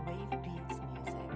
Wave Beats Music.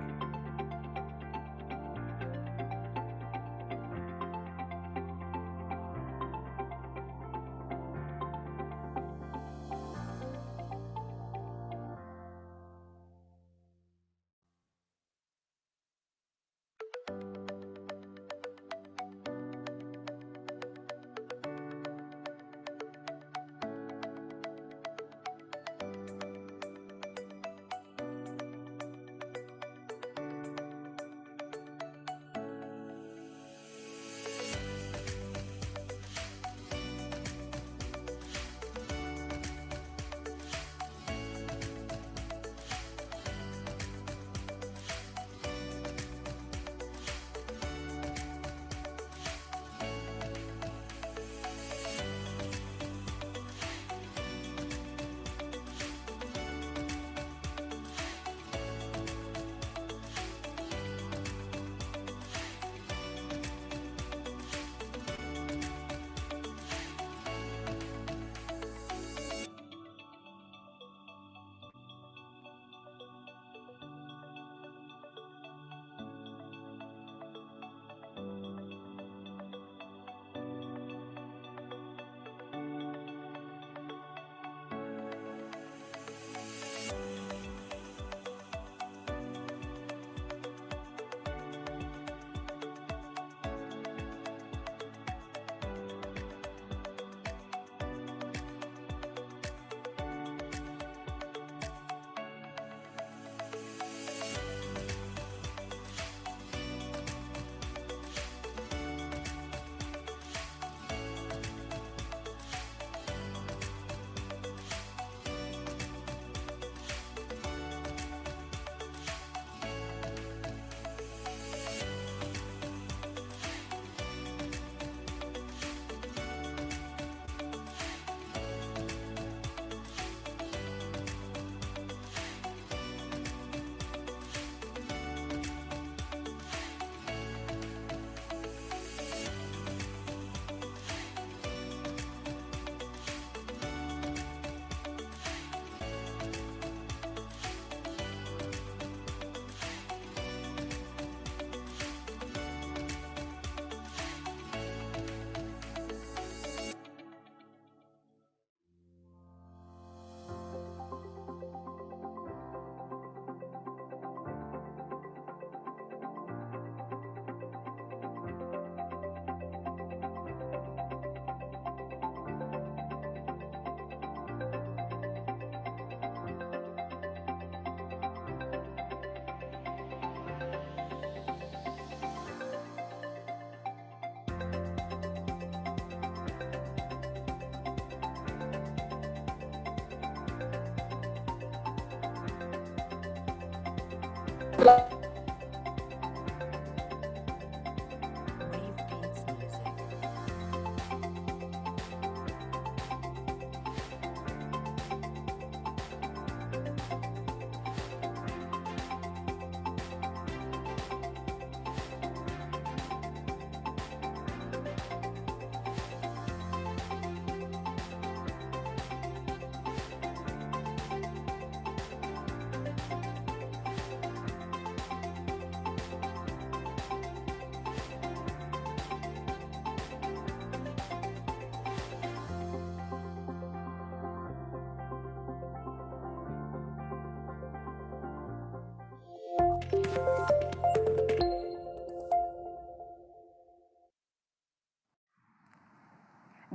Wave Beats Music.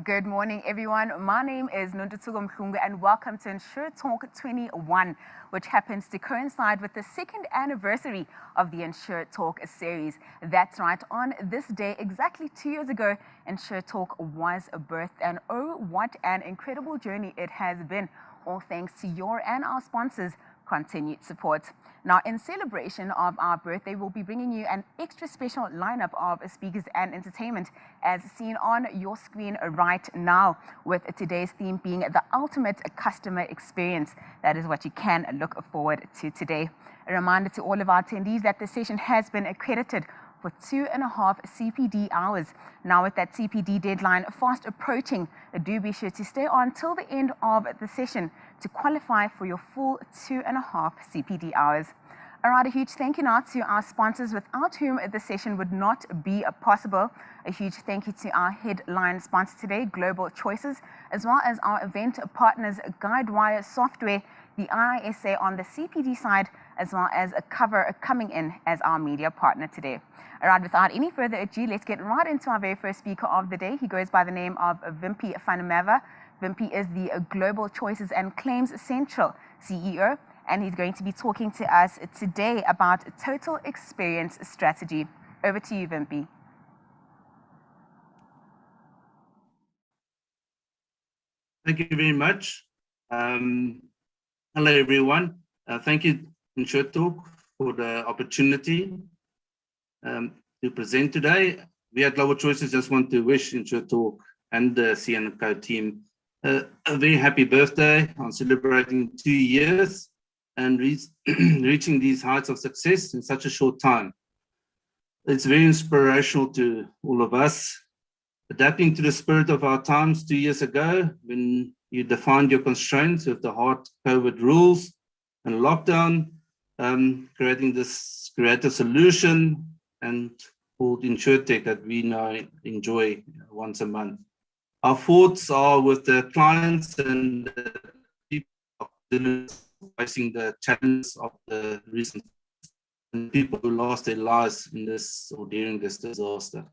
Good morning, everyone. My name is Nontutugo Mhlungu, and welcome to InsureTalk 21, which happens to coincide with the second anniversary of the InsureTalk series. That's right, on this day, exactly 2 years ago, InsureTalk was birthed, and oh, what an incredible journey it has been, all thanks to your and our sponsors' continued support. Now, in celebration of our birthday, we'll be bringing you an extra special lineup of speakers and entertainment as seen on your screen right now, with today's theme being the ultimate customer experience. That is what you can look forward to today. A reminder to all of our attendees that the session has been accredited for 2.5 CPD hours. Now, with that CPD deadline fast approaching, do be sure to stay on till the end of the session to qualify for your full 2.5 CPD hours. All right, a huge thank you now to our sponsors, without whom the session would not be possible. A huge thank you to our headline sponsor today, Global Choices, as well as our event partners, Guidewire Software, the IISA on the CPD side, as well as a Cover coming in as our media partner today. All right, without any further ado, let's get right into our very first speaker of the day. He goes by the name of Wimpy Vanamava. Wimpy is the Global Choices and Claims Central CEO, and he's going to be talking to us today about total experience strategy. Over to you, Wimpy. Thank you very much. Hello, everyone. Thank you, InsureTalk, for the opportunity to present today. We at Global Choices just want to wish InsureTalk and the CN&CO team a very happy birthday on celebrating 2 years and reaching these heights of success in such a short time. It's very inspirational to all of us. Adapting to the spirit of our times 2 years ago, when you defined your constraints with the hard COVID rules and lockdown, creating this creative solution and called InsureTech that we now enjoy once a month. Our thoughts are with the clients and the people facing the challenges of the recent and people who lost their lives in this or during this disaster.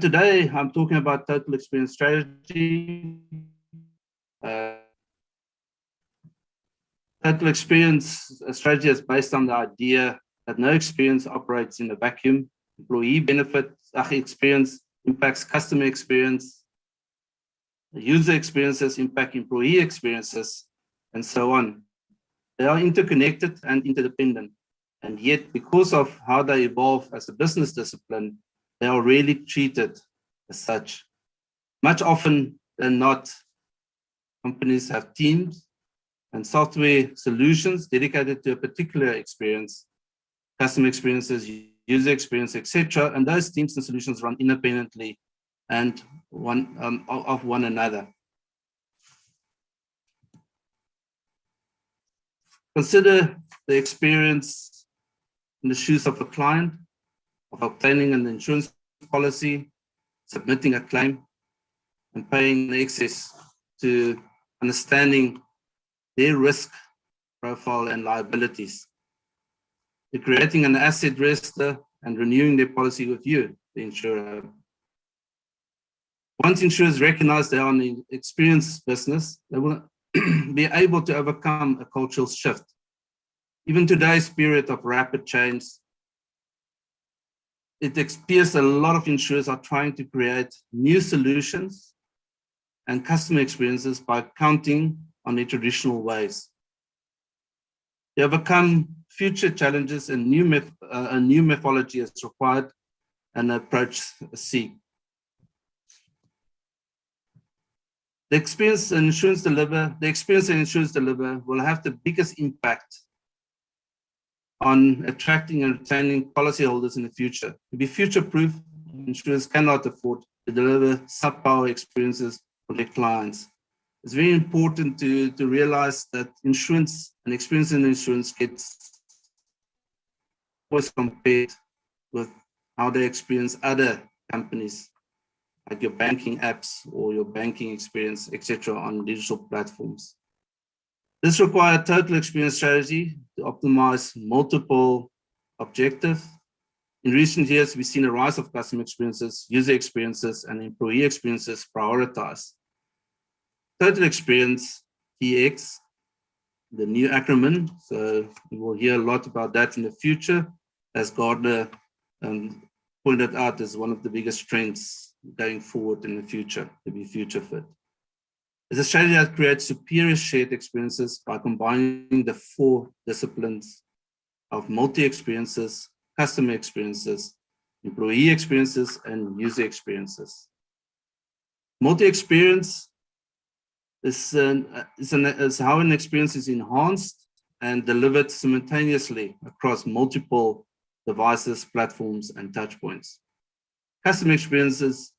Today, I'm talking about total experience strategy. Total experience strategy is based on the idea that no experience operates in a vacuum. Employee experience impacts customer experience. User experiences impact employee experiences, and so on. They are interconnected and interdependent, and yet because of how they evolve as a business discipline, they are rarely treated as such. Much often than not, companies have teams and software solutions dedicated to a particular experience, customer experiences, user experience, etc. And those teams and solutions run independently and of one another. Consider the experience in the shoes of a client, of obtaining an insurance policy, submitting a claim, and paying the excess to understanding their risk profile and liabilities. To creating an asset register and renewing their policy with you, the insurer. Once insurers recognize they are in the experience business, they will be able to overcome a cultural shift. Even today's period of rapid change, it appears a lot of insurers are trying to create new solutions and customer experiences by counting on their traditional ways. They overcome future challenges and a new methodology is required and approach seek. The experience and insurance deliver will have the biggest impact on attracting and retaining policyholders in the future. To be future-proof, insurers cannot afford to deliver subpar experiences for their clients. It's very important to realize that insurance and experience in insurance gets always compared with how they experience other companies. like your banking apps or your banking experience, etc., on digital platforms. This requires total experience strategy to optimize multiple objectives. In recent years, we've seen a rise of customer experiences, user experiences, and employee experiences prioritized. Total experience, TX, the new acronym. So we will hear a lot about that in the future, as Gardner pointed out as one of the biggest trends going forward in the future, to be future fit. It's a strategy that creates superior shared experiences by combining the 4 disciplines of multi-experiences, customer experiences, employee experiences, and user experiences. Multi-experience is how an experience is enhanced and delivered simultaneously across multiple devices, platforms, and touchpoints. Customer experiences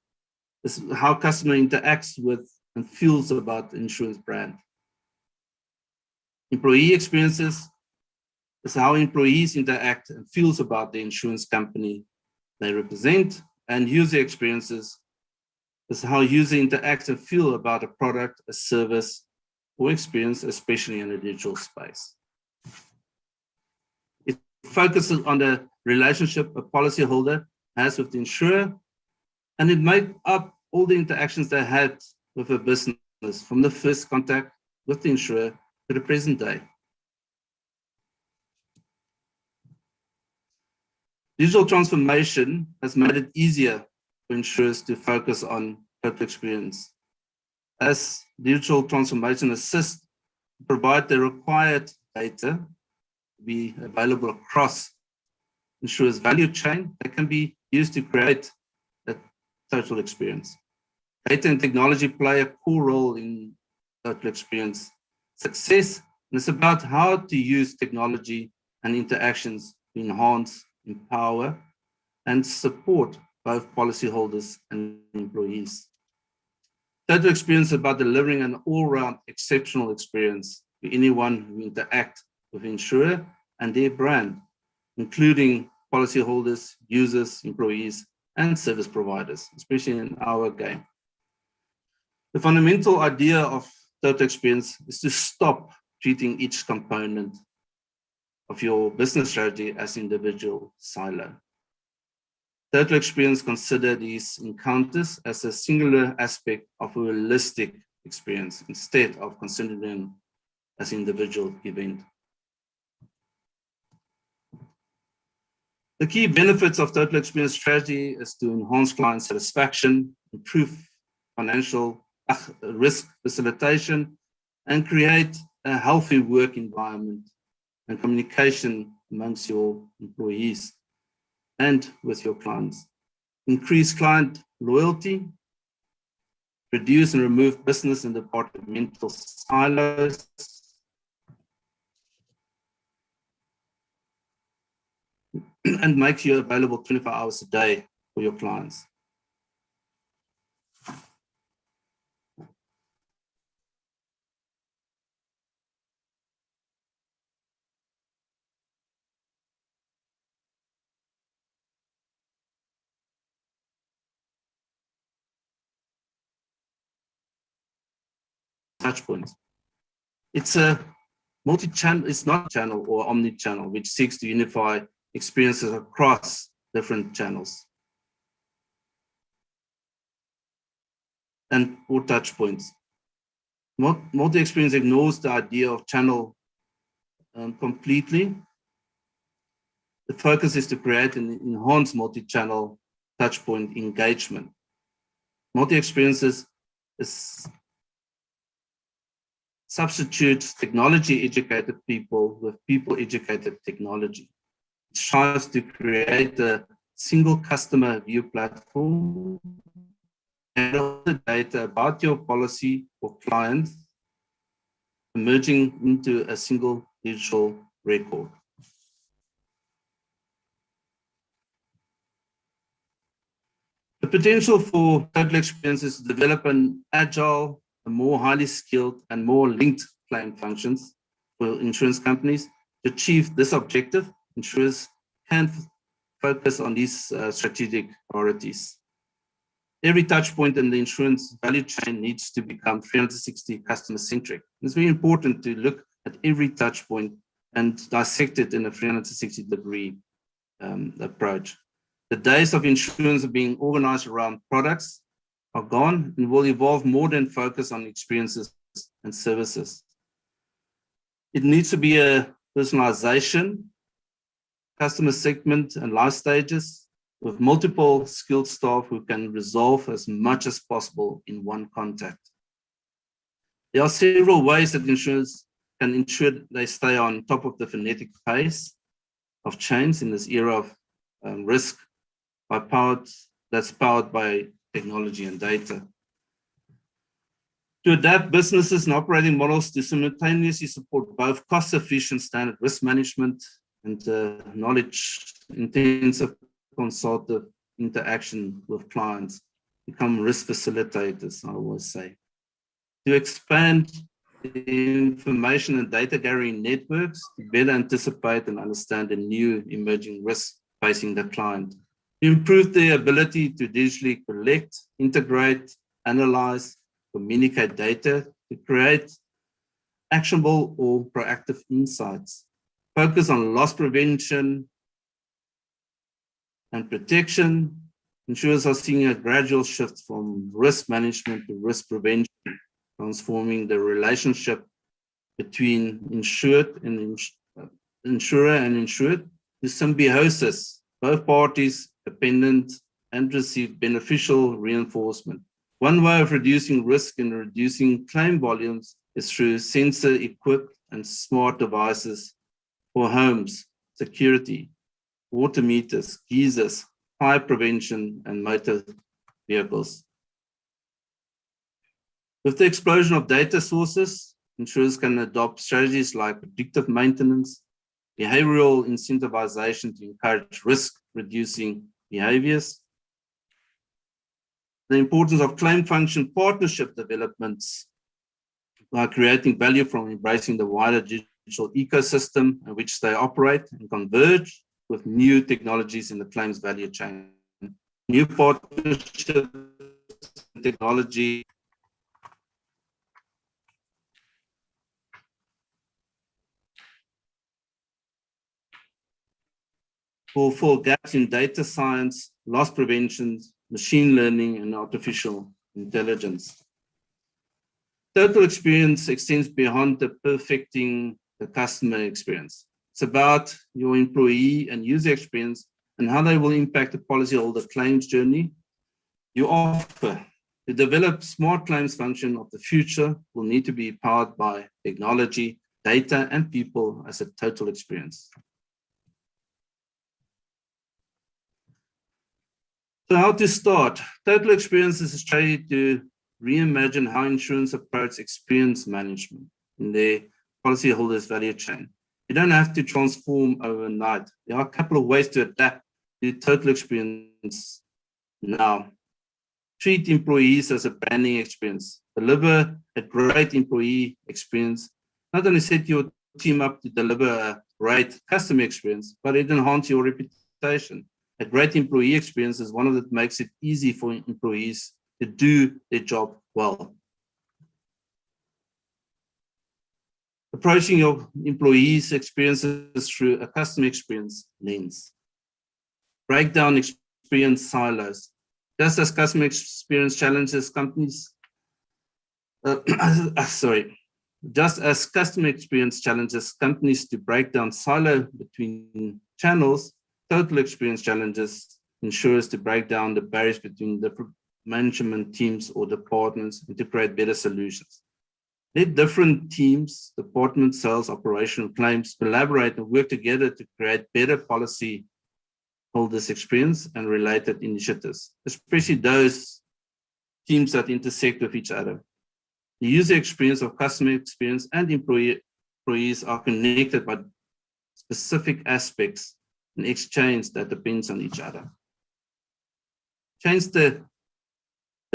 is how customer interacts with and feels about the insurance brand. Employee experiences is how employees interact and feels about the insurance company they represent, and user experiences is how user interacts and feel about a product, a service, or experience, especially in the digital space. It focuses on the relationship a policyholder has with the insurer, and it makes up all the interactions they had with a business from the first contact with the insurer to the present day. Digital transformation has made it easier for insurers to focus on total experience. As digital transformation assists to provide the required data to be available across insurers' value chain that can be used to create a total experience. Data and technology play a core role in total experience success, and it's about how to use technology and interactions to enhance, empower, and support both policyholders and employees. Total experience is about delivering an all-round exceptional experience to anyone who interacts with the insurer and their brand, including policyholders, users, employees, and service providers, especially in our game. The fundamental idea of total experience is to stop treating each component of your business strategy as individual silo. Total experience consider these encounters as a singular aspect of a holistic experience instead of considering them as individual event. The key benefits of total experience strategy is to enhance client satisfaction, improve financial risk facilitation, and create a healthy work environment and communication amongst your employees and with your clients. Increase client loyalty, reduce and remove business and departmental silos, and make you available 24 hours a day for your clients. Touch points. It's a multi-channel, it's not channel or omni-channel, which seeks to unify experiences across different channels and or touch points. Multi-experience ignores the idea of channel completely. The focus is to create an enhanced multi-channel touchpoint engagement. Multi-experiences substitutes technology-educated people with people-educated technology. It tries to create a single customer view platform and all the data about your policy or client emerging into a single digital record. The potential for total experience is to develop an agile, a more highly skilled and more linked claim functions for insurance companies. To achieve this objective, insurers can focus on these strategic priorities. Every touch point in the insurance value chain needs to become 360 customer centric. It's very important to look at every touch point and dissect it in a 360 degree approach. The days of insurance being organized around products are gone and will evolve more than focus on experiences and services. It needs to be a personalization, customer segment and life stages with multiple skilled staff who can resolve as much as possible in one contact. There are several ways that insurers can ensure they stay on top of the phonetic pace of change in this era of risk that's powered by technology and data. To adapt businesses and operating models to simultaneously support both cost-efficient standard risk management and knowledge-intensive consultative interaction with clients, become risk facilitators, I always say. To expand the information and data gathering networks to better anticipate and understand the new emerging risks facing the client. To improve the ability to digitally collect, integrate, analyze, communicate data to create actionable or proactive insights. Focus on loss prevention and protection. Insurers are seeing a gradual shift from risk management to risk prevention, transforming the relationship between insured and insurer and insured to symbiosis. Both parties dependent and receive beneficial reinforcement. One way of reducing risk and reducing claim volumes is through sensor-equipped and smart devices for homes, security, water meters, geysers, fire prevention, and motor vehicles. With the explosion of data sources, insurers can adopt strategies like predictive maintenance, behavioral incentivization to encourage risk-reducing behaviors, the importance of claim function partnership developments by creating value from embracing the wider digital ecosystem in which they operate and converge with new technologies in the claims value chain. New partnerships and technology will fill gaps in data science, loss prevention, machine learning, and artificial intelligence. Total experience extends beyond the perfecting the customer experience. It's about your employee and user experience and how they will impact the policyholder claims journey. You offer to develop smart claims function of the future will need to be powered by technology, data, and people as a total experience. So how to start? Total experience is a strategy to reimagine how insurance approaches experience management in their policyholders' value chain. You don't have to transform overnight. There are a couple of ways to adapt to total experience now. Treat employees as a branding experience. Deliver a great employee experience. Not only set your team up to deliver a great customer experience, but it enhances your reputation. A great employee experience is one of that makes it easy for employees to do their job well. Approaching your employees' experiences through a customer experience lens. Break down experience silos. Just as customer experience challenges companies, just as customer experience challenges companies to break down silo between channels, total experience challenges insurers to break down the barriers between the management teams or departments and to create better solutions. Let different teams, departments, sales, operational claims collaborate and work together to create better policy holders experience and related initiatives, especially those teams that intersect with each other. The user experience of customer experience and employees are connected by specific aspects and exchange that depends on each other. Change the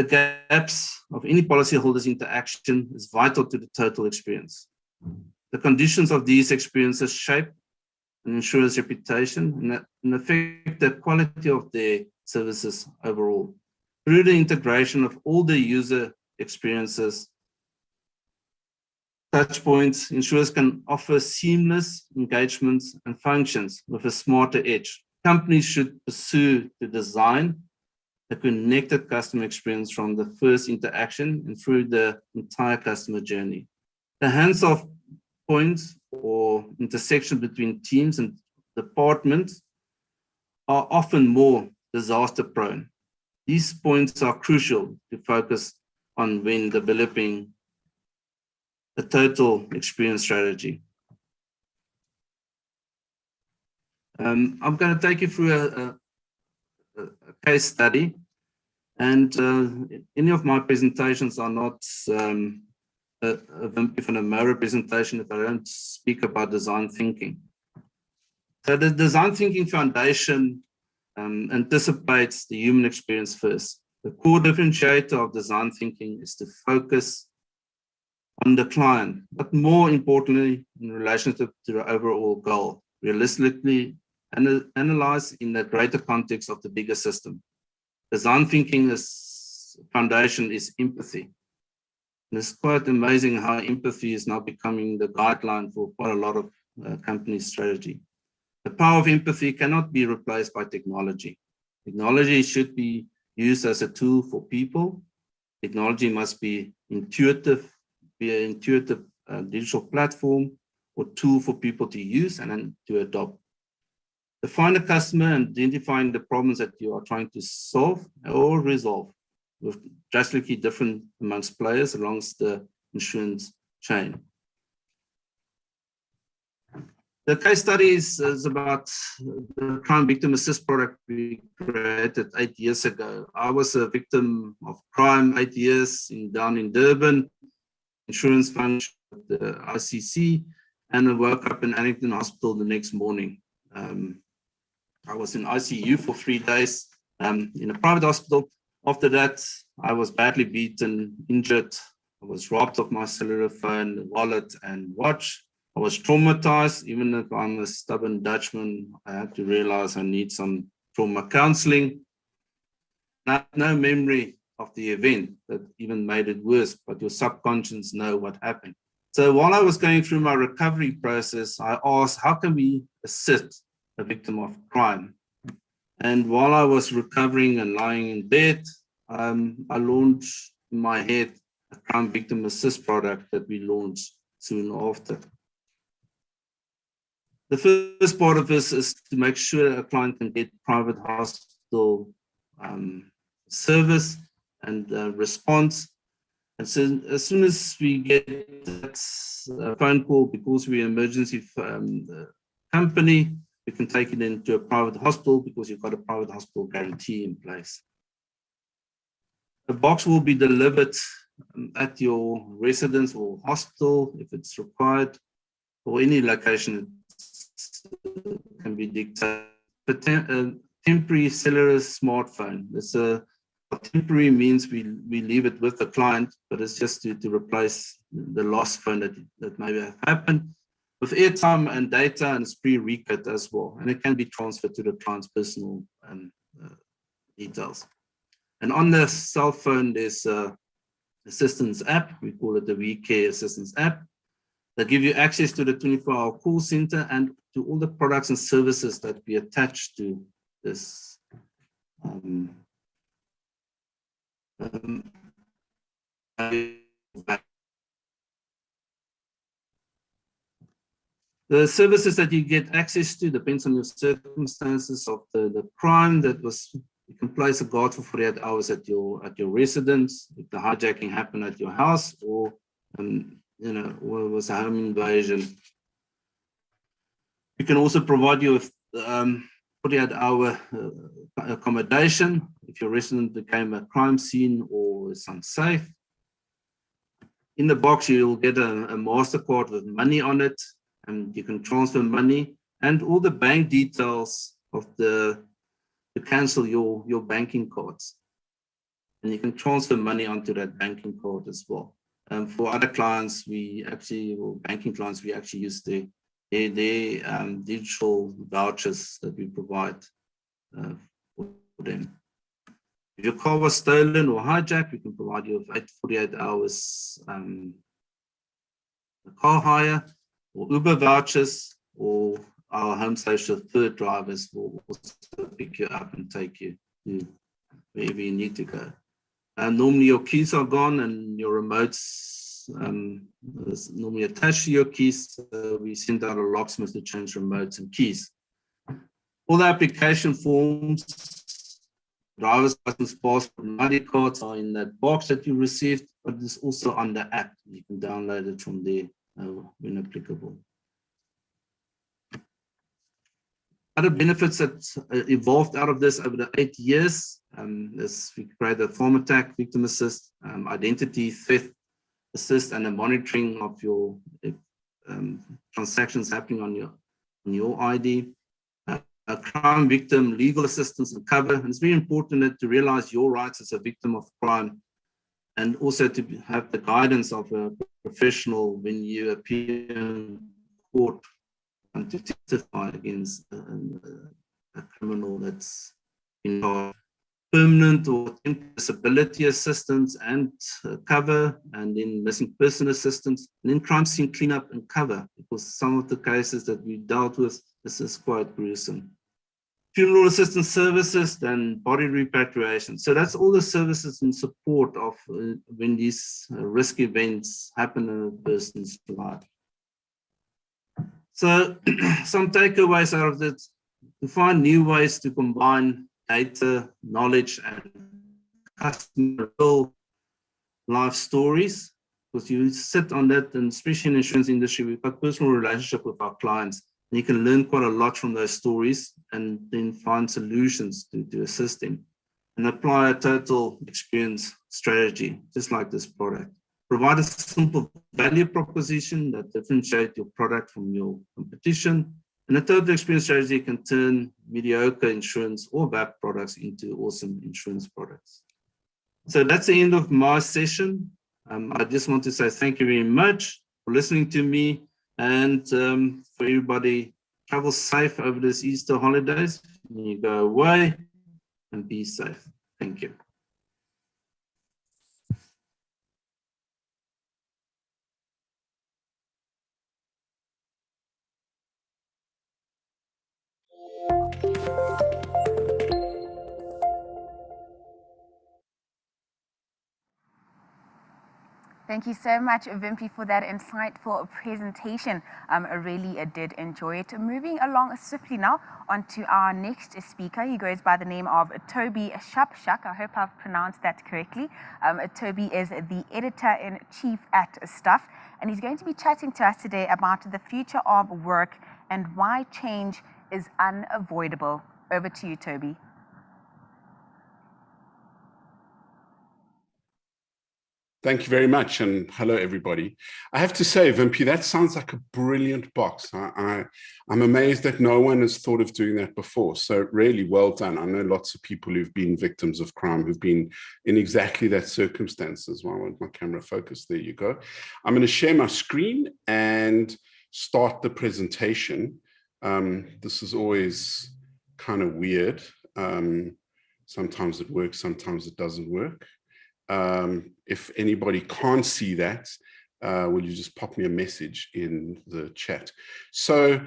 gaps of any policyholder's interaction is vital to the total experience. The conditions of these experiences shape an insurer's reputation and affect the quality of their services overall. Through the integration of all the user experiences, touch points, insurers can offer seamless engagements and functions with a smarter edge. Companies should pursue to design a connected customer experience from the first interaction and through the entire customer journey. The hands-off points or intersection between teams and departments are often more disaster prone. These points are crucial to focus on when developing a total experience strategy. I'm going to take you through a case study, and any of my presentations are not a Wimpy van der Merwe presentation if I don't speak about design thinking. So the design thinking foundation anticipates the human experience first. The core differentiator of design thinking is to focus on the client, but more importantly, in relationship to the overall goal, realistically analyze in the greater context of the bigger system. Design thinking foundation is empathy. And it's quite amazing how empathy is now becoming the guideline for quite a lot of companies' strategy. The power of empathy cannot be replaced by technology. Technology should be used as a tool for people. Technology must be intuitive, be an intuitive digital platform or tool for people to use and then to adopt. Define a customer and identifying the problems that you are trying to solve or resolve with drastically different amongst players along the insurance chain. The case study is about the crime victim assist product we created 8 years ago. I was a victim of crime 8 years down in Durban, insurance function at the ICC, and I woke up in Annington Hospital the next morning. I was in ICU for 3 days in a private hospital. After that, I was badly beaten, injured. I was robbed of my cellular phone, wallet, and watch. I was traumatized. Even if I'm a stubborn Dutchman, I had to realize I need some trauma counseling. I had no memory of the event that even made it worse, but your subconscious know what happened. So while I was going through my recovery process, I asked, how can we assist a victim of crime? And while I was recovering and lying in bed, I launched in my head a crime victim assist product that we launched soon after. The first part of this is to make sure a client can get private hospital service and response. And so as soon as we get that phone call, because we're an emergency company, we can take it into a private hospital because you've got a private hospital guarantee in place. The box will be delivered at your residence or hospital if it's required, or any location can be dictated. Temporary cellular smartphone. Temporary means we leave it with the client, but it's just to replace the lost phone that maybe have happened. With airtime and data, and it's pre-recut as well, and it can be transferred to the client's personal details. And on the cell phone, there's a assistance app. We call it the WeCare Assistance app that give you access to the 24-hour call center and to all the products and services that we attach to this. The services that you get access to depends on your circumstances of the crime that was. You can place a guard for 48 hours at your residence if the hijacking happened at your house, or or it was a home invasion. We can also provide you with 48-hour accommodation if your residence became a crime scene or is unsafe. In the box, you'll get a MasterCard with money on it, and you can transfer money and all the bank details of to cancel your banking cards. And you can transfer money onto that banking card as well. For other clients, banking clients, we actually use their digital vouchers that we provide for them. If your car was stolen or hijacked, we can provide you with 48 hours car hire or Uber vouchers, or our home social third drivers will also pick you up and take you to wherever you need to go. Normally your keys are gone and your remotes is normally attached to your keys. So we send out a locksmith to change remotes and keys. All the application forms, driver's license, passport, and ID cards are in that box that you received, but it's also on the app. You can download it from there when applicable. Other benefits that evolved out of this over the 8 years is we created farm attack, victim assist, identity theft assist, and the monitoring of your transactions happening on your ID. A crime victim legal assistance and cover. And it's very important to realize your rights as a victim of crime, and also to have the guidance of a professional when you appear in court and to testify against a criminal that's in charge. Permanent or disability assistance and cover, and then missing person assistance, and then crime scene cleanup and cover, because some of the cases that we dealt with, this is quite gruesome. Funeral assistance services, then body repatriation. So that's all the services in support of when these risk events happen in a person's life. So some takeaways out of it: to find new ways to combine data, knowledge, and customer real life stories, because you sit on that, and especially in the insurance industry, we've got personal relationship with our clients, and you can learn quite a lot from those stories and then find solutions to assist them and apply a total experience strategy, just like this product. Provide a simple value proposition that differentiates your product from your competition. And a total experience strategy can turn mediocre insurance or VAP products into awesome insurance products. So that's the end of my session. I just want to say thank you very much for listening to me, and for everybody, travel safe over this Easter holidays. When you go away, and be safe. Thank you. Thank you so much, Wimpy, for that insightful presentation. I really did enjoy it. Moving along swiftly now onto our next speaker. He goes by the name of Toby Shapshak. I hope I've pronounced that correctly. Toby is the editor-in-chief at Stuff, and he's going to be chatting to us today about the future of work and why change is unavoidable. Over to you, Toby. Thank you very much, and hello, everybody. I have to say, Wimpy, that sounds like a brilliant box. I'm amazed that no one has thought of doing that before. So really well done. I know lots of people who've been victims of crime, who've been in exactly that circumstances. Well, I want my camera focused. There you go. I'm going to share my screen and start the presentation. This is always kind of weird. Sometimes it works, sometimes it doesn't work. If anybody can't see that, will you just pop me a message in the chat? So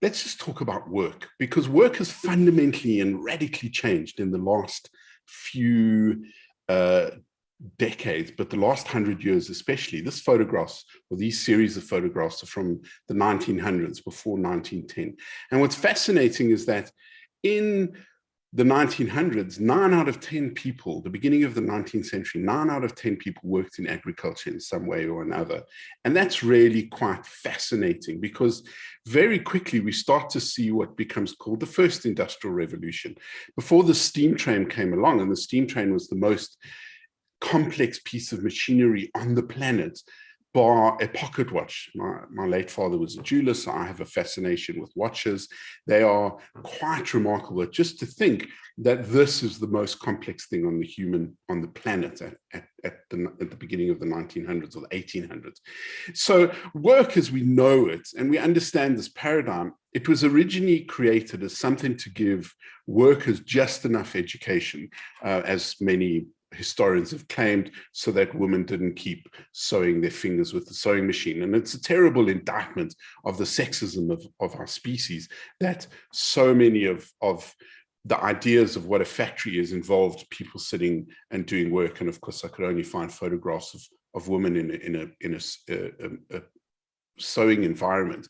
let's just talk about work, because work has fundamentally and radically changed in the last few decades, but the last 100 years especially. This photographs, or these series of photographs, are from the 1900s, before 1910. And what's fascinating is that in the 1900s, 9 out of 10 people, the beginning of the 19th century, 9 out of 10 people worked in agriculture in some way or another. And that's really quite fascinating, because very quickly we start to see what becomes called the first industrial revolution. Before the steam train came along, and the steam train was the most complex piece of machinery on the planet, bar a pocket watch. My late father was a jeweler, so I have a fascination with watches. They are quite remarkable. Just to think that this is the most complex thing on the planet at the beginning of the 1900s or the 1800s. So work as we know it, and we understand this paradigm, it was originally created as something to give workers just enough education, as many historians have claimed, so that women didn't keep sewing their fingers with the sewing machine. And it's a terrible indictment of the sexism of our species, that so many of the ideas of what a factory is involved people sitting and doing work. And of course, I could only find photographs of women in a sewing environment.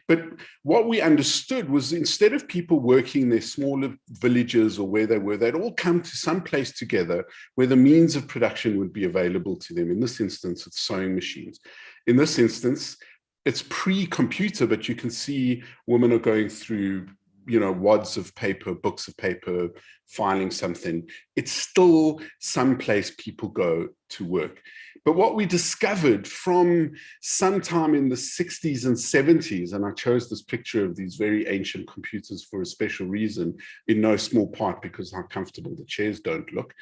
But what we understood was, instead of people working in their smaller villages or where they were, they'd all come to some place together where the means of production would be available to them. In this instance, it's sewing machines. In this instance, it's pre-computer, but you can see women are going through, wads of paper, books of paper, filing something. It's still someplace people go to work. But what we discovered from sometime in the 60s and 70s, and I chose this picture of these very ancient computers for a special reason, in no small part because how comfortable the chairs don't look.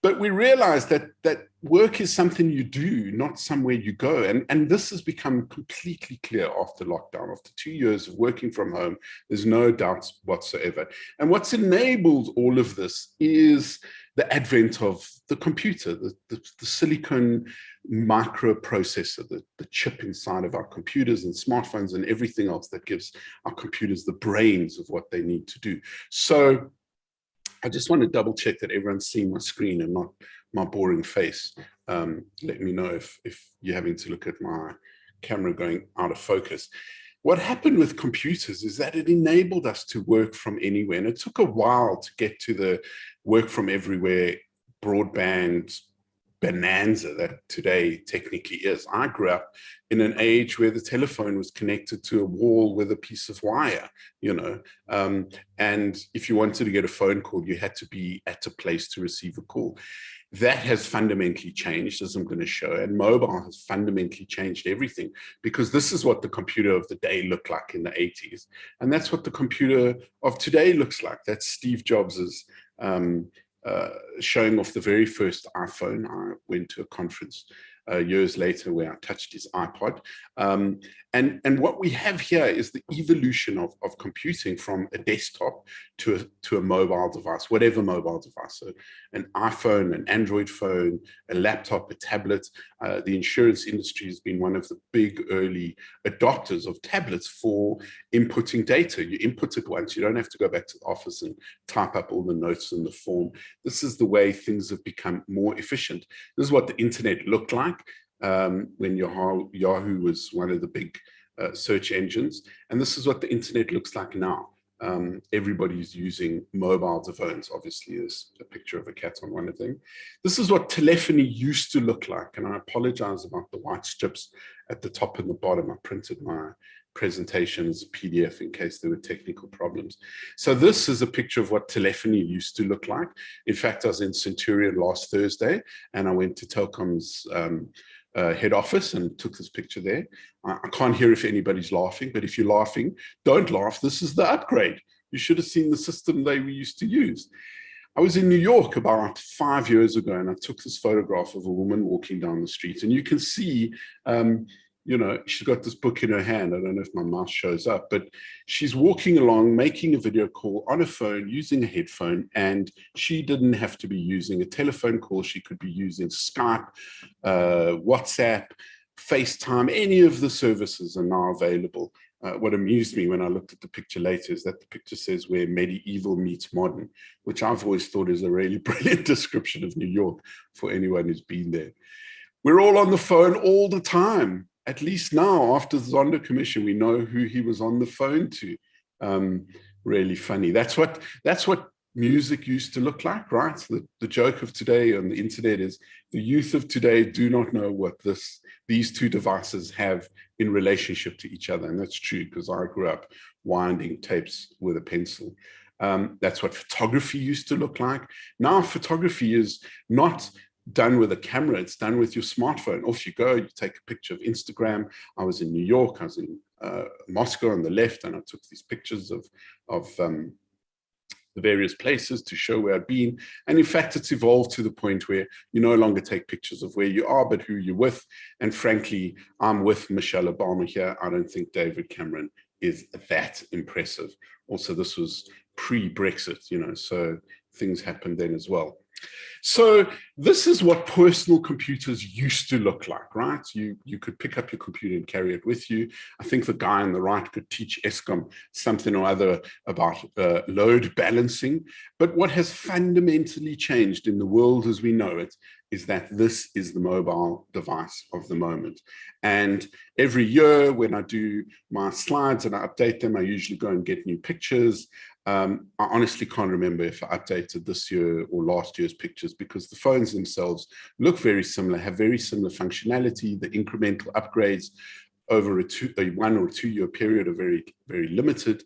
But we realized that work is something you do, not somewhere you go. And this has become completely clear after lockdown. After 2 years of working from home, there's no doubts whatsoever. And what's enabled all of this is the advent of the computer, the silicon microprocessor, the chip inside of our computers and smartphones and everything else that gives our computers the brains of what they need to do. So I just want to double check that everyone's seeing my screen and not my boring face. Let me know if you're having to look at my camera going out of focus. What happened with computers is that it enabled us to work from anywhere. And it took a while to get to the work from everywhere broadband bonanza that today technically is. I grew up in an age where the telephone was connected to a wall with a piece of wire, and if you wanted to get a phone call, you had to be at a place to receive a call. That has fundamentally changed, as I'm going to show, and mobile has fundamentally changed everything, because this is what the computer of the day looked like in the 80s, and that's what the computer of today looks like. That's Steve Jobs's showing off the very first iPhone. I went to a conference years later where I touched his iPod. And what we have here is the evolution of computing from a desktop to a mobile device, whatever mobile device. So an iPhone, an Android phone, a laptop, a tablet. The insurance industry has been one of the big early adopters of tablets for inputting data. You input it once, you don't have to go back to the office and type up all the notes in the form. This is the way things have become more efficient. This is what the internet looked like when Yahoo was one of the big search engines. And this is what the internet looks like now. Everybody's using mobile phones. Obviously, there's a picture of a cat on one of them. This is what telephony used to look like. And I apologize about the white strips at the top and the bottom. I printed my presentation as a PDF in case there were technical problems. So this is a picture of what telephony used to look like. In fact, I was in Centurion last Thursday, and I went to Telkom's head office and took this picture there. I can't hear if anybody's laughing, but if you're laughing, don't laugh. This is the upgrade. You should have seen the system they used to use. I was in New York about 5 years ago, and I took this photograph of a woman walking down the street, and you can see she's got this book in her hand. I don't know if my mouse shows up, but she's walking along, making a video call on a phone, using a headphone, and she didn't have to be using a telephone call. She could be using Skype, WhatsApp, FaceTime. Any of the services are now available. What amused me when I looked at the picture later is that the picture says where medieval meets modern, which I've always thought is a really brilliant description of New York for anyone who's been there. We're all on the phone all the time. At least now, after the Zondo Commission, we know who he was on the phone to. Really funny. That's what music used to look like, right? The joke of today on the internet is the youth of today do not know what these two devices have in relationship to each other. And that's true, because I grew up winding tapes with a pencil. That's what photography used to look like. Now photography is not done with a camera, it's done with your smartphone. Off you go, you take a picture of Instagram. I was in New York, I was in Moscow on the left, and I took these pictures of the various places to show where I've been. And in fact, it's evolved to the point where you no longer take pictures of where you are, but who you're with. And frankly, I'm with Michelle Obama here. I don't think David Cameron is that impressive. Also, this was pre-Brexit, you know, so things happened then as well. So this is what personal computers used to look like, right? You could pick up your computer and carry it with you. I think the guy on the right could teach Eskom something or other about load balancing. But what has fundamentally changed in the world as we know it is that this is the mobile device of the moment. And every year when I do my slides and I update them, I usually go and get new pictures. I honestly can't remember if I updated this year or last year's pictures, because the phones themselves look very similar, have very similar functionality. The incremental upgrades over a 1 or 2 year period are very, very limited.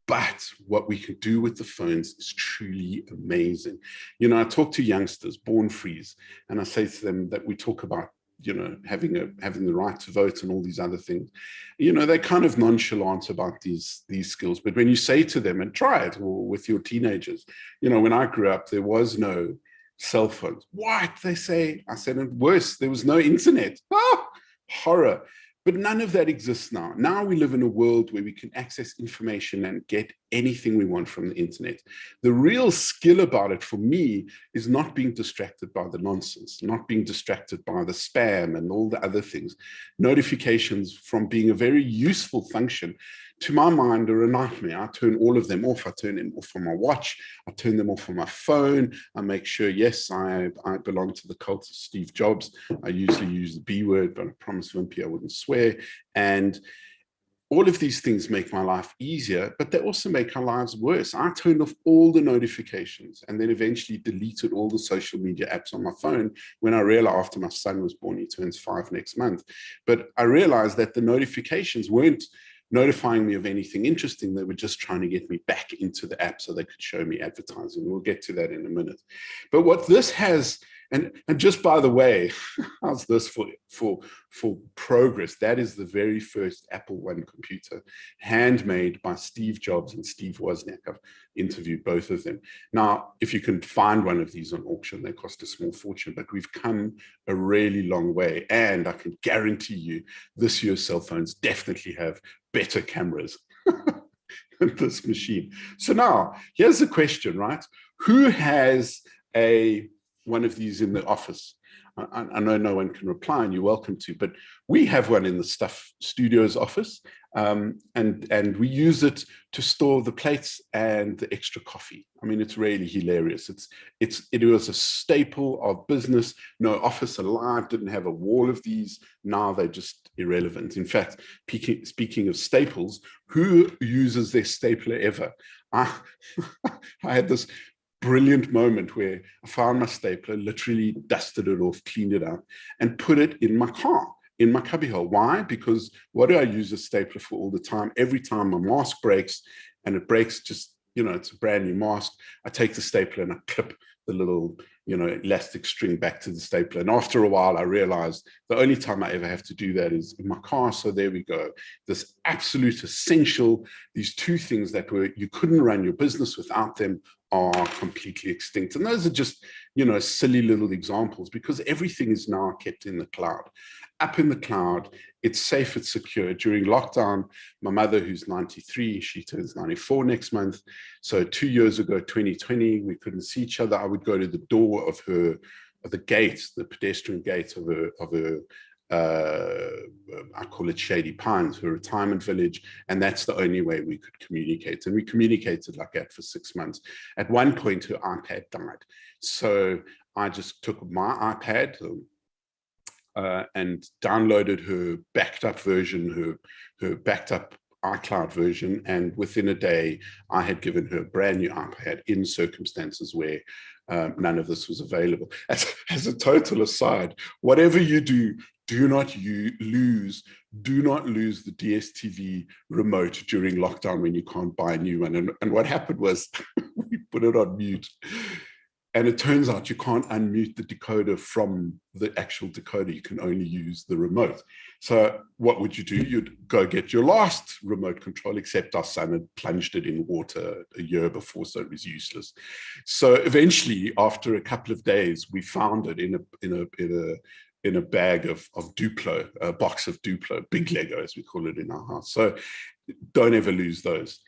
But what we can do with the phones is truly amazing. You know, I talk to youngsters, born frees, and I say to them that we talk about, you know, having the right to vote and all these other things. You know, they're kind of nonchalant about these skills. But when you say to them, and try it, or with your teenagers, you know, when I grew up, there was no cell phones. What? They say. I said, and worse, there was no internet. Ah, horror. But none of that exists now. Now we live in a world where we can access information and get anything we want from the internet. The real skill about it for me is not being distracted by the nonsense, not being distracted by the spam and all the other things. Notifications, from being a very useful function, to my mind are a nightmare. I turn all of them off. I turn them off on my watch. I turn them off on my phone. I make sure, yes, I belong to the cult of Steve Jobs. I usually use the B word, but I promised Wimpy I wouldn't swear. And all of these things make my life easier, but they also make our lives worse. I turned off all the notifications and then eventually deleted all the social media apps on my phone when I realized, after my son was born, he turns 5 next month. But I realized that the notifications weren't notifying me of anything interesting. They were just trying to get me back into the app so they could show me advertising. We'll get to that in a minute. But what this has, and just by the way, how's this for progress? That is the very first Apple I computer, handmade by Steve Jobs and Steve Wozniak. I've interviewed both of them. Now, if you can find one of these on auction, they cost a small fortune, but we've come a really long way. And I can guarantee you this year's cell phones definitely have better cameras than this machine. So now, here's the question, right? Who has one of these in the office? I know no one can reply, and you're welcome to, but we have one in the Stuff Studios office, and we use it to store the plates and the extra coffee. I mean, it's really hilarious. It was a staple of business. No office alive didn't have a wall of these. Now they're just irrelevant. In fact, speaking of staples, who uses their stapler ever? I had this brilliant moment where I found my stapler, literally dusted it off, cleaned it up, and put it in my car, in my cubbyhole. Why? Because what do I use a stapler for all the time? Every time my mask breaks, and it breaks just, you know, it's a brand new mask, I take the stapler and I clip the little, you know, elastic string back to the stapler. And after a while, I realized the only time I ever have to do that is in my car. So there we go. This absolute essential, these two things that you couldn't run your business without them, are completely extinct. And those are just, you know, silly little examples, because everything is now kept in the cloud. Up in the cloud, it's safe, it's secure. During lockdown, my mother, who's 93, she turns 94 next month. So 2 years ago, 2020, we couldn't see each other. I would go to the door of the gate, the pedestrian gate of her I call it Shady Pines, her retirement village, and that's the only way we could communicate. And we communicated like that for 6 months. At one point, her iPad died. So I just took my iPad and downloaded her backed up version, her backed up iCloud version. And within a day, I had given her a brand new iPad in circumstances where none of this was available. As a total aside, whatever you do, do not lose the DSTV remote during lockdown when you can't buy a new one. And what happened was we put it on mute. And it turns out you can't unmute the decoder from the actual decoder. You can only use the remote. So what would you do? You'd go get your last remote control, except our son had plunged it in water a year before, so it was useless. So eventually, after a couple of days, we found it in a bag of Duplo, a box of Duplo, big Lego, as we call it in our house. So don't ever lose those.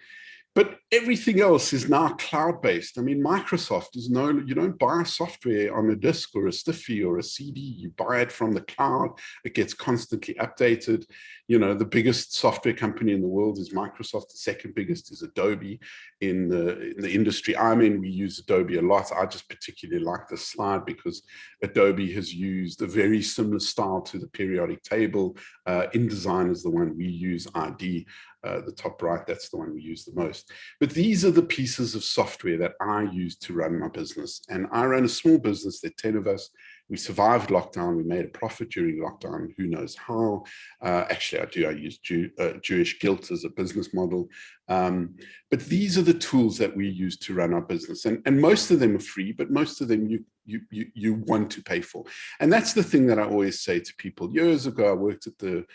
But everything else is now cloud-based. I mean, Microsoft is you don't buy software on a disk or a stiffy or a CD. You buy it from the cloud. It gets constantly updated. You know, the biggest software company in the world is Microsoft. The second biggest is Adobe in the industry I'm in. We use Adobe a lot. I just particularly like this slide because Adobe has used a very similar style to the periodic table. InDesign is the one we use, ID. The top right, that's the one we use the most. But these are the pieces of software that I use to run my business. And I run a small business, there are 10 of us. We survived lockdown. We made a profit during lockdown. Who knows how? Actually, I do. I use Jewish guilt as a business model. But these are the tools that we use to run our business. And most of them are free, but most of them you want to pay for. And that's the thing that I always say to people. Years ago, I worked at the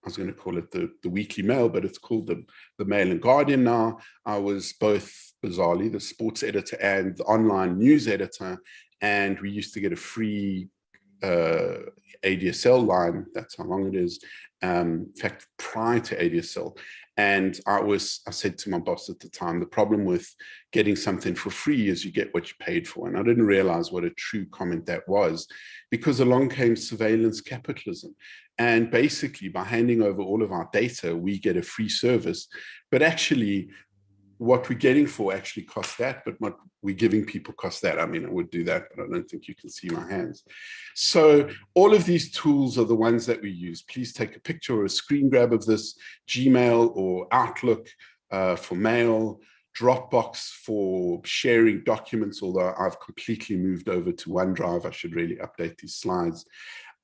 I was going to call it the Weekly Mail, but it's called the Mail and Guardian now. I was both, bizarrely, the sports editor and the online news editor, and we used to get a free ADSL line. That's how long it is. In fact, prior to ADSL. And I said to my boss at the time, the problem with getting something for free is you get what you paid for. And I didn't realize what a true comment that was, because along came surveillance capitalism. And basically, by handing over all of our data, we get a free service. But actually, what we're getting for actually costs that, but what we're giving people costs that. I mean, I would do that, but I don't think you can see my hands. So all of these tools are the ones that we use. Please take a picture or a screen grab of this. Gmail or Outlook for mail, Dropbox for sharing documents, although I've completely moved over to OneDrive. I should really update these slides.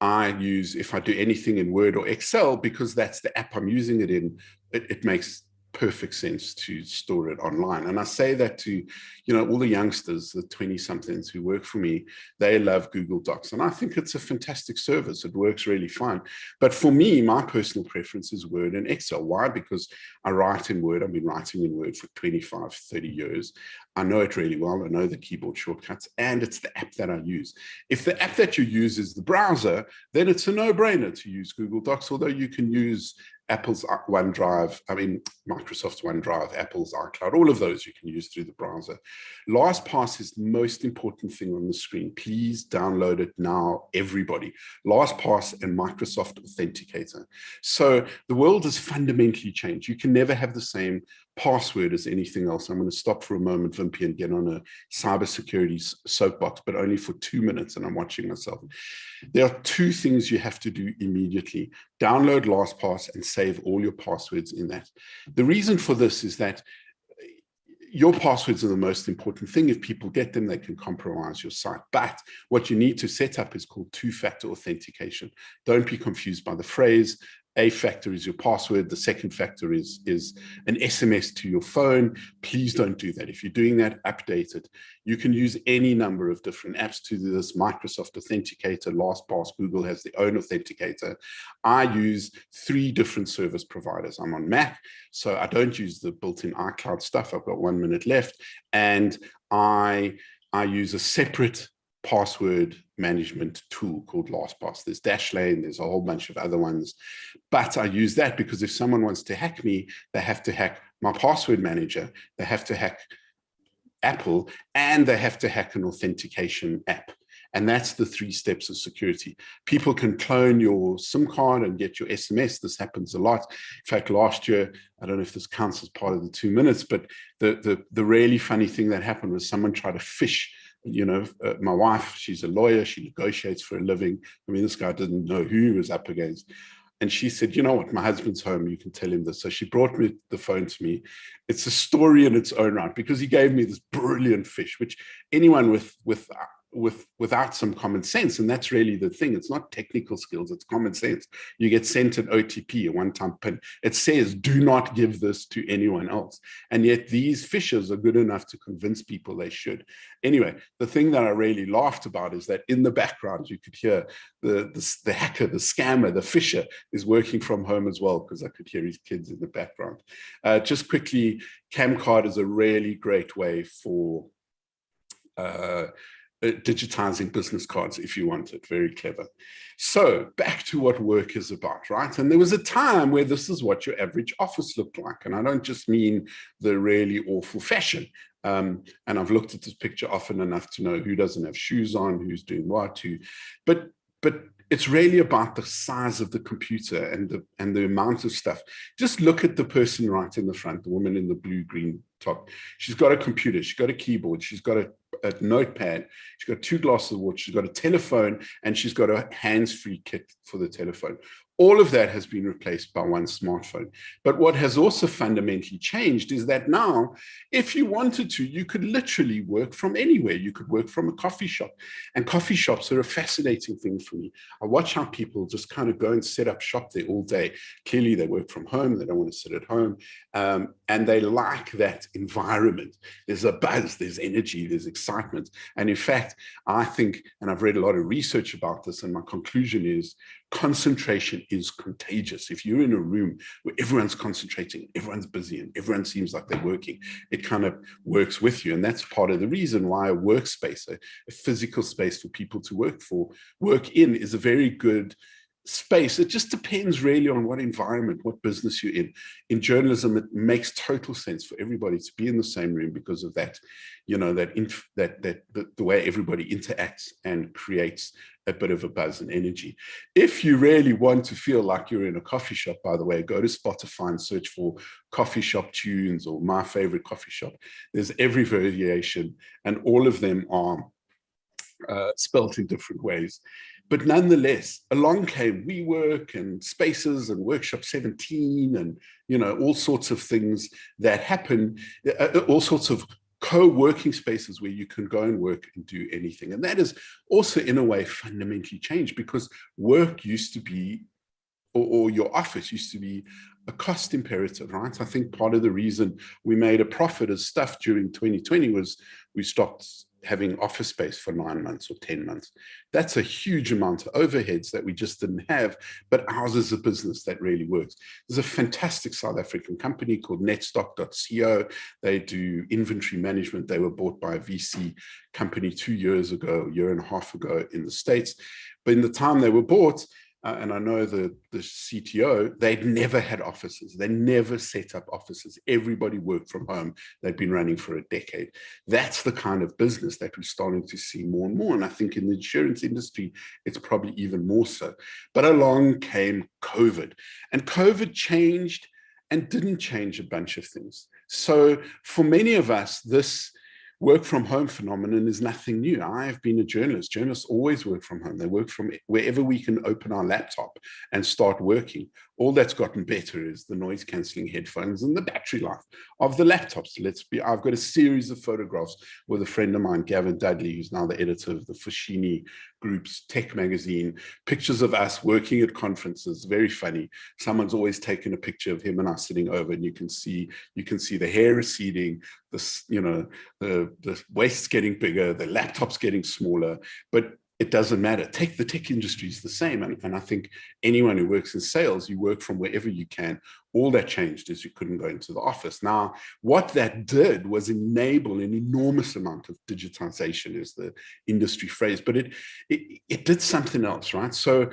I use, if I do anything in Word or Excel, because that's the app I'm using it in, it makes perfect sense to store it online. And I say that to, all the youngsters, the 20-somethings who work for me, they love Google Docs. And I think it's a fantastic service. It works really fine. But for me, my personal preference is Word and Excel. Why? Because I write in Word. I've been writing in Word for 25, 30 years. I know it really well. I know the keyboard shortcuts, and it's the app that I use. If the app that you use is the browser, then it's a no-brainer to use Google Docs, although you can use Apple's OneDrive, Microsoft's OneDrive, Apple's iCloud, all of those you can use through the browser. LastPass is the most important thing on the screen. Please download it now, everybody. LastPass and Microsoft Authenticator. So the world has fundamentally changed. You can never have the same password as anything else. I'm going to stop for a moment, Vimpy, and get on a cybersecurity soapbox, but only for 2 minutes, and I'm watching myself. There are two things you have to do immediately. Download LastPass and save all your passwords in that. The reason for this is that your passwords are the most important thing. If people get them, they can compromise your site. But what you need to set up is called two-factor authentication. Don't be confused by the phrase. A factor is your password. The second factor is an SMS to your phone. Please don't do that. If you're doing that, update it. You can use any number of different apps to do this. Microsoft Authenticator, LastPass, Google has their own authenticator. I use 3 different service providers. I'm on Mac, so I don't use the built-in iCloud stuff. I've got 1 minute left. And I use a separate password management tool called LastPass. There's Dashlane, there's a whole bunch of other ones, but I use that because if someone wants to hack me, they have to hack my password manager, they have to hack Apple, and they have to hack an authentication app. And that's the 3 steps of security. People can clone your SIM card and get your SMS. This happens a lot. In fact, last year, I don't know if this counts as part of the 2 minutes, but the really funny thing that happened was someone tried to phish. My wife, she's a lawyer, she negotiates for a living. I mean, this guy didn't know who he was up against. And she said, you know what, my husband's home, you can tell him this. So she brought me the phone to me. It's a story in its own right, because he gave me this brilliant fish, which anyone with without some common sense. And that's really the thing. It's not technical skills, it's common sense. You get sent an OTP, a one-time PIN. It says, do not give this to anyone else. And yet these phishers are good enough to convince people they should. Anyway, the thing that I really laughed about is that in the background, you could hear the hacker, the scammer, the phisher is working from home as well, because I could hear his kids in the background. Just quickly, Camcard is a really great way for digitizing business cards if you want it. Very clever. So back to what work is about, right? And there was a time where this is what your average office looked like. And I don't just mean the really awful fashion. And I've looked at this picture often enough to know who doesn't have shoes on, who's doing what, but it's really about the size of the computer and the amount of stuff. Just look at the person right in the front, the woman in the blue-green top. She's got a computer, she's got a keyboard, she's got a notepad, she's got 2 glasses of water, she's got a telephone, and she's got a hands-free kit for the telephone. All of that has been replaced by one smartphone. But what has also fundamentally changed is that now, if you wanted to, you could literally work from anywhere. You could work from a coffee shop. And coffee shops are a fascinating thing for me. I watch how people just kind of go and set up shop there all day. Clearly, they work from home. They don't want to sit at home. And they like that environment. There's a buzz, there's energy, there's excitement. And in fact, I think, and I've read a lot of research about this, and my conclusion is concentration is contagious. If you're in a room where everyone's concentrating, everyone's busy, and everyone seems like they're working, it kind of works with you. And that's part of the reason why a workspace, a physical space for people to work in is a very good space. It just depends really on what environment, what business you're in. In journalism, it makes total sense for everybody to be in the same room because of that, you know, the way everybody interacts and creates a bit of a buzz and energy. If you really want to feel like you're in a coffee shop, by the way, go to Spotify and search for coffee shop tunes or my favorite coffee shop. There's every variation, and all of them are spelt in different ways. But nonetheless, along came WeWork and Spaces and Workshop 17 and, you know, all sorts of things that happen, all sorts of co-working spaces where you can go and work and do anything. And that is also in a way fundamentally changed, because work used to be, or your office used to be, a cost imperative, right? I think part of the reason we made a profit as stuff during 2020 was we stopped having office space for 9 months or 10 months. That's a huge amount of overheads that we just didn't have, but ours is a business that really works. There's a fantastic South African company called netstock.co. They do inventory management. They were bought by a VC company 2 years ago, a year and a half ago in the States. But in the time they were bought, and I know the CTO, they'd never had offices. They never set up offices. Everybody worked from home. They've been running for a decade. That's the kind of business that we're starting to see more and more. And I think in the insurance industry, it's probably even more so. But along came COVID. And COVID changed and didn't change a bunch of things. So for many of us, this work from home phenomenon is nothing new. I've been a journalist. Journalists always work from home. They work from wherever we can open our laptop and start working. All that's gotten better is the noise cancelling headphones and the battery life of the laptops. I've got a series of photographs with a friend of mine, Gavin Dudley, who's now the editor of the Foschini Group's tech magazine, pictures of us working at conferences. Very funny. Someone's always taken a picture of him and us sitting over, and you can see the hair receding, the waist's getting bigger, the laptop's getting smaller, but it doesn't matter. The tech industry is the same. And I think anyone who works in sales, you work from wherever you can. All that changed is you couldn't go into the office. Now, what that did was enable an enormous amount of digitization, is the industry phrase, but it did something else, right? So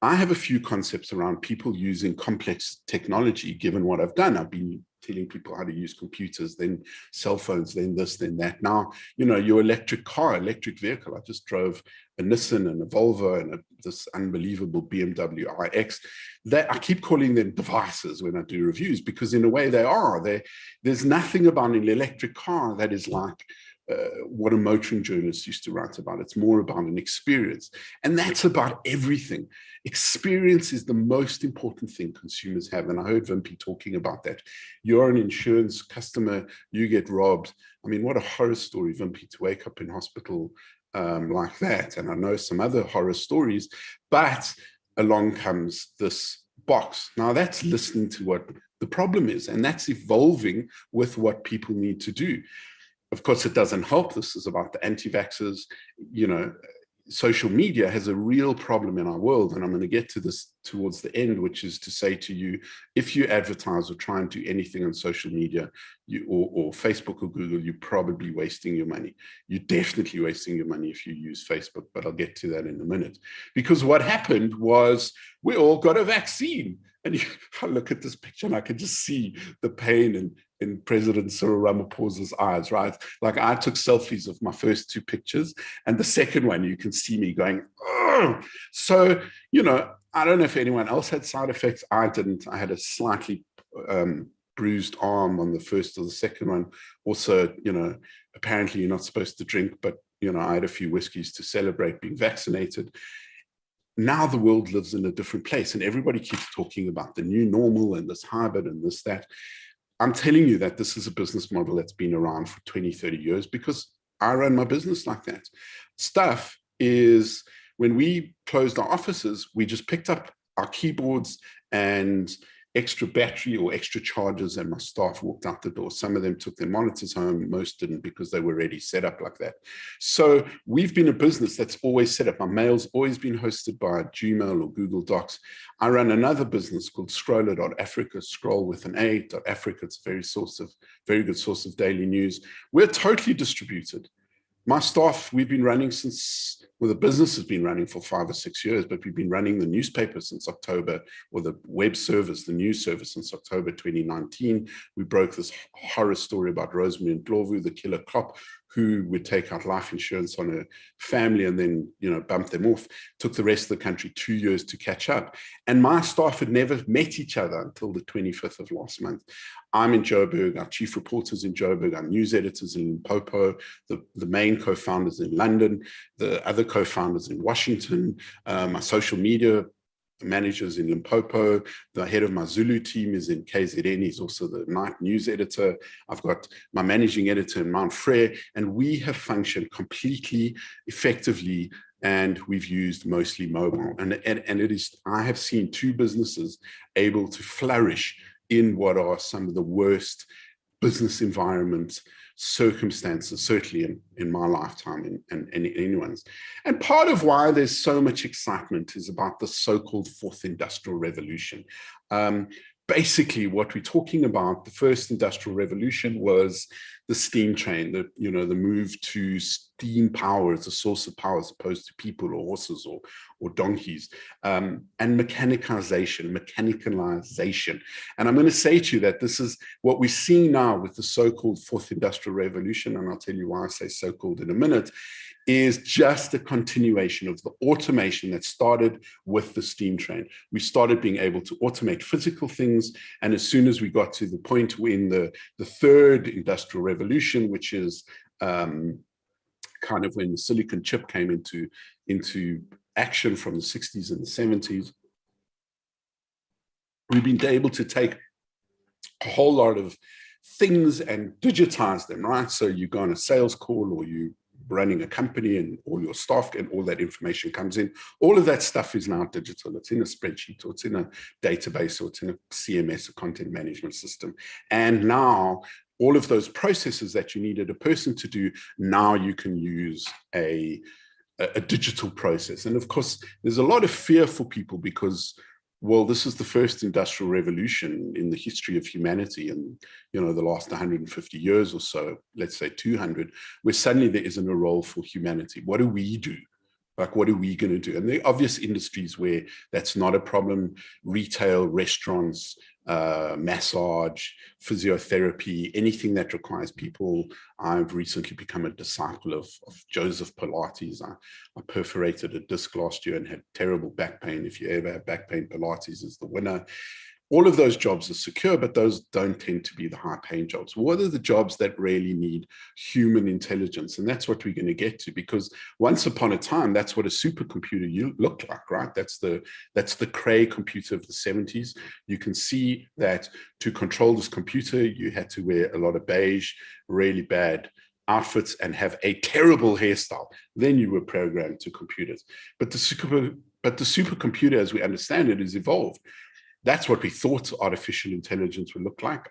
I have a few concepts around people using complex technology, given what I've done. I've been telling people how to use computers, then cell phones, then this, then that. Now, you know, your electric vehicle. I just drove a Nissan and a Volvo and this unbelievable BMW iX. That I keep calling them devices when I do reviews, because in a way they are. There's nothing about an electric car that is like what a motoring journalist used to write about. It's more about an experience. And that's about everything. Experience is the most important thing consumers have. And I heard Wimpy talking about that. You're an insurance customer, you get robbed. I mean, what a horror story, Wimpy, to wake up in hospital like that, and I know some other horror stories, but along comes this box. Now that's listening to what the problem is, and that's evolving with what people need to do. Of course, it doesn't help. This is about the anti-vaxxers. You know, social media has a real problem in our world, and I'm going to get to this towards the end, which is to say to you, if you advertise or try and do anything on social media, or Facebook or Google, you're probably wasting your money. You're definitely wasting your money if you use Facebook, but I'll get to that in a minute. Because what happened was we all got a vaccine. And I look at this picture and I can just see the pain in President Cyril Ramaphosa's eyes, right? Like I took selfies of my first two pictures, and the second one, you can see me going, oh. So, you know, I don't know if anyone else had side effects. I didn't. I had a slightly bruised arm on the first or the second one. Also, you know, apparently you're not supposed to drink, but, you know, I had a few whiskeys to celebrate being vaccinated. Now the world lives in a different place, and everybody keeps talking about the new normal and this hybrid and this, that. I'm telling you that this is a business model that's been around for 20, 30 years because I run my business like that. Stuff is, when we closed our offices, we just picked up our keyboards and extra battery or extra chargers, and my staff walked out the door. Some of them took their monitors home, most didn't because they were already set up like that. So we've been a business that's always set up. Our mail's always been hosted by Gmail or Google Docs. I run another business called Scroller.Africa, scroll with an A, .Africa. It's a very good source of daily news. We're totally distributed. My staff, we've been running since, well, the business has been running for 5 or 6 years, but we've been running the newspaper since October, or the web service, the news service, since October 2019. We broke this horror story about Rosemary and Ndlovu, the killer cop, who would take out life insurance on a family and then, you know, bump them off. Took the rest of the country 2 years to catch up. And my staff had never met each other until the 25th of last month. I'm in Joburg, our chief reporters in Joburg, our news editors in Limpopo, the main co-founders in London, the other co-founders in Washington, my social media managers in Limpopo, the head of my Zulu team is in KZN, he's also the night news editor. I've got my managing editor in Mount Frere, and we have functioned completely effectively, and we've used mostly mobile. And it is, I have seen two businesses able to flourish in what are some of the worst business environments, circumstances, certainly in my lifetime and anyone's. And part of why there's so much excitement is about the so-called fourth industrial revolution. Basically, what we're talking about, the first industrial revolution was the steam train, the move to steam power as a source of power as opposed to people or horses or donkeys, and mechanicalization. And I'm going to say to you that this is what we're seeing now with the so-called fourth industrial revolution, and I'll tell you why I say so-called in a minute, is just a continuation of the automation that started with the steam train. We started being able to automate physical things, and as soon as we got to the point in the third industrial revolution, which is kind of when the silicon chip came into action from the 60s and the 70s, we've been able to take a whole lot of things and digitize them, right? So you go on a sales call, or you running a company, and all your staff and all that information comes in. All of that stuff is now digital. It's in a spreadsheet, or it's in a database, or it's in a CMS, a content management system. And now all of those processes that you needed a person to do, now you can use a digital process. And of course, there's a lot of fear for people because, well, this is the first industrial revolution in the history of humanity, and the last 150 years or so, let's say 200, where suddenly there isn't a role for humanity. What do we do? Like, what are we going to do? And there are obvious industries where that's not a problem: retail, restaurants, massage, physiotherapy, anything that requires people. I've recently become a disciple of Joseph Pilates. I perforated a disc last year and had terrible back pain. If you ever have back pain, Pilates is the winner. All of those jobs are secure, but those don't tend to be the high-paying jobs. What are the jobs that really need human intelligence? And that's what we're going to get to, because once upon a time, that's what a supercomputer looked like, right? That's the Cray computer of the 70s. You can see that to control this computer, you had to wear a lot of beige, really bad outfits and have a terrible hairstyle. Then you were programmed to computers. But the supercomputer, as we understand it, is evolved. That's what we thought artificial intelligence would look like,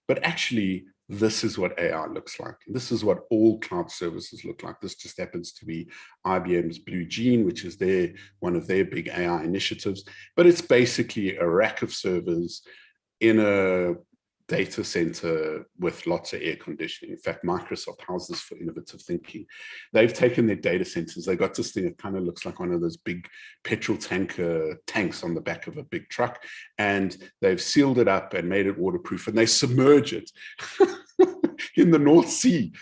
but actually, this is what AI looks like. This is what all cloud services look like. This just happens to be IBM's Blue Gene, which is one of their big AI initiatives. But it's basically a rack of servers in a data center with lots of air conditioning. In fact, Microsoft houses this for innovative thinking. They've taken their data centers. They got this thing that kind of looks like one of those big petrol tanks on the back of a big truck, and they've sealed it up and made it waterproof, and they submerge it in the North Sea,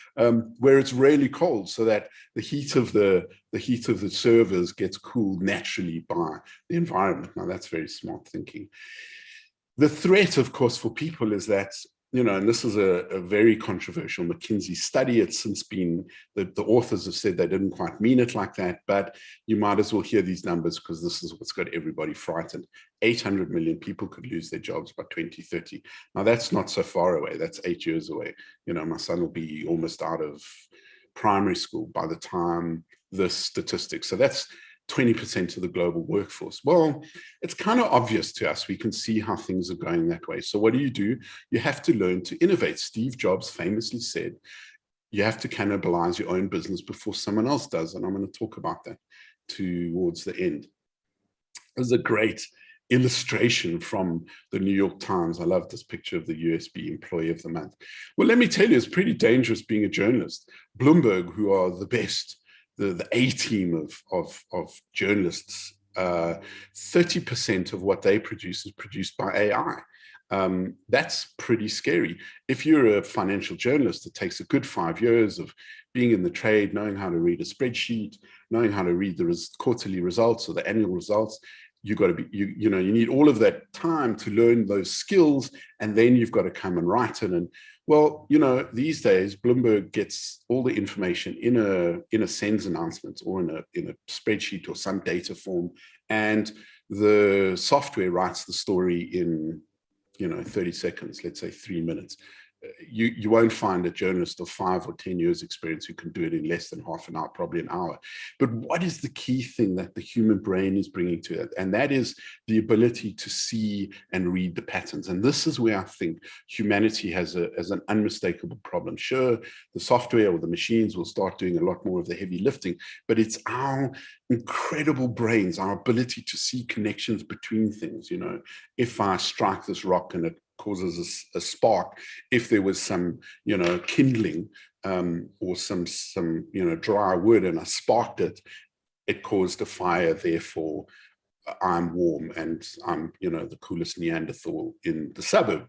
where it's really cold, so that the heat of the servers gets cooled naturally by the environment. Now, that's very smart thinking. The threat, of course, for people is that, and this is a very controversial McKinsey study. It's since been, the authors have said they didn't quite mean it like that, but you might as well hear these numbers because this is what's got everybody frightened. 800 million people could lose their jobs by 2030. Now, that's not so far away. That's 8 years away. My son will be almost out of primary school by the time this statistic. So that's 20% of the global workforce. Well, it's kind of obvious to us. We can see how things are going that way. So what do? You have to learn to innovate. Steve Jobs famously said, you have to cannibalize your own business before someone else does. And I'm going to talk about that towards the end. There's a great illustration from the New York Times. I love this picture of the USB Employee of the Month. Well, let me tell you, it's pretty dangerous being a journalist. Bloomberg, who are the best, the A-team of journalists, 30% of what they produce is produced by AI. That's pretty scary. If you're a financial journalist, it takes a good 5 years of being in the trade, knowing how to read a spreadsheet, knowing how to read the quarterly results or the annual results. You've got to be, you need all of that time to learn those skills, and then you've got to come and write it. And well, these days, Bloomberg gets all the information in a sends announcement or in a spreadsheet or some data form, and the software writes the story in 30 seconds, let's say 3 minutes. You won't find a journalist of 5 or 10 years experience who can do it in less than half an hour, probably an hour. But what is the key thing that the human brain is bringing to it? And that is the ability to see and read the patterns. And this is where I think humanity has an unmistakable problem. Sure, the software or the machines will start doing a lot more of the heavy lifting, but it's our incredible brains, our ability to see connections between things. If I strike this rock and it causes a spark, if there was some kindling or some dry wood and I sparked it, it caused a fire, therefore I'm warm and I'm the coolest Neanderthal in the suburb,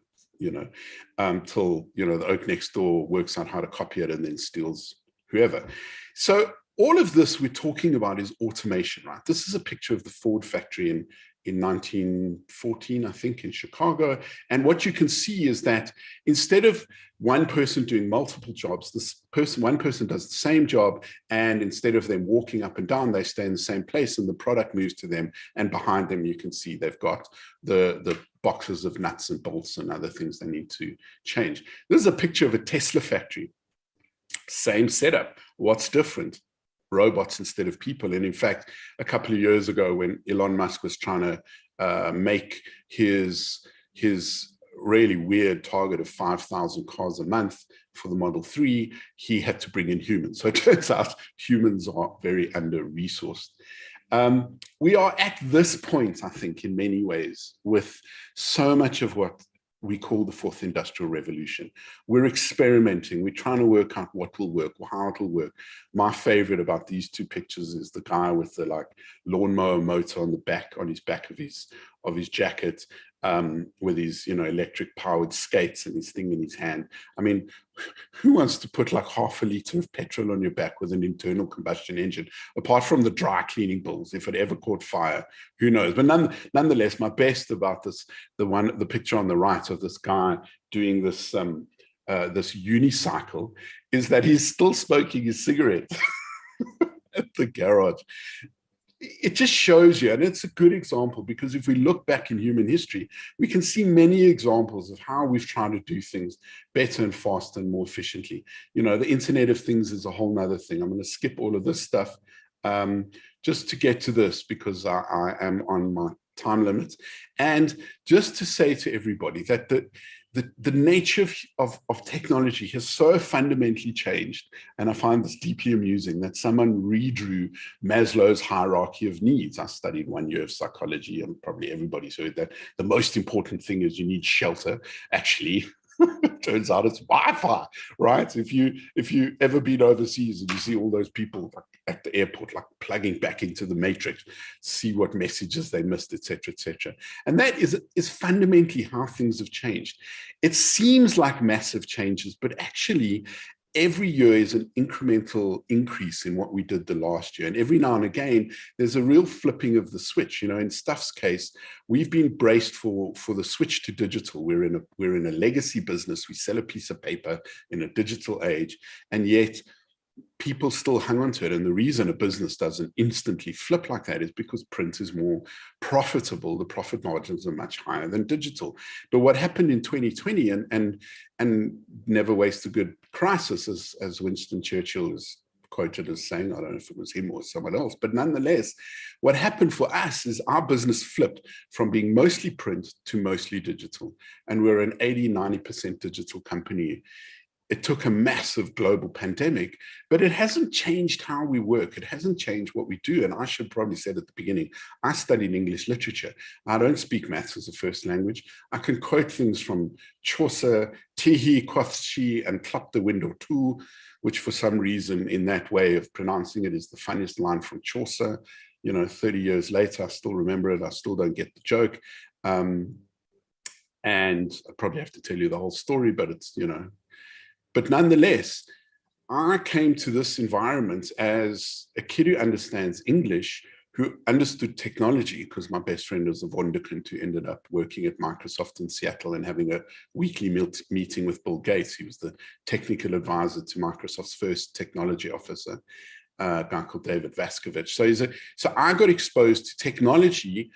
till the oak next door works out how to copy it and then steals whoever. So all of this we're talking about is automation, right? This is a picture of the Ford factory in 1914, I think, in Chicago. And what you can see is that instead of one person doing multiple jobs, one person does the same job, and instead of them walking up and down, they stay in the same place and the product moves to them. And behind them, you can see they've got the boxes of nuts and bolts and other things they need to change. This is a picture of a Tesla factory. Same setup. What's different? Robots instead of people. And in fact, a couple of years ago, when Elon Musk was trying to make his really weird target of 5,000 cars a month for the Model 3, he had to bring in humans. So it turns out humans are very under-resourced. We are at this point, I think, in many ways, with so much of what we call the fourth industrial revolution. We're experimenting. We're trying to work out what will work or how it will work. My favorite about these two pictures is the guy with the lawnmower motor on his back of his jacket, with his electric powered skates and his thing in his hand. I mean, who wants to put half a liter of petrol on your back with an internal combustion engine, apart from the dry cleaning bills, if it ever caught fire, who knows? But nonetheless, my best about this, the picture on the right of this guy doing this unicycle, is that he's still smoking his cigarette at the garage. it just shows you, and it's a good example, because if we look back in human history, we can see many examples of how we've tried to do things better and faster and more efficiently. You know, the Internet of Things is a whole nother thing. I'm going to skip all of this stuff just to get to this, because I am on my time limit. And just to say to everybody that the nature of technology has so fundamentally changed. And I find this deeply amusing that someone redrew Maslow's hierarchy of needs. I studied 1 year of psychology, and probably everybody's heard that the most important thing is you need shelter. Actually, turns out it's Wi-Fi, right? If you ever been overseas and you see all those people like at the airport, like plugging back into the matrix, see what messages they missed, etc., etc. And that is fundamentally how things have changed. It seems like massive changes, but actually every year is an incremental increase in what we did the last year. And every now and again, there's a real flipping of the switch. You know, in Stuff's case, we've been braced for the switch to digital. We're in a legacy business. We sell a piece of paper in a digital age, and yet people still hang on to it. And the reason a business doesn't instantly flip like that is because print is more profitable. The profit margins are much higher than digital. But what happened in 2020, and never waste a good crisis, as Winston Churchill is quoted as saying, I don't know if it was him or someone else, but nonetheless, what happened for us is our business flipped from being mostly print to mostly digital. And we're an 80-90% digital company. It took a massive global pandemic, but it hasn't changed how we work. It hasn't changed what we do. And I should probably say at the beginning, I studied English literature. I don't speak maths as a first language. I can quote things from Chaucer, Tihi, Quothshi, and Clap the Window too, which for some reason in that way of pronouncing it is the funniest line from Chaucer. You know, 30 years later, I still remember it. I still don't get the joke. And I probably have to tell you the whole story, but it's, you know, but nonetheless, I came to this environment as a kid who understands English, who understood technology, because my best friend was a Wonderkind who ended up working at Microsoft in Seattle and having a weekly meeting with Bill Gates. He was the technical advisor to Microsoft's first technology officer, a guy called David Vaskovich. So I got exposed to technology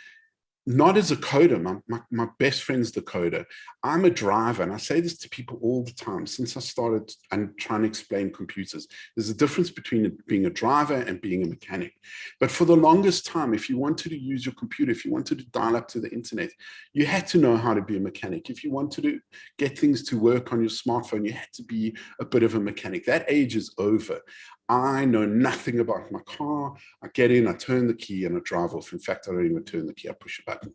not as a coder. My best friend's the coder. I'm a driver, and I say this to people all the time since I started and trying to explain computers. There's a difference between being a driver and being a mechanic. But for the longest time, if you wanted to use your computer, if you wanted to dial up to the internet, you had to know how to be a mechanic. If you wanted to get things to work on your smartphone, you had to be a bit of a mechanic. That age is over. I know nothing about my car. I get in, I turn the key, and I drive off. In fact, I don't even turn the key, I push a button.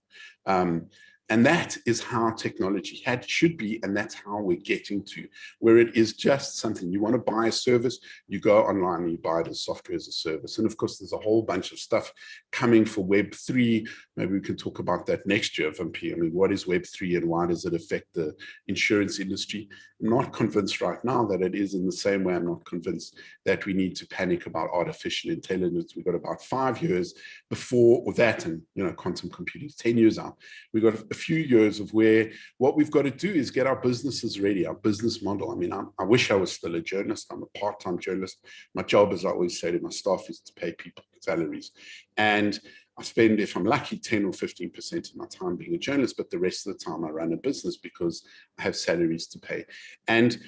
And that is how technology should be, and that's how we're getting to, where it is just something. You want to buy a service, you go online and you buy it as software as a service. And of course, there's a whole bunch of stuff coming for Web3. Maybe we can talk about that next year, VMP. I mean, what is Web3 and why does it affect the insurance industry? I'm not convinced right now that it is, in the same way I'm not convinced that we need to panic about artificial intelligence. We've got about 5 years before that, and quantum computing is 10 years out. We've got a few years of where what we've got to do is get our businesses ready, our business model. I mean, I wish I was still a journalist. I'm a part-time journalist. My job, as I always say to my staff, is to pay people salaries. And I spend, if I'm lucky, 10 or 15% of my time being a journalist, but the rest of the time I run a business because I have salaries to pay. And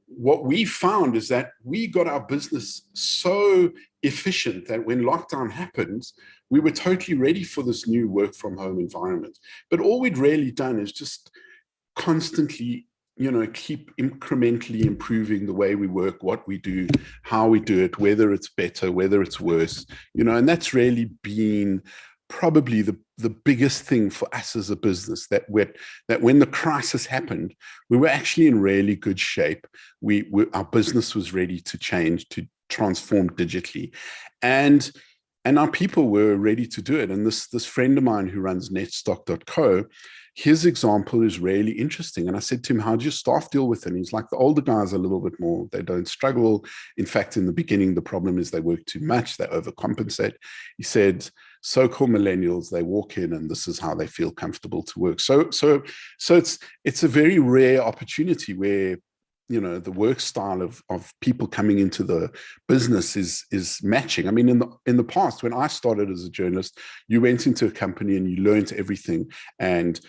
what we found is that we got our business so efficient that when lockdown happened, we were totally ready for this new work from home environment. But all we'd really done is just constantly, keep incrementally improving the way we work, what we do, how we do it, whether it's better, whether it's worse, and that's really been probably the biggest thing for us as a business, that when the crisis happened, we were actually in really good shape. Our business was ready to change, to transform digitally. And our people were ready to do it. And this friend of mine who runs netstock.co, his example is really interesting. And I said to him, how do your staff deal with it? And he's like, the older guys are a little bit more, they don't struggle. In fact, in the beginning, the problem is they work too much, they overcompensate. He said, so-called millennials, they walk in and this is how they feel comfortable to work. So it's a very rare opportunity where the work style of people coming into the business is matching. I mean, in the past, when I started as a journalist, you went into a company and you learned everything, and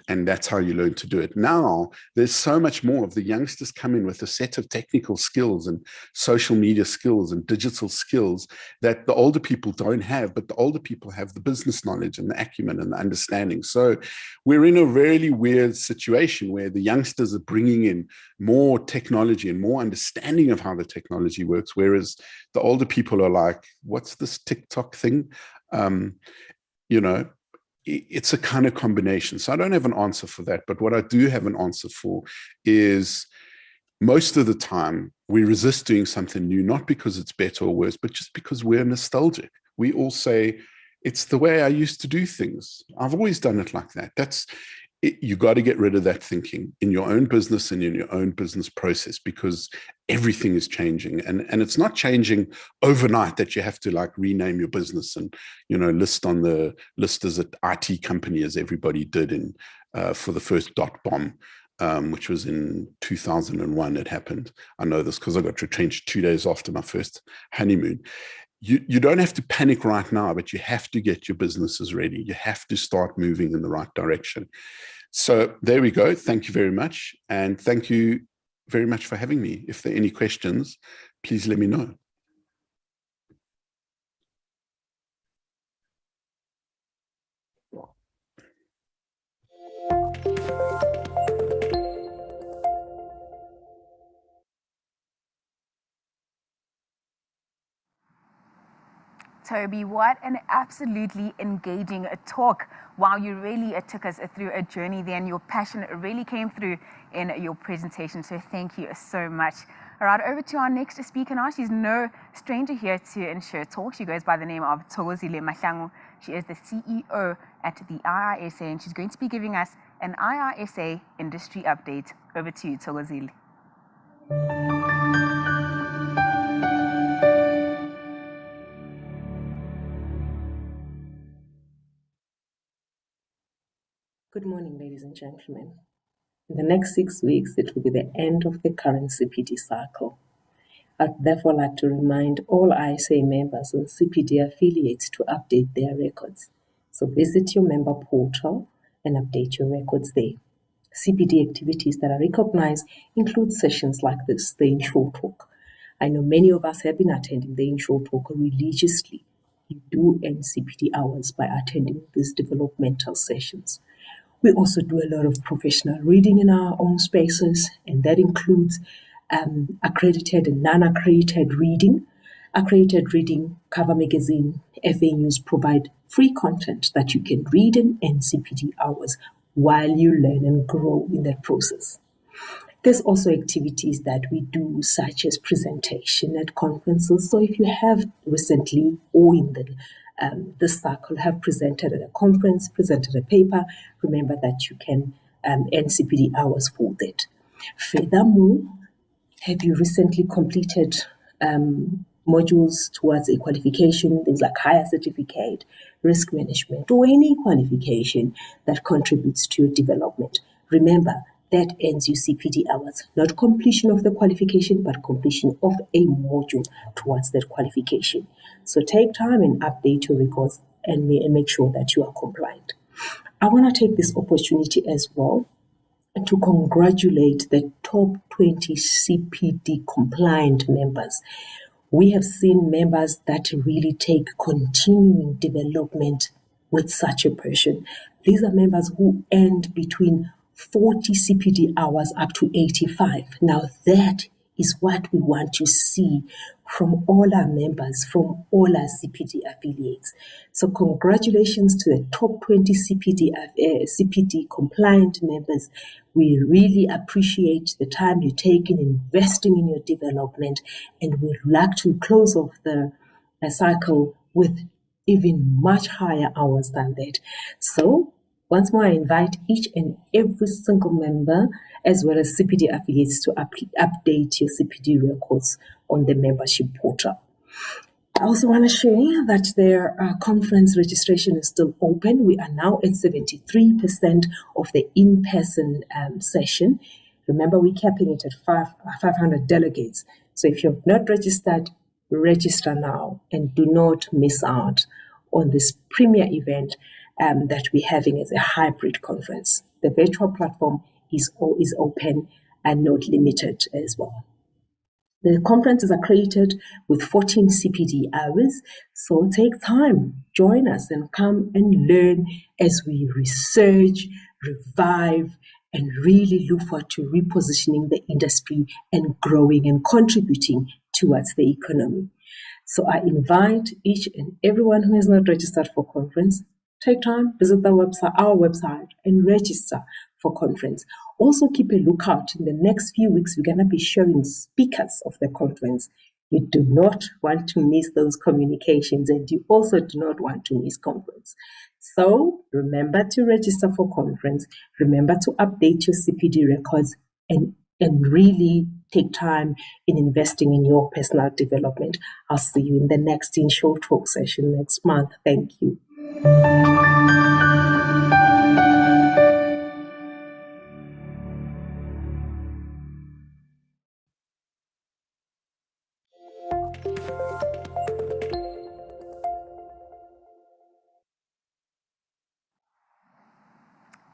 that's how you learned to do it. Now there's so much more. Of the youngsters come in with a set of technical skills and social media skills and digital skills that the older people don't have, but the older people have the business knowledge and the acumen and the understanding. So we're in a really weird situation where the youngsters are bringing in more technology and more understanding of how the technology works, whereas the older people are like, what's this TikTok thing? It's a kind of combination. So I don't have an answer for that, but what I do have an answer for is most of the time we resist doing something new, not because it's better or worse, but just because we're nostalgic. We all say, it's the way I used to do things. I've always done it like that. You got to get rid of that thinking in your own business and in your own business process, because everything is changing, and it's not changing overnight that you have to like rename your business and list on the list as an IT company as everybody did for the first dot bomb, which was in 2001. It happened. I know this because I got retrenched 2 days after my first honeymoon. You don't have to panic right now, but you have to get your businesses ready. You have to start moving in the right direction. So there we go. Thank you very much. And thank you very much for having me. If there are any questions, please let me know. Toby, what an absolutely engaging talk. Wow, you really took us through a journey there, and your passion really came through in your presentation. So thank you so much. All right, over to our next speaker now. She's no stranger here to InsureTalk. She goes by the name of Thokozile Mahlangu. She is the CEO at the IRSA, and she's going to be giving us an IRSA industry update. Over to you, Thokozile. Good morning, ladies and gentlemen. In the next 6 weeks, it will be the end of the current CPD cycle. I'd therefore like to remind all ISA members and CPD affiliates to update their records. So visit your member portal and update your records there. CPD activities that are recognized include sessions like this, the InsureTalk. I know many of us have been attending the InsureTalk religiously. You do earn CPD hours by attending these developmental sessions. We also do a lot of professional reading in our own spaces, and that includes accredited and non-accredited reading. Accredited reading, Cover Magazine, FA News provide free content that you can read and earn CPD hours while you learn and grow in that process. There's also activities that we do, such as presentation at conferences. So if you have recently or in this cycle have presented at a conference, presented a paper, remember that you can earn CPD hours for that. Furthermore, have you recently completed modules towards a qualification, things like higher certificate, risk management, or any qualification that contributes to your development? Remember, that earns you CPD hours, not completion of the qualification, but completion of a module towards that qualification. So take time and update your records and make sure that you are compliant. I want to take this opportunity as well to congratulate the top 20 CPD compliant members. We have seen members that really take continuing development with such a passion. These are members who earned between 40 CPD hours up to 85. Now that is what we want to see from all our members, from all our CPD affiliates. So congratulations to the top 20 CPD compliant members. We really appreciate the time you take in investing in your development, and we'd like to close off the cycle with even much higher hours than that. So once more, I invite each and every single member, as well as CPD affiliates, to update your CPD records on the membership portal. I also want to share that their conference registration is still open. We are now at 73% of the in-person session. Remember, we're capping it at 500 delegates. So if you've not registered, register now and do not miss out on this premier event that we're having as a hybrid conference. The virtual platform is open and not limited as well. The conference is accredited with 14 CPD hours, so take time, join us and come and learn as we research, revive, and really look forward to repositioning the industry and growing and contributing towards the economy. So I invite each and everyone who has not registered for conference, take time, visit our website and register for conference. Also keep a lookout. In the next few weeks, we're going to be sharing speakers of the conference. You do not want to miss those communications, and you also do not want to miss conference. So remember to register for conference. Remember to update your CPD records and really take time in investing in your personal development. I'll see you in the next InsureTalk session next month. Thank you.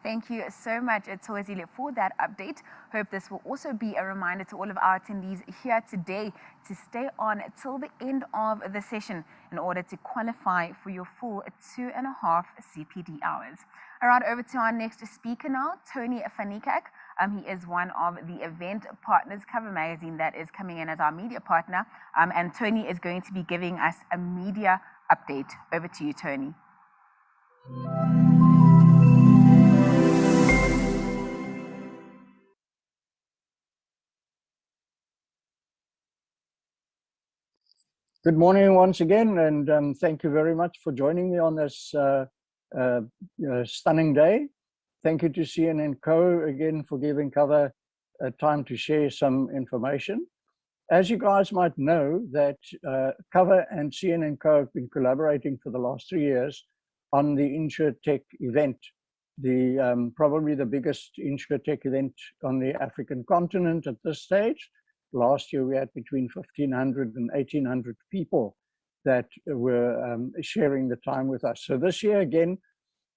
Thank you so much, Thokozile, for that update. Hope this will also be a reminder to all of our attendees here today to stay on till the end of the session in order to qualify for your full 2.5 CPD hours. All right, over to our next speaker now, Tony Fanikak. He is one of the event partners, Cover Magazine, that is coming in as our media partner. And Tony is going to be giving us a media update. Over to you, Tony. Good morning once again, and thank you very much for joining me on this stunning day. Thank you to CN&CO again for giving Cover time to share some information. As you guys might know, that Cover and CN&CO have been collaborating for the last 3 years on the InsureTalk event, probably the biggest InsureTalk event on the African continent at this stage. Last year, we had between 1,500 and 1,800 people that were sharing the time with us. So this year, again,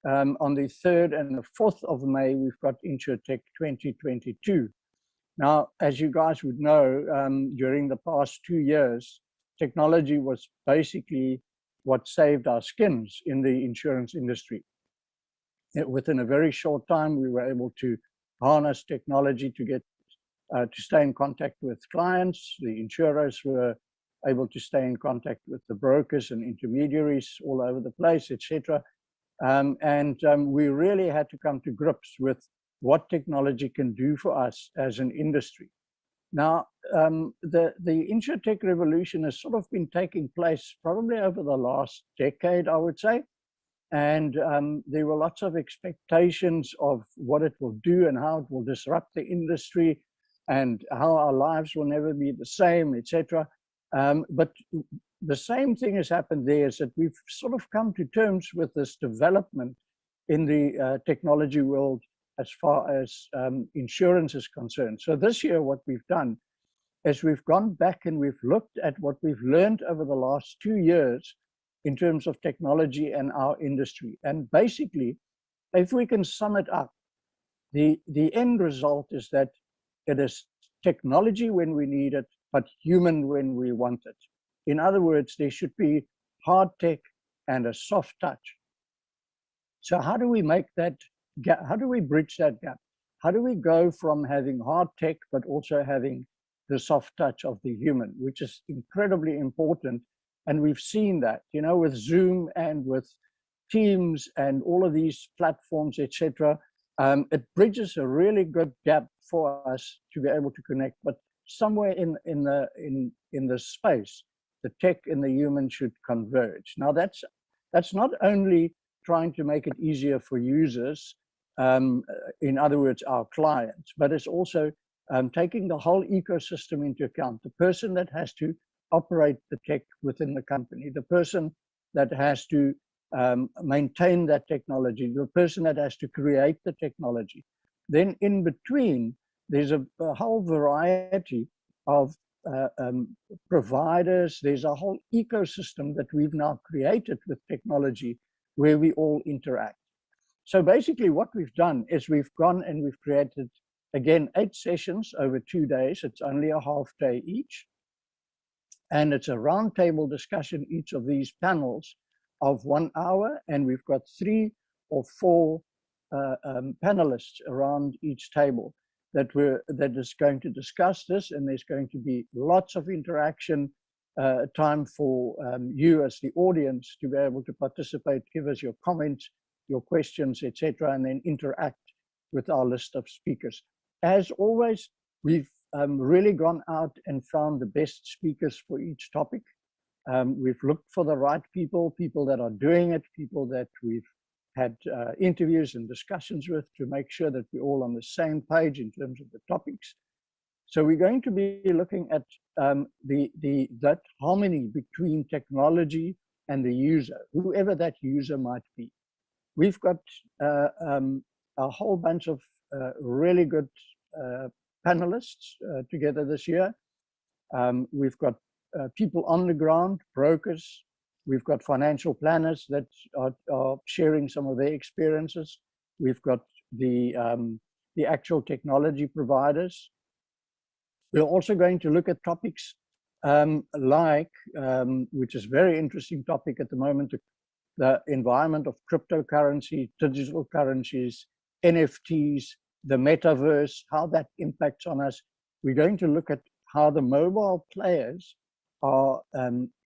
on the 3rd and the 4th of May, we've got InsureTalk 2022. Now, as you guys would know, during the past 2 years, technology was basically what saved our skins in the insurance industry. Within a very short time, we were able to harness technology to get to stay in contact with clients. The insurers were able to stay in contact with the brokers and intermediaries all over the place, etc. We really had to come to grips with what technology can do for us as an industry. Now, the InsureTalk revolution has sort of been taking place probably over the last decade, I would say. And there were lots of expectations of what it will do and how it will disrupt the industry and how our lives will never be the same, etc. But the same thing has happened there, is that we've sort of come to terms with this development in the technology world as far as insurance is concerned. So this year, what we've done is we've gone back and we've looked at what we've learned over the last 2 years in terms of technology and our industry. And basically, if we can sum it up, the end result is that it is technology when we need it, but human when we want it. In other words, there should be hard tech and a soft touch. So how do we make that gap? How do we bridge that gap? How do we go from having hard tech, but also having the soft touch of the human, which is incredibly important. And we've seen that, you know, with Zoom and with Teams and all of these platforms, etc. It bridges a really good gap for us to be able to connect, but somewhere in the space, the tech and the human should converge. Now that's not only trying to make it easier for users, in other words, our clients, but it's also taking the whole ecosystem into account. The person that has to operate the tech within the company, the person that has to maintain that technology, the person that has to create the technology. Then in between, there's a whole variety of providers. There's a whole ecosystem that we've now created with technology where we all interact. So basically what we've done is we've gone and we've created, again, 8 sessions over 2 days. It's only a half day each. And it's a roundtable discussion, each of these panels of 1 hour. And we've got 3 or 4 panelists around each table that is going to discuss this. And there's going to be lots of interaction, time for you as the audience to be able to participate, give us your comments, your questions, etc., and then interact with our list of speakers. As always, we've really gone out and found the best speakers for each topic. We've looked for the right people that are doing it, people that we've had interviews and discussions with to make sure that we're all on the same page in terms of the topics. So we're going to be looking at that harmony between technology and the user, whoever that user might be. We've got a whole bunch of really good panelists together this year. We've got people on the ground, brokers. We've got financial planners that are sharing some of their experiences. We've got the actual technology providers. We're also going to look at topics which is a very interesting topic at the moment, the environment of cryptocurrency, digital currencies, NFTs, the metaverse, how that impacts on us. We're going to look at how the mobile players are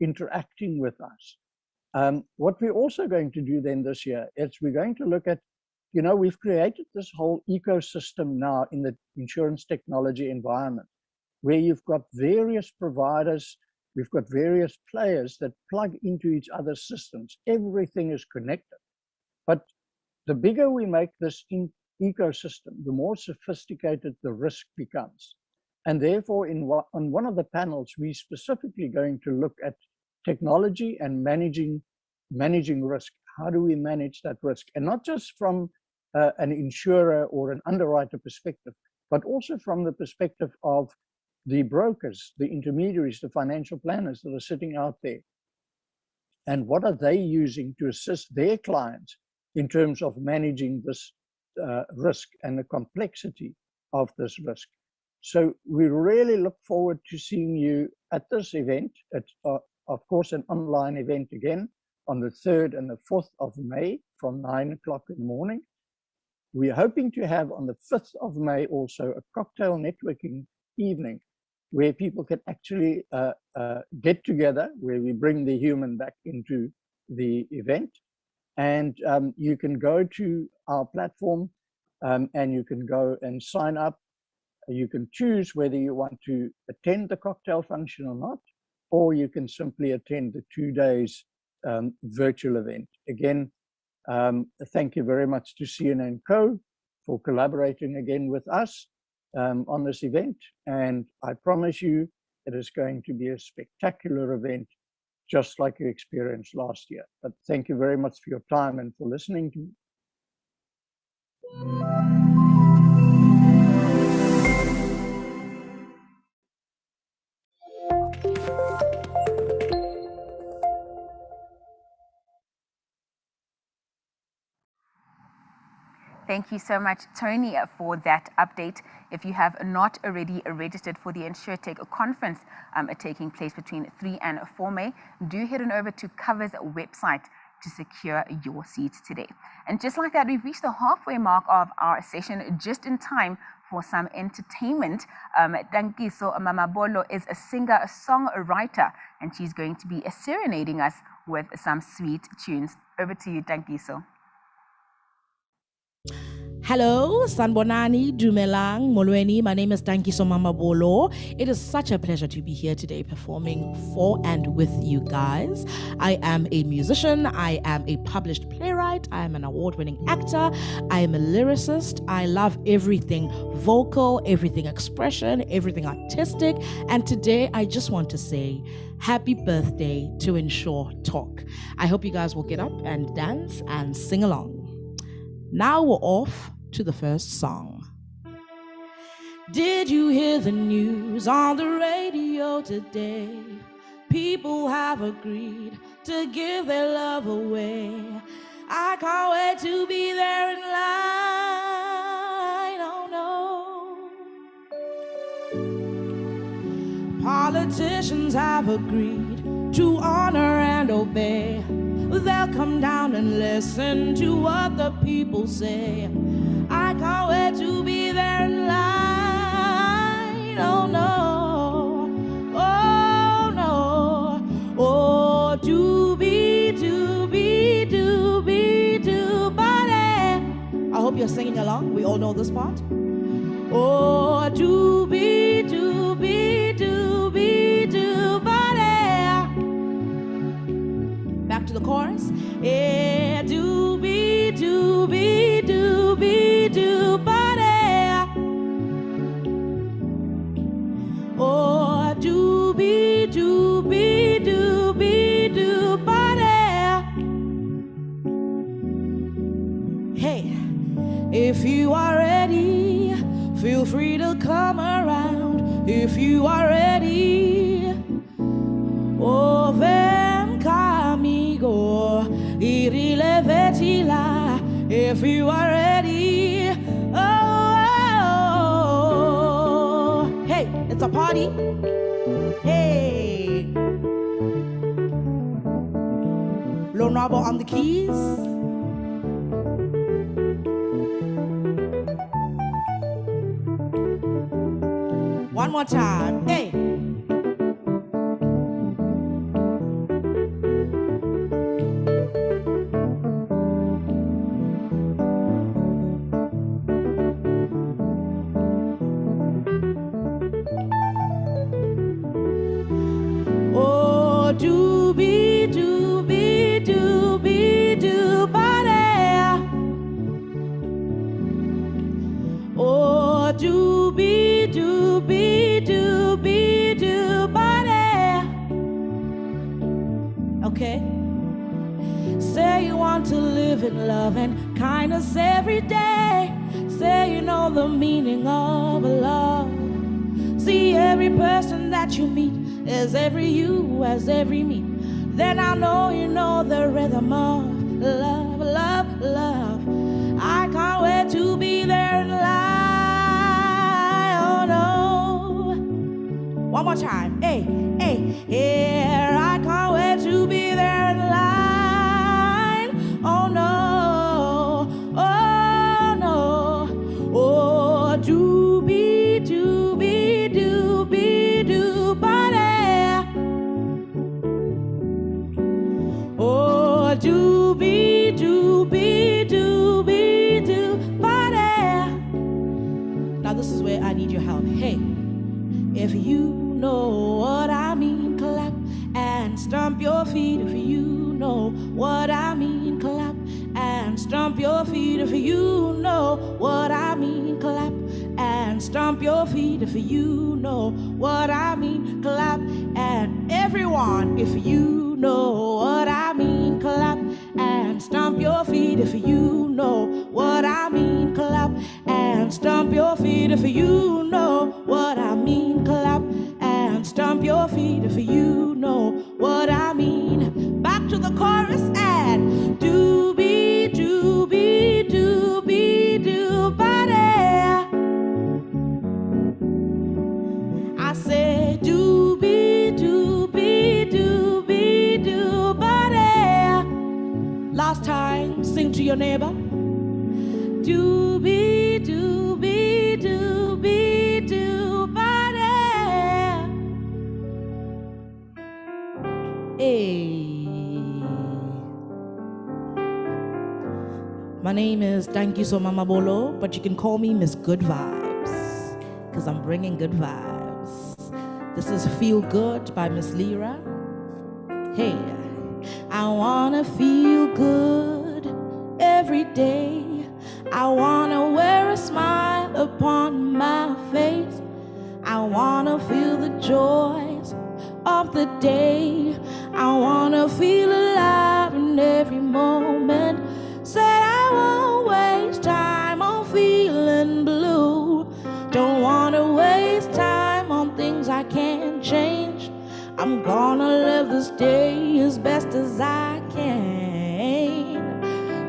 interacting with us. What we're also going to do then this year is we're going to look at, we've created this whole ecosystem now in the insurance technology environment, where you've got various providers. We've got various players that plug into each other's systems. Everything is connected. But the bigger we make this ecosystem, the more sophisticated the risk becomes. And therefore, on one of the panels, we're specifically going to look at technology and managing risk. How do we manage that risk? And not just from an insurer or an underwriter perspective, but also from the perspective of the brokers, the intermediaries, the financial planners that are sitting out there. And what are they using to assist their clients in terms of managing this risk and the complexity of this risk? So we really look forward to seeing you at this event. It's, of course, an online event again on the 3rd and the 4th of May from 9 o'clock in the morning. We're hoping to have on the 5th of May also a cocktail networking evening where people can actually get together, where we bring the human back into the event. And you can go to our platform and you can go and sign up. You can choose whether you want to attend the cocktail function or not, or you can simply attend the 2 days virtual event. Again, thank you very much to CN&CO for collaborating again with us on this event. And I promise you, it is going to be a spectacular event, just like you experienced last year. But thank you very much for your time and for listening to me. Thank you so much, Tony, for that update. If you have not already registered for the InsureTalk conference taking place between 3 and 4 May, do head on over to Cover's website to secure your seat today. And just like that, we've reached the halfway mark of our session, just in time for some entertainment. Dankiso Mamabolo is a singer, a songwriter, and she's going to be serenading us with some sweet tunes. Over to you, Dankiso. Hello, Sanbonani, Dumelang, Molweni. My name is Dankiso Mamabolo. It is such a pleasure to be here today performing for and with you guys. I am a musician. I am a published playwright. I am an award-winning actor. I am a lyricist. I love everything vocal, everything expression, everything artistic. And today I just want to say happy birthday to InsureTalk. I hope you guys will get up and dance and sing along. Now we're off to the first song. Did you hear the news on the radio today? People have agreed to give their love away. I can't wait to be there in line. Oh no. Politicians have agreed to honor and obey. They'll come down and listen to what the people say. I can't wait to be there in line. Oh no. Oh no. Oh, doobie doobie doobie doo body. I hope you're singing along. We all know this part. Oh, doobie doobie doobie doo body. Back to the chorus. Yeah, doobie doobie doobie doo body. Oh, doobie doobie doobie doo body. Hey, if you are ready, feel free to come around. If you are ready, oh, ven conmigo, irrilevetila. If you are ready, oh, hey, it's a party. Hey, Lone Robber on the keys. One more time, hey. Oh, doobie doobie doobie doo body. Oh, doobie doobie doobie doo body. Okay. Say you want to live in love and kindness every day. Say you know the meaning of love. See every person that you meet as every you, as every me. Then I know you know the rhythm of love, love, love. I can't wait to be there in line. Oh no. One more time. Hey, hey, here. I can't wait to be there in line. Oh no. Oh no. Oh, doobie doobie doobie doo body. Oh, doobie doobie doobie doo body. Now this is where I need your help. Hey, if you know what I mean, clap and stomp your feet. If you know what I mean, clap and stomp your feet. If you know what I mean, clap and stomp your feet. If you know what I mean, clap. And everyone, if you know what I mean, clap and stomp your feet. If you know what I mean, clap and stomp your feet. If you know what I mean, clap and stomp your feet. If you know what I mean. Back to the chorus and doobie doobie doobie doo body. I say doobie doobie doobie doo body. Last time, sing to your neighbor. Doobie doobie doobie doo body. Hey. My name is Thank You So Mama Bolo, but you can call me Miss Good Vibes, because I'm bringing good vibes. This is Feel Good by Miss Lyra. Hey, I wanna feel good every day. I wanna wear a smile upon my face. I wanna feel the joys of the day. I wanna feel alive in every moment. Said I won't waste time on feeling blue. Don't wanna I'm gonna live this day as best as I can,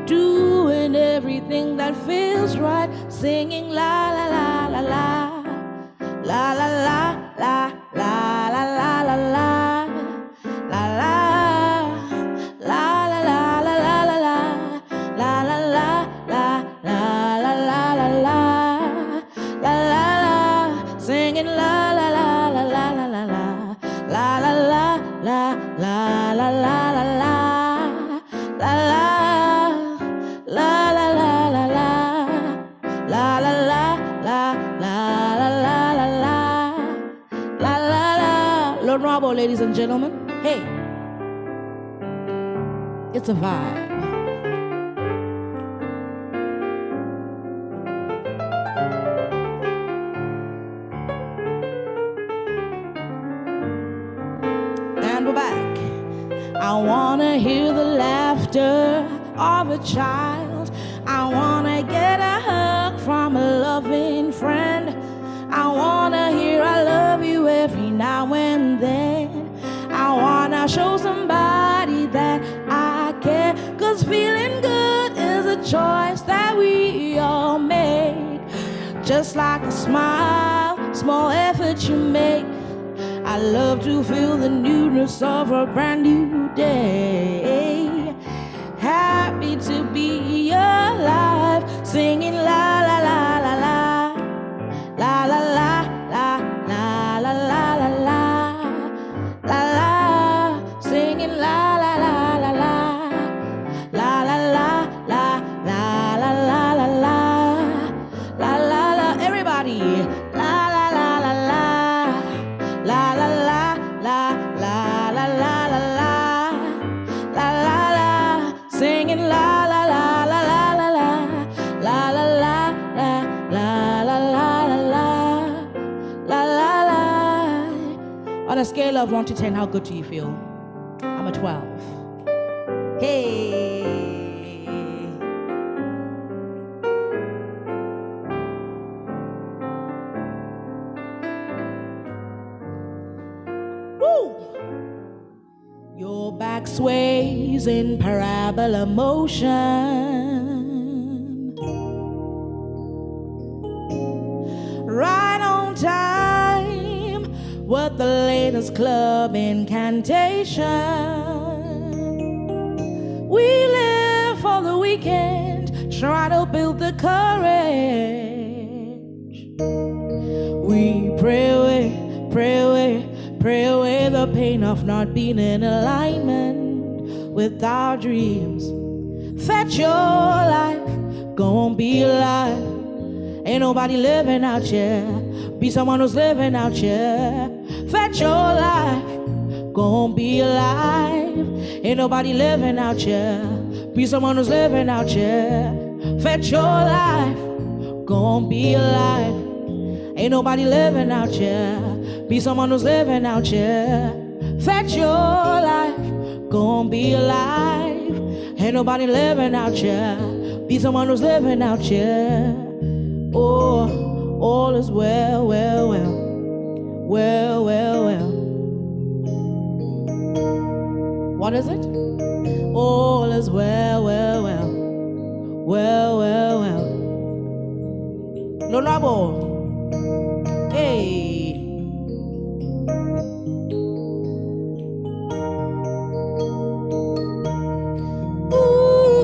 doing everything that feels right, singing la la la la la, la la la la la la la la la, la la la la la la la la la, la la la la la la la la la, la la la, singing la la la la la la la la, la la la la la la la la la, la la la la la la la, la la la la la la la la la, la la la. Lord Rabo, ladies and gentlemen. Hey, it's a vibe. And we're back. I wanna hear the laughter of a child. I wanna get a hug from a loving friend. I wanna hear I love you every now and then. I wanna show somebody that I care, 'cause feeling good is a choice that we all make. Just like a smile, small effort you make. I love to feel the newness of a brand new day. Happy to be alive, singing la la la la la, la la la la la la la la la, la la, singing la la la la la, la la la la la la la la la, la la la, everybody, la la la la la, la la la la la la la la la, la la la, singing la la la la la la la, la la la la la la la la la, la la. On a scale of 1 to 10, how good do you feel? I'm a 12. Hey. Woo! Your back sways in parabola motion, right on time with the latest club incantation. We live for the weekend, try to build the courage. We pray away, pray away, pray away the pain of not being in alignment with our dreams. Fetch your life, gon' be alive. Ain't nobody living out here, be someone who's living out here. Fetch your life, gon' be alive. Ain't nobody living out here, be someone who's living out here. Fetch your life, gon' be alive. Ain't nobody living out here, be someone who's living out here. Fetch your life, gon' be alive. Ain't nobody living out here, be someone who's living out here. Oh, all is well, well, well, well, well, well. What is it? All is well, well, well, well, well, well. Lolabo. Hey.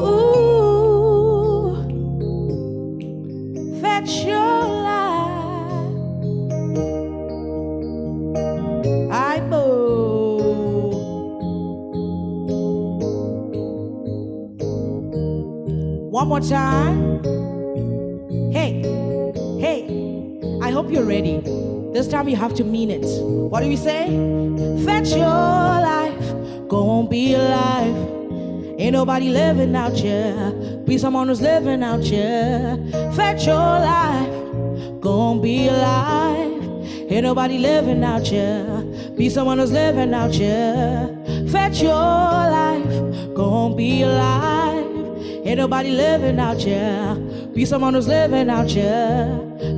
Ooh, fetch your life. I move. One more time. Hey, hey. I hope you're ready. This time you have to mean it. What do we say? Fetch your life, gon' be alive. Ain't nobody living out here, be someone who's living out here. Fetch your life, gon' be alive. Ain't nobody living out here, be someone who's living out here. Fetch your life, gon' be alive. Ain't nobody living out here, be someone who's living out here.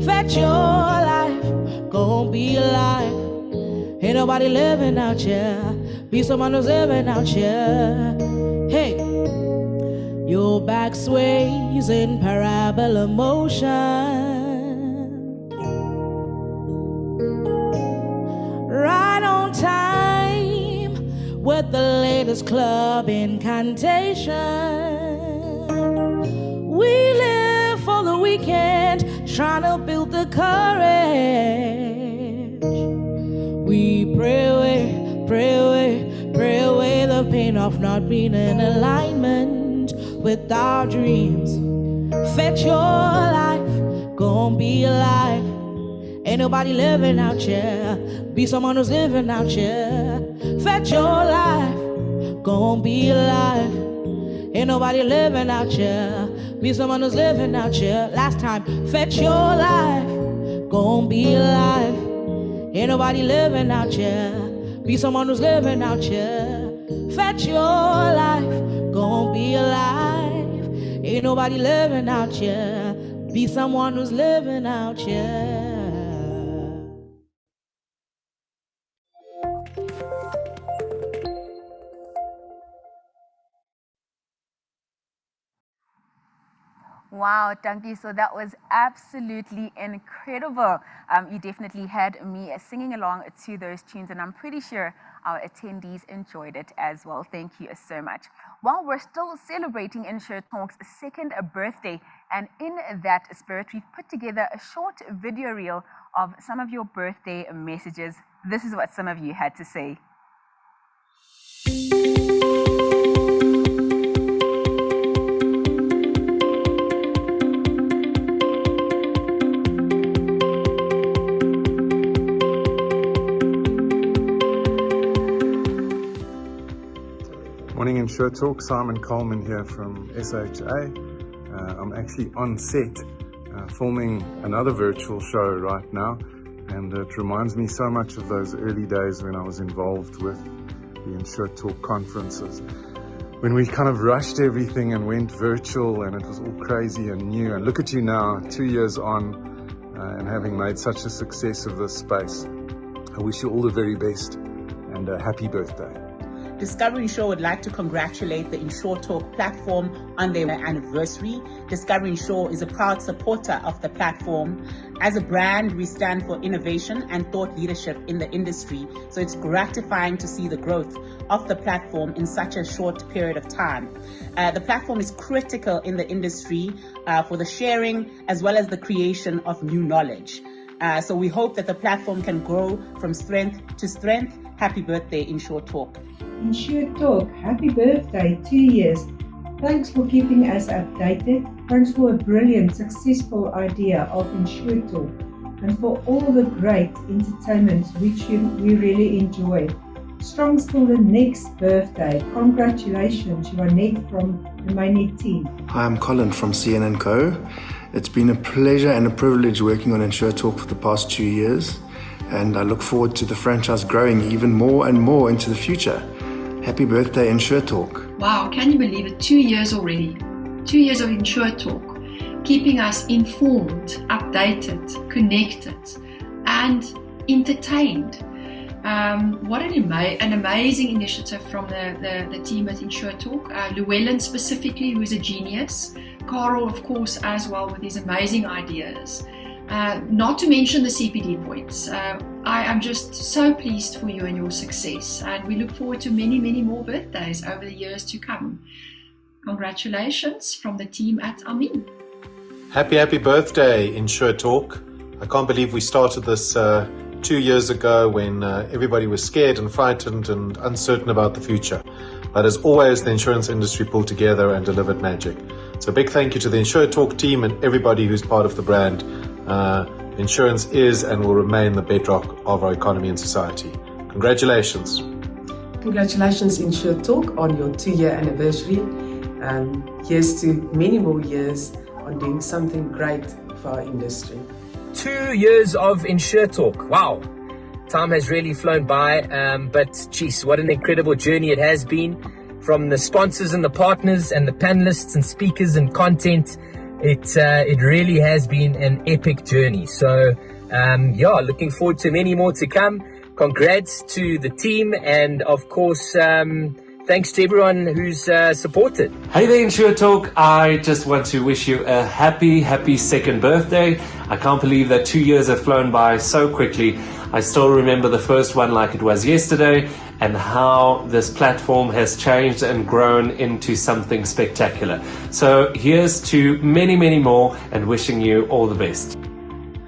Fetch your life, gon' be alive. Ain't nobody living out here. Be someone who's living out here. Hey, your back sways in parabola motion. Right on time with the latest club incantation. We live for the weekend, trying to build the courage. We pray away, pray away, pray away the pain of not being in alignment with our dreams. Fetch your life, gon' be alive. Ain't nobody living out here. Be someone who's living out here. Fetch your life, gon' be alive. Ain't nobody living out here. Be someone who's living out here. Last time, fetch your life, gon' be alive. Ain't nobody living out here. Be someone who's living out here. Fetch your life, gon' be alive. Ain't nobody living out here. Be someone who's living out here. Wow, Dankie. So that was absolutely incredible. You definitely had me singing along to those tunes, and I'm pretty sure our attendees enjoyed it as well. Thank you so much. While we're still celebrating InsureTalk's second birthday, and in that spirit, we've put together a short video reel of some of your birthday messages. This is what some of you had to say. Morning InsureTalk, Simon Coleman here from SHA. I'm actually on set filming another virtual show right now, and it reminds me so much of those early days when I was involved with the InsureTalk conferences, when we kind of rushed everything and went virtual, and it was all crazy and new. And look at you now, 2 years on, and having made such a success of this space. I wish you all the very best, and happy birthday. Discovery Insure would like to congratulate the InsureTalk platform on their anniversary. Discovery Insure is a proud supporter of the platform. As a brand, we stand for innovation and thought leadership in the industry. So it's gratifying to see the growth of the platform in such a short period of time. The platform is critical in the industry for the sharing as well as the creation of new knowledge. So we hope that the platform can grow from strength to strength. Happy birthday, InsureTalk. InsureTalk, happy birthday, 2 years. Thanks for keeping us updated. Thanks for a brilliant, successful idea of InsureTalk, and for all the great entertainment which we really enjoy. Strongs till the next birthday. Congratulations, Juanette from the Mainet team. Hi, I'm Colin from CN&CO. It's been a pleasure and a privilege working on InsureTalk for the past 2 years, and I look forward to the franchise growing even more and more into the future. Happy birthday, InsureTalk. Wow, can you believe it? 2 years already. 2 years of InsureTalk, keeping us informed, updated, connected, and entertained. What an amazing initiative from the team at InsureTalk. Llewellyn specifically, who is a genius. Carl, of course, as well, with his amazing ideas. Not to mention the CPD points. I am just so pleased for you and your success, and we look forward to many, many more birthdays over the years to come. Congratulations from the team at Amin. Happy birthday, InsureTalk. I can't believe we started this 2 years ago when everybody was scared and frightened and uncertain about the future. But as always, the insurance industry pulled together and delivered magic. So a big thank you to the InsureTalk team and everybody who's part of the brand. Insurance is and will remain the bedrock of our economy and society. Congratulations. Congratulations, InsureTalk, on your 2-year anniversary. Here's to many more years on doing something great for our industry. 2 years of InsureTalk. Wow. Time has really flown by, but geez, what an incredible journey it has been. From the sponsors and the partners and the panelists and speakers and content, it really has been an epic journey. So, looking forward to many more to come. congrats to the team, and of course, thanks to everyone who's supported. Hey there, InsureTalk. I just want to wish you a happy second birthday. I can't believe that 2 years have flown by so quickly. I still remember the first one like it was yesterday, and how this platform has changed and grown into something spectacular. So here's to many, many more, and wishing you all the best.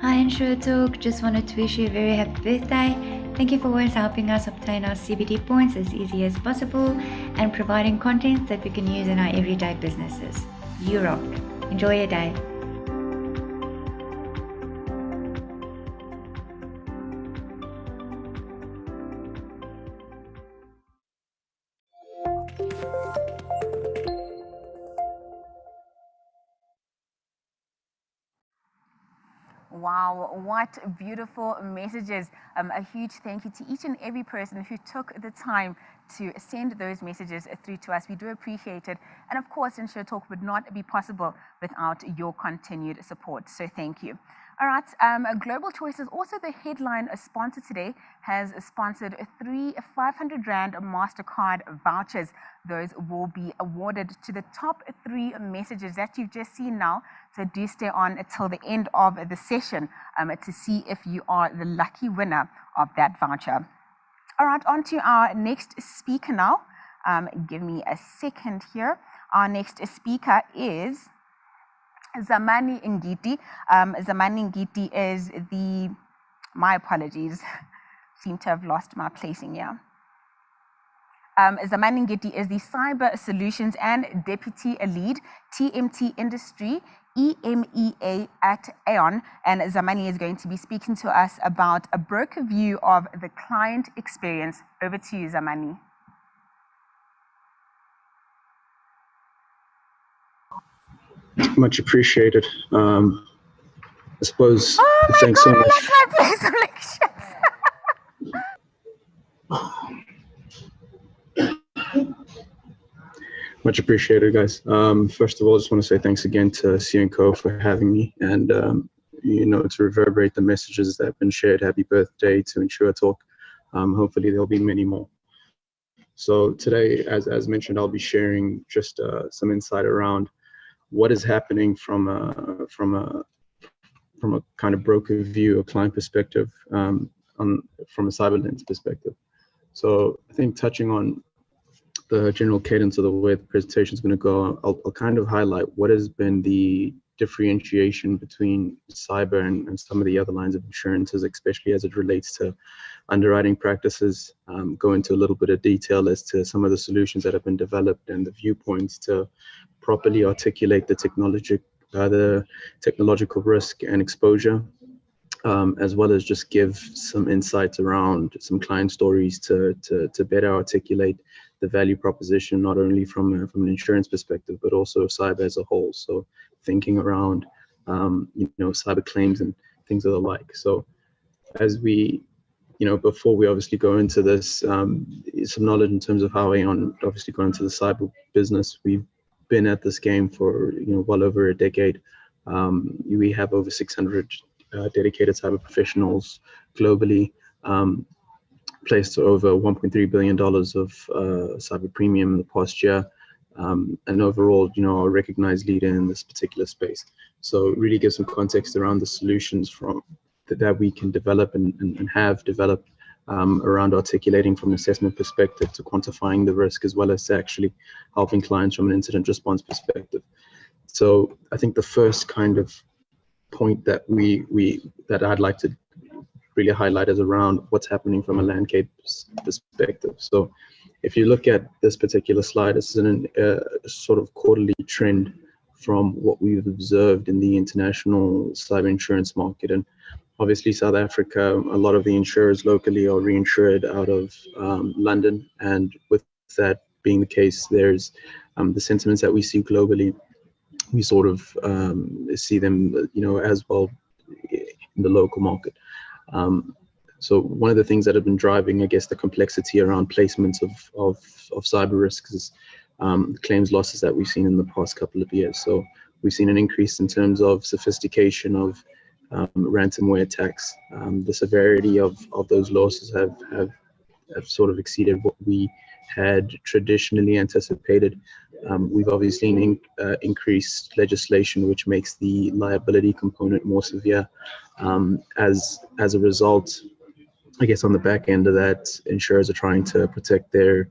Hi InsureTalk, just wanted to wish you a very happy birthday. Thank you for always helping us obtain our CBD points as easy as possible and providing content that we can use in our everyday businesses. You rock. Enjoy your day. Wow, what beautiful messages. A huge thank you to each and every person who took the time to send those messages through to us. We do appreciate it. And of course, InsureTalk would not be possible without your continued support. So thank you. All right, Global Choices, also the headline sponsor today, has sponsored 3 500 Rand MasterCard vouchers. Those will be awarded to the top 3 messages that you've just seen now. So do stay on until the end of the session to see if you are the lucky winner of that voucher. All right, on to our next speaker now. Give me a second here. Our next speaker is Zamani Ngiti. Zamani Ngiti is my apologies, seem to have lost my placing here. Zamani Ngiti is the Cyber Solutions and Deputy Lead, TMT Industry, EMEA at Aon. And Zamani is going to be speaking to us about a broker view of the client experience. Over to you, Zamani. Much appreciated. I suppose, thanks so much. Much appreciated, guys. First of all, I just want to say thanks again to CN&CO for having me, and to reverberate the messages that have been shared. Happy birthday to InsureTalk. Hopefully there'll be many more. So today, as mentioned, I'll be sharing just some insight around what is happening from a kind of broker view, a client perspective, from a cyber lens perspective. So I think touching on the general cadence of the way the presentation is going to go, I'll kind of highlight what has been the differentiation between cyber and some of the other lines of insurances, especially as it relates to underwriting practices, go into a little bit of detail as to some of the solutions that have been developed and the viewpoints to properly articulate the technological risk and exposure, as well as just give some insights around some client stories to better articulate the value proposition, not only from an insurance perspective, but also cyber as a whole. So thinking around, cyber claims and things of the like. So as we, before we obviously go into this, some knowledge in terms of how Aon obviously got into the cyber business. We've been at this game for, well over a decade. We have over 600 dedicated cyber professionals globally, placed over $1.3 billion of cyber premium in the past year, and overall, a recognized leader in this particular space. So really give some context around the solutions that we can develop and have developed around articulating from an assessment perspective to quantifying the risk, as well as to actually helping clients from an incident response perspective. So I think the first kind of point that that I'd like to really highlight is around what's happening from a landscape perspective. So if you look at this particular slide, this is a sort of quarterly trend from what we've observed in the international cyber insurance market. And obviously South Africa, a lot of the insurers locally are reinsured out of London. And with that being the case, there's the sentiments that we see globally. We sort of see them, as well in the local market. So one of the things that have been driving, I guess, the complexity around placements of cyber risks is claims losses that we've seen in the past couple of years. So we've seen an increase in terms of sophistication of ransomware attacks. The severity of those losses have sort of exceeded what we had traditionally anticipated. We've obviously increased legislation which makes the liability component more severe. As a result, I guess on the back end of that, insurers are trying to protect their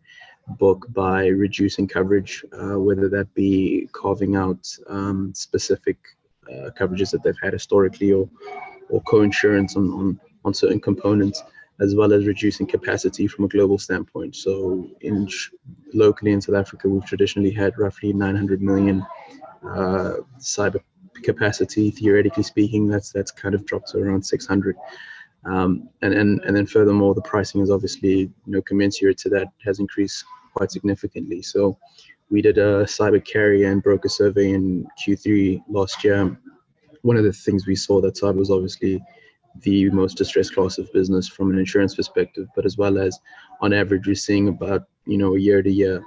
book by reducing coverage, whether that be carving out specific coverages that they've had historically, or co-insurance on certain components, as well as reducing capacity from a global standpoint. So locally in South Africa, we've traditionally had roughly 900 million cyber capacity. Theoretically speaking, that's kind of dropped to around 600. And then furthermore, the pricing is obviously, commensurate to that, has increased quite significantly. So we did a cyber carrier and broker survey in Q3 last year. One of the things we saw that cyber was obviously the most distressed class of business from an insurance perspective, but as well as on average, we're seeing about, a year-to-year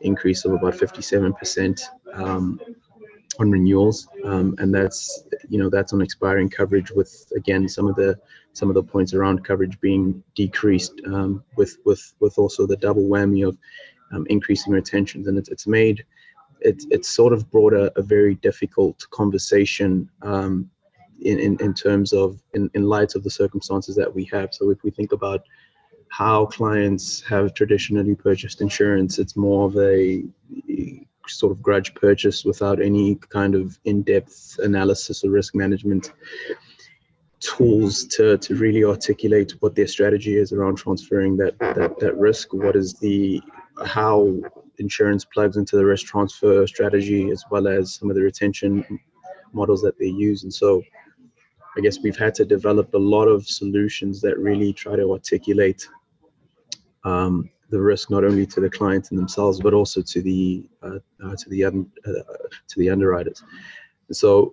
increase of about 57% on renewals, and that's on expiring coverage, with again some of the points around coverage being decreased, with also the double whammy of increasing retentions, and it's sort of brought a very difficult conversation in terms of in light of the circumstances that we have. So if we think about how clients have traditionally purchased insurance, it's more of a sort of grudge purchase without any kind of in-depth analysis or risk management tools to really articulate what their strategy is around transferring that risk. What is how insurance plugs into the risk transfer strategy, as well as some of the retention models that they use. And so I guess we've had to develop a lot of solutions that really try to articulate the risk, not only to the clients and themselves, but also to the underwriters. And so,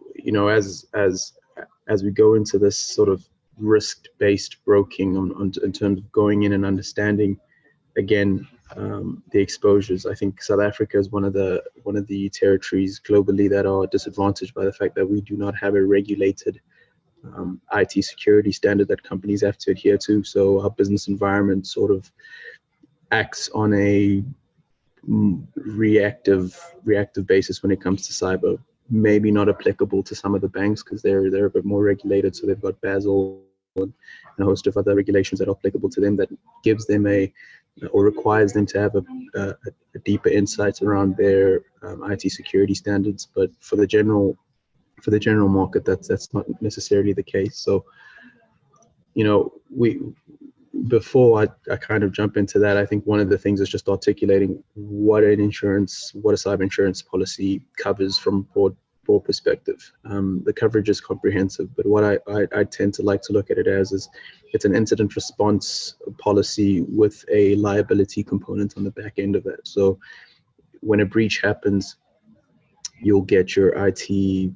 as we go into this sort of risk-based broking in terms of going in and understanding, again, the exposures. I think South Africa is one of the territories globally that are disadvantaged by the fact that we do not have a regulated IT security standard that companies have to adhere to. So our business environment sort of acts on a reactive basis when it comes to cyber. Maybe not applicable to some of the banks because they're a bit more regulated. So they've got Basel and a host of other regulations that are applicable to them that gives them or requires them to have a deeper insights around their IT security standards. But for the general market, that's not necessarily the case. So, before I kind of jump into that, I think one of the things is just articulating what a cyber insurance policy covers from broad perspective. The coverage is comprehensive, but what I tend to like to look at it as is it's an incident response policy with a liability component on the back end of that. So when a breach happens, you'll get your IT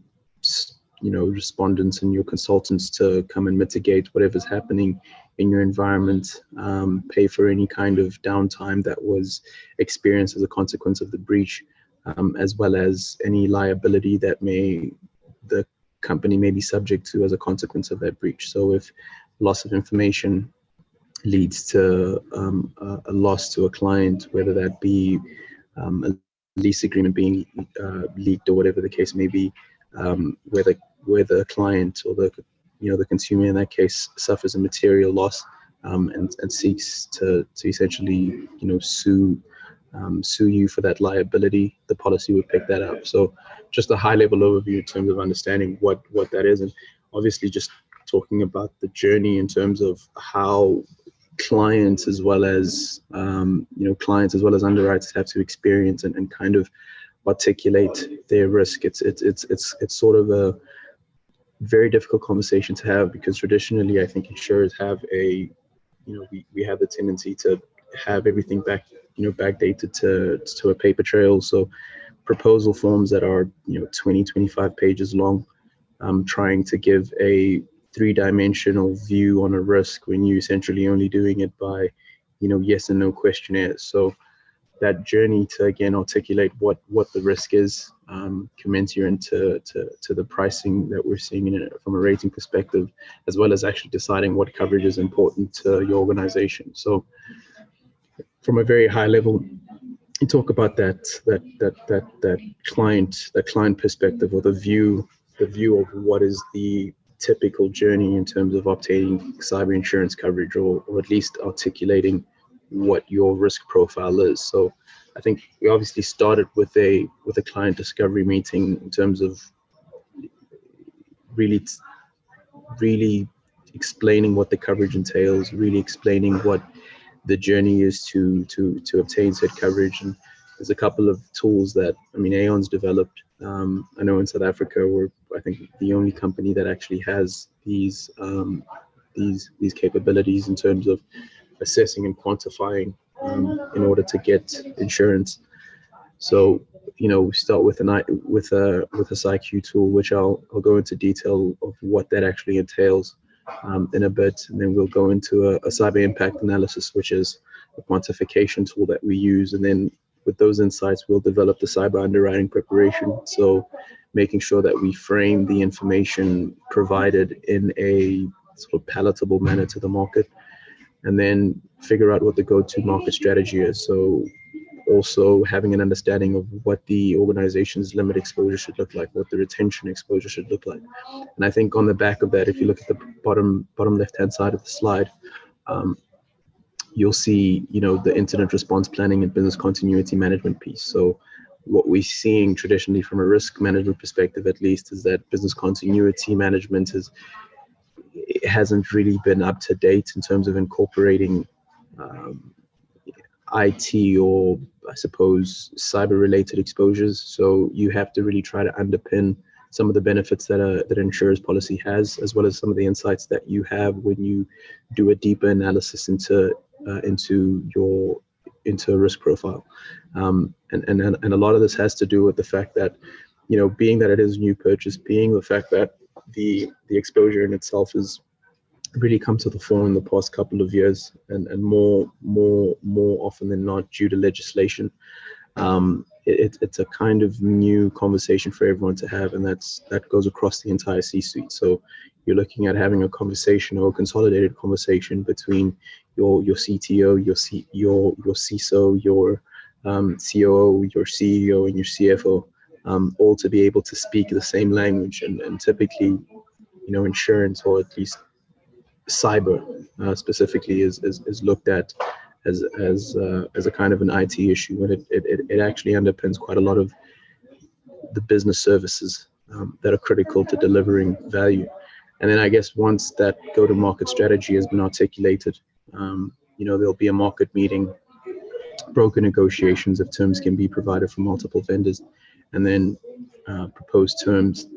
respondents and your consultants to come and mitigate whatever's happening in your environment, pay for any kind of downtime that was experienced as a consequence of the breach, as well as any liability that the company may be subject to as a consequence of that breach. So if loss of information leads to a loss to a client, whether that be a lease agreement being leaked or whatever the case may be, where the client or the consumer in that case suffers a material loss and seeks to essentially sue you for that liability, the policy would pick that up. So just a high level overview in terms of understanding what that is, and obviously just talking about the journey in terms of how clients as well as underwriters have to experience and kind of articulate their risk. It's sort of a very difficult conversation to have, because traditionally I think insurers have we have the tendency to have everything backdated to a paper trail. So proposal forms that are 20-25 pages long, trying to give a three-dimensional view on a risk when you're essentially only doing it by yes and no questionnaires. So that journey to again articulate what the risk is, commensurate to the pricing that we're seeing in it from a rating perspective, as well as actually deciding what coverage is important to your organization. So from a very high level, you talk about that client perspective, or the view of what is the typical journey in terms of obtaining cyber insurance coverage, or at least articulating what your risk profile is. So I think we obviously started with a client discovery meeting in terms of really explaining what the coverage entails, really explaining what the journey is to obtain said coverage. And there's a couple of tools that, I mean, Aon's developed. I know in South Africa, we're, I think, the only company that actually has these capabilities in terms of assessing and quantifying in order to get insurance. So, you know, we start with a IQ tool, which I'll go into detail of what that actually entails in a bit, and then we'll go into a cyber impact analysis, which is a quantification tool that we use, and then with those insights, we'll develop the cyber underwriting preparation. So, making sure that we frame the information provided in a sort of palatable manner to the market, and then figure out what the go-to market strategy is. So also having an understanding of what the organization's limit exposure should look like, what the retention exposure should look like. And I think on the back of that, if you look at the bottom left-hand side of the slide, you'll see, you know, the incident response planning and business continuity management piece. So what we're seeing traditionally from a risk management perspective, at least, is that business continuity management it hasn't really been up to date in terms of incorporating IT, or I suppose cyber related exposures. So you have to really try to underpin some of the benefits that an insurer's policy has, as well as some of the insights that you have when you do a deeper analysis into a risk profile. And a lot of this has to do with the fact that, you know, being that it is a new purchase, being the fact that the exposure in itself has really come to the fore in the past couple of years, and more often than not due to legislation. It's a kind of new conversation for everyone to have, and that goes across the entire C-suite. So you're looking at having a conversation, or a consolidated conversation, between your CTO, your CISO, your COO, your CEO, and your CFO, all to be able to speak the same language. And typically, you know, insurance, or at least cyber specifically, is looked at as a kind of an IT issue, and it actually underpins quite a lot of the business services that are critical to delivering value. And then I guess once that go-to-market strategy has been articulated, you know, there'll be a market meeting, broker negotiations if terms can be provided from multiple vendors, and then proposed terms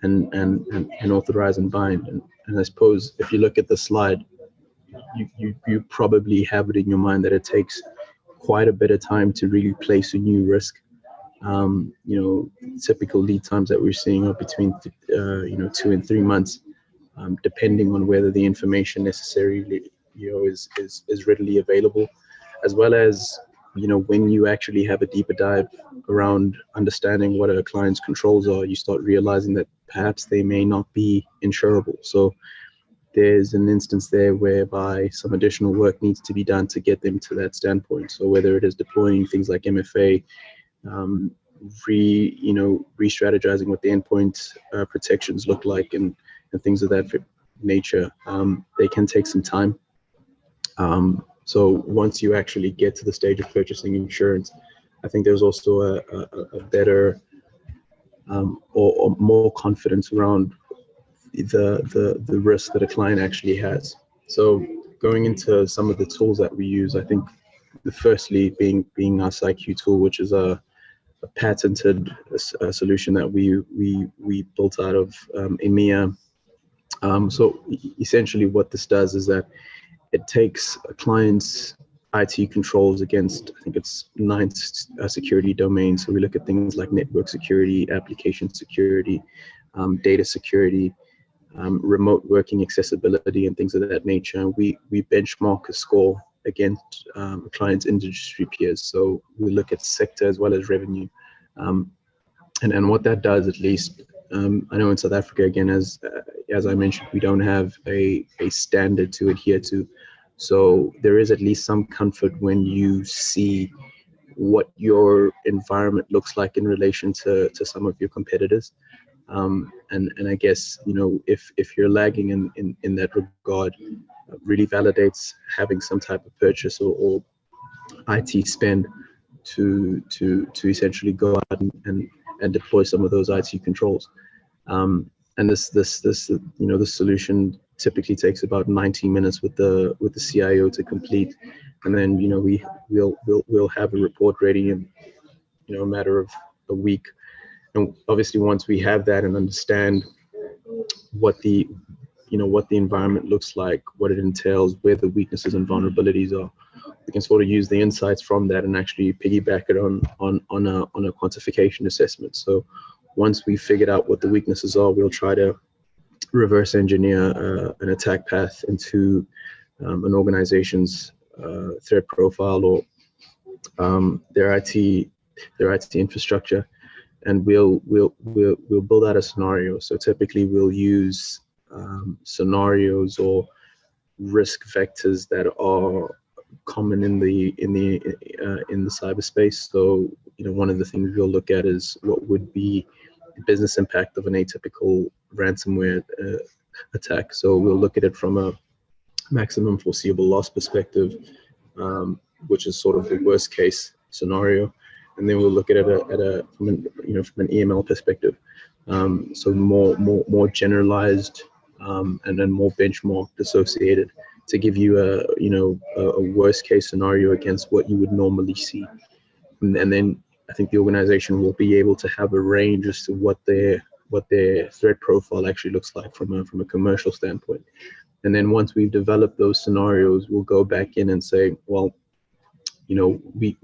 and authorize and bind. And I suppose if you look at the slide, you probably have it in your mind that it takes quite a bit of time to really place a new risk. You know, typical lead times that we're seeing are between 2 and 3 months, depending on whether the information necessarily, you know, is readily available, as well as, you know, when you actually have a deeper dive around understanding what a client's controls are, you start realizing that perhaps they may not be insurable. So there's an instance there whereby some additional work needs to be done to get them to that standpoint. So whether it is deploying things like MFA, re-strategizing what the endpoint protections look like, and things of that nature, they can take some time. So once you actually get to the stage of purchasing insurance, I think there's also a better or more confidence around the risk that a client actually has. So going into some of the tools that we use, I think the firstly being our IQ tool, which is a patented solution that we built out of EMEA. So essentially what this does is that it takes a client's IT controls against, I think it's 9 security domains. So we look at things like network security, application security, data security, remote working accessibility, and things of that nature. We benchmark a score against clients' industry peers. So we look at sector as well as revenue. And what that does, at least, I know in South Africa, again, as I mentioned, we don't have a standard to adhere to. So there is at least some comfort when you see what your environment looks like in relation to some of your competitors. And I guess, if you're lagging in that regard, really validates having some type of purchase or IT spend to essentially go out and deploy some of those IT controls. And this solution typically takes about 90 minutes with the CIO to complete, and then we'll have a report ready in a matter of a week. And obviously, once we have that and understand what the environment looks like, what it entails, where the weaknesses and vulnerabilities are, we can sort of use the insights from that and actually piggyback it on a quantification assessment. So once we figured out what the weaknesses are, we'll try to reverse engineer an attack path into an organization's threat profile or their IT infrastructure, and we'll build out a scenario. So typically we'll use scenarios or risk vectors that are common in the cyberspace. So one of the things we'll look at is what would be the business impact of an atypical ransomware attack. So we'll look at it from a maximum foreseeable loss perspective, which is sort of the worst case scenario, and then we'll look at it from an EML perspective. So more generalized and then more benchmarked associated to give you a worst case scenario against what you would normally see. And then I think the organization will be able to have a range as to what their threat profile actually looks like from a commercial standpoint. And then once we've developed those scenarios, we'll go back in and say, well, we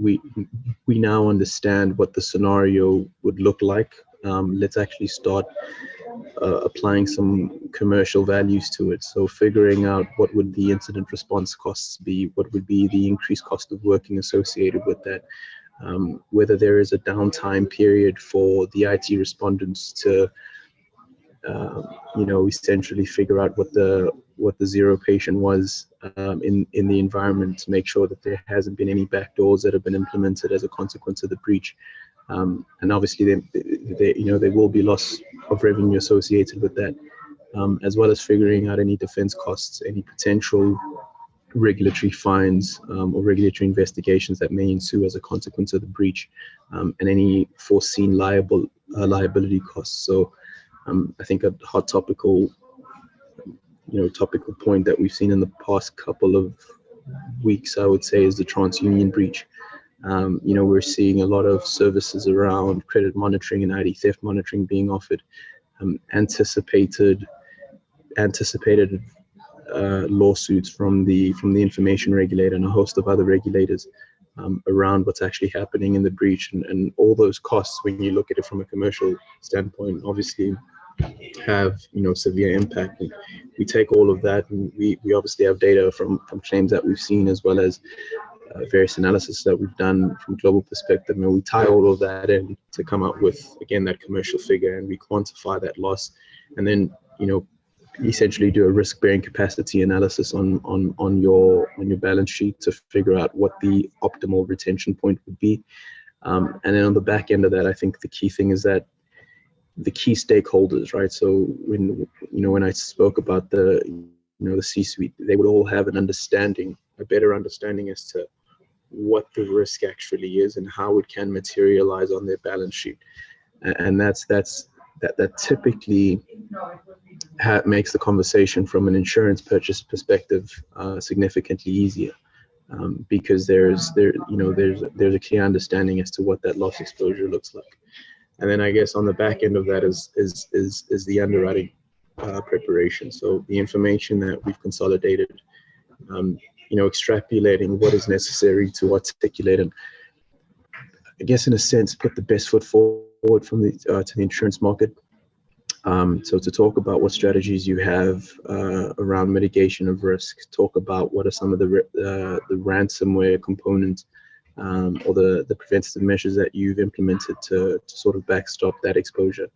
now understand what the scenario would look like. Let's actually start applying some commercial values to it. So figuring out what would the incident response costs be, what would be the increased cost of working associated with that, whether there is a downtime period for the IT respondents to essentially figure out what the zero patient was in the environment, to make sure that there hasn't been any backdoors that have been implemented as a consequence of the breach. And obviously there will be loss of revenue associated with that, as well as figuring out any defense costs, any potential regulatory fines or regulatory investigations that may ensue as a consequence of the breach, and any foreseen liability costs. So I think a hot topical point that we've seen in the past couple of weeks, I would say, is the TransUnion breach. We're seeing a lot of services around credit monitoring and ID theft monitoring being offered, anticipated lawsuits from the information regulator and a host of other regulators around what's actually happening in the breach, and all those costs, when you look at it from a commercial standpoint, obviously have severe impact. And we take all of that, and we obviously have data from claims that we've seen, as well as various analysis that we've done from a global perspective, and we tie all of that in to come up with, again, that commercial figure, and we quantify that loss, and then essentially do a risk-bearing capacity analysis on your balance sheet to figure out what the optimal retention point would be. And then on the back end of that, I think the key thing is that the key stakeholders, right? So when I spoke about the C-suite, they would all have a better understanding as to what the risk actually is and how it can materialize on their balance sheet. And that typically makes the conversation from an insurance purchase perspective significantly easier, because there's a clear understanding as to what that loss exposure looks like. And then I guess on the back end of that is the underwriting preparation. So the information that we've consolidated, extrapolating what is necessary to articulate and, I guess, in a sense, put the best foot forward from to the insurance market. So to talk about what strategies you have around mitigation of risk, talk about what are some of the ransomware components or the preventative measures that you've implemented to sort of backstop that exposure.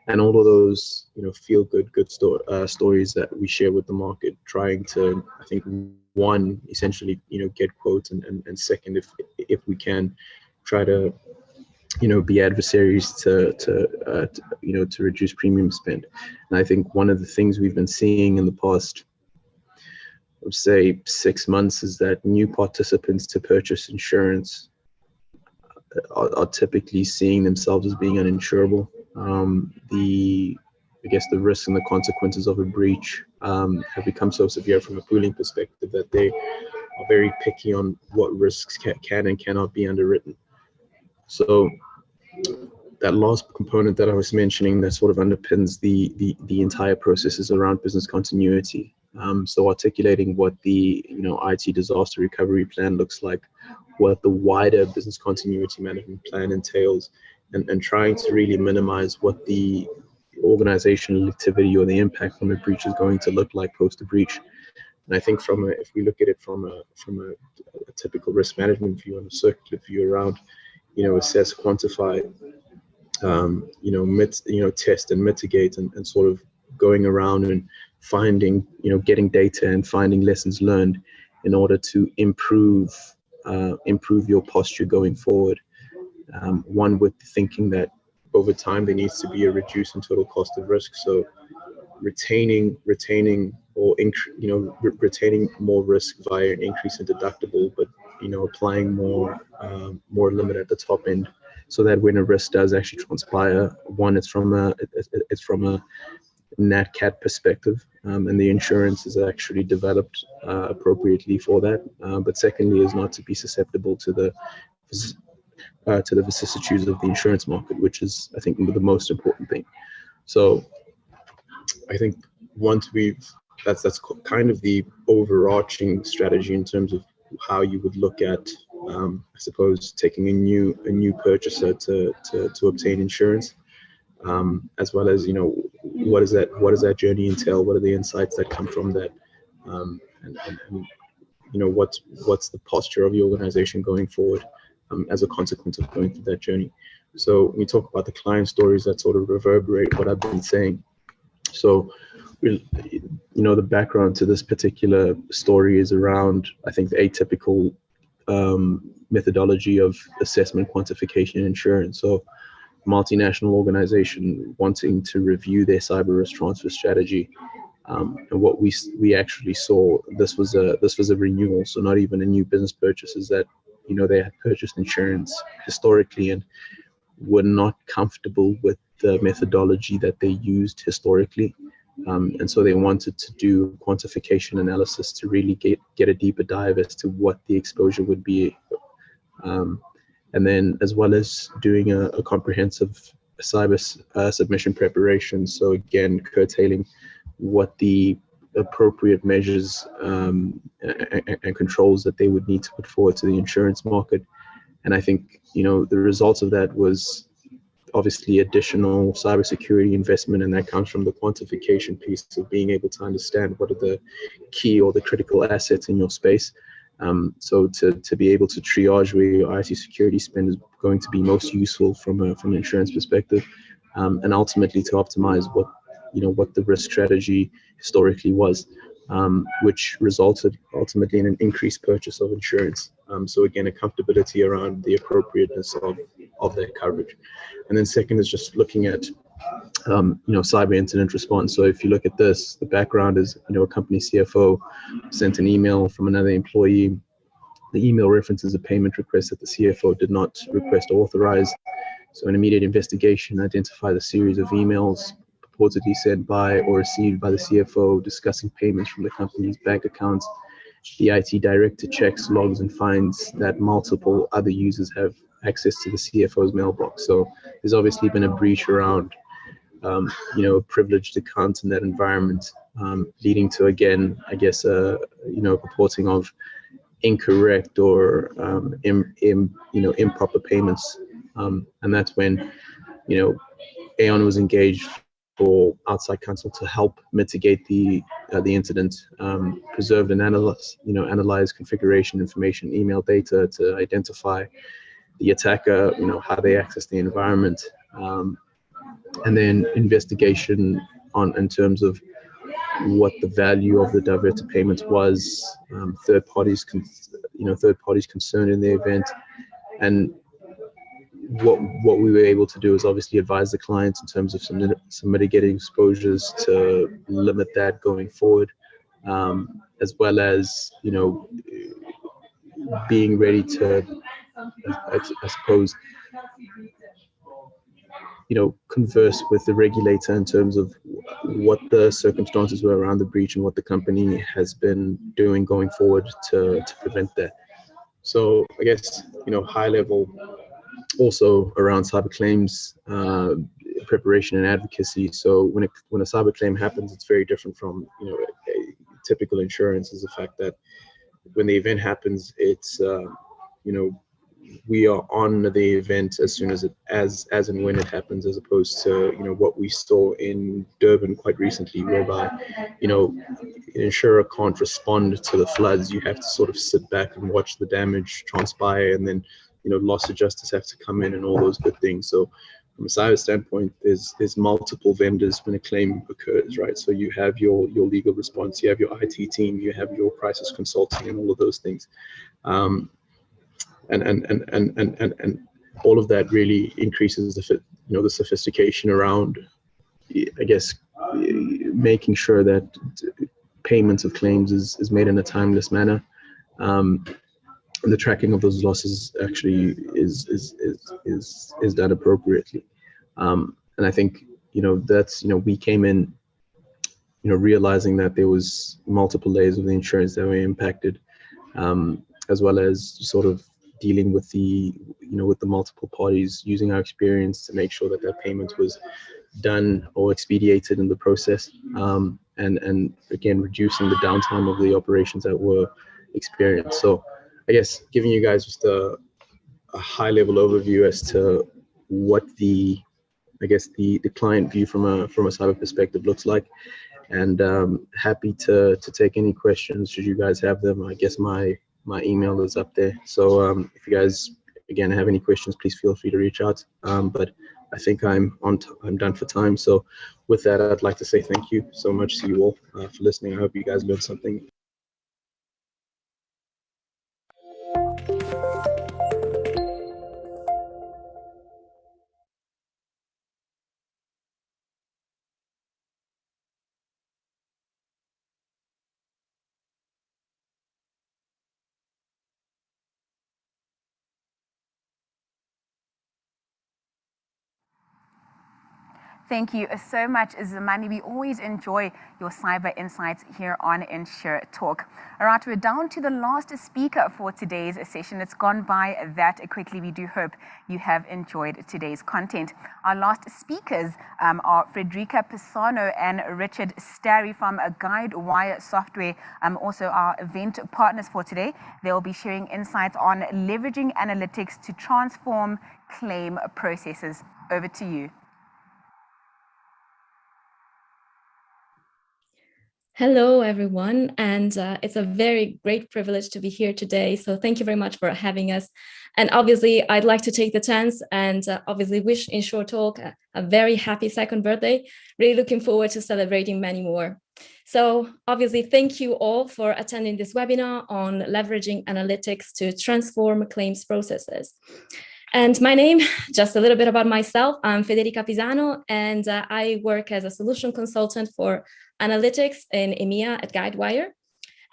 And all of those, feel good stories that we share with the market, trying to, I think, one, essentially, get quotes, and second, if we can, try to, be adversaries to reduce premium spend. And I think one of the things we've been seeing in the past, I would say 6 months, is that new participants to purchase insurance are typically seeing themselves as being uninsurable. The risks and the consequences of a breach have become so severe from a pooling perspective that they are very picky on what risks can and cannot be underwritten. So that last component that I was mentioning that sort of underpins the entire process is around business continuity. So articulating what the IT disaster recovery plan looks like, what the wider business continuity management plan entails, and trying to really minimize what the organizational activity or the impact from a breach is going to look like post a breach. And I think if we look at it from a typical risk management view and a circular view around, assess, quantify, test and mitigate, and sort of going around and finding, getting data and finding lessons learned in order to improve your posture going forward. One, with thinking that over time there needs to be a reduce in total cost of risk. So retaining more risk via an increase in deductible, but applying more limit at the top end, so that when a risk does actually transpire, one, it's from a nat cat perspective, and the insurance is actually developed appropriately for that. But secondly, is not to be susceptible to the vicissitudes of the insurance market, which is, I think, the most important thing. So I think once that's kind of the overarching strategy in terms of how you would look at, I suppose, taking a new purchaser to obtain insurance, as well as what does that journey entail? What are the insights that come from that? And what's the posture of the organization going forward as a consequence of going through that journey? So we talk about the client stories that sort of reverberate what I've been saying. So, the background to this particular story is around, I think, the atypical methodology of assessment, quantification, and insurance. So, multinational organization wanting to review their cyber risk transfer strategy, and what we actually saw, this was a renewal, so not even a new business purchase, is that they had purchased insurance historically and were not comfortable with the methodology that they used historically, and so they wanted to do quantification analysis to really get a deeper dive as to what the exposure would be, and then as well as doing a comprehensive cyber submission preparation. So again, curtailing what the appropriate measures and controls that they would need to put forward to the insurance market. And I think, the results of that was obviously additional cybersecurity investment, and that comes from the quantification piece of being able to understand what are the key or the critical assets in your space. So to be able to triage where your IT security spend is going to be most useful from an insurance perspective, and ultimately to optimize what the risk strategy historically was, which resulted ultimately in an increased purchase of insurance. So again, a comfortability around the appropriateness of that coverage. And then second is just looking at cyber incident response. So if you look at this, the background is, a company CFO sent an email from another employee. The email references a payment request that the CFO did not request or authorize. So an immediate investigation identified a series of emails purportedly sent by or received by the CFO discussing payments from the company's bank accounts. The IT director checks, logs, and finds that multiple other users have access to the CFO's mailbox. So there's obviously been a breach around, privileged accounts in that environment, leading to, again, I guess, purporting of incorrect or improper payments. And that's when, Aon was engaged for outside counsel to help mitigate the incident, preserve and analyze configuration information, email data to identify the attacker, how they access the environment, and then investigation in terms of what the value of the diverted payments was, third parties concerned in the event, and what we were able to do is obviously advise the clients in terms of some mitigating exposures to limit that going forward, as well as being ready to, I suppose, converse with the regulator in terms of what the circumstances were around the breach and what the company has been doing going forward to prevent that. So I guess, high level also around cyber claims, preparation and advocacy. So when a cyber claim happens, it's very different from, a typical insurance, is the fact that when the event happens, it's, we are on the event as soon as and when it happens, as opposed to what we saw in Durban quite recently, whereby an insurer can't respond to the floods. You have to sort of sit back and watch the damage transpire, and then loss adjusters have to come in and all those good things. So from a cyber standpoint, there's multiple vendors when a claim occurs, right? So you have your legal response, you have your IT team, you have your crisis consulting, and all of those things. And all of that really increases the sophistication around, I guess, making sure that payments of claims is made in a timeless manner, and the tracking of those losses actually is done appropriately. And I think that's we came in realizing that there was multiple layers of the insurance that were impacted, as well as sort of dealing with the multiple parties, using our experience to make sure that payment was done or expedited in the process, and again reducing the downtime of the operations that were experienced. So I guess giving you guys just a high level overview as to what the client view from a cyber perspective looks like, and happy to take any questions should you guys have them. I guess my email is up there. So if you guys, again, have any questions, please feel free to reach out. But I think I'm done for time. So with that, I'd like to say thank you so much to you all for listening. I hope you guys learned something. Thank you so much, Zamani. We always enjoy your cyber insights here on InsureTalk. All right, we're down to the last speaker for today's session. It's gone by that quickly. We do hope you have enjoyed today's content. Our last speakers are Frederica Pisano and Richard Starry from Guidewire Software, also our event partners for today. They'll be sharing insights on leveraging analytics to transform claim processes. Over to you. Hello, everyone, and it's a very great privilege to be here today. So thank you very much for having us. And obviously, I'd like to take the chance and obviously wish InsureTalk a very happy second birthday. Really looking forward to celebrating many more. So obviously, thank you all for attending this webinar on leveraging analytics to transform claims processes. And my name, just a little bit about myself, I'm Federica Pisano, and I work as a solution consultant for analytics in EMEA at Guidewire.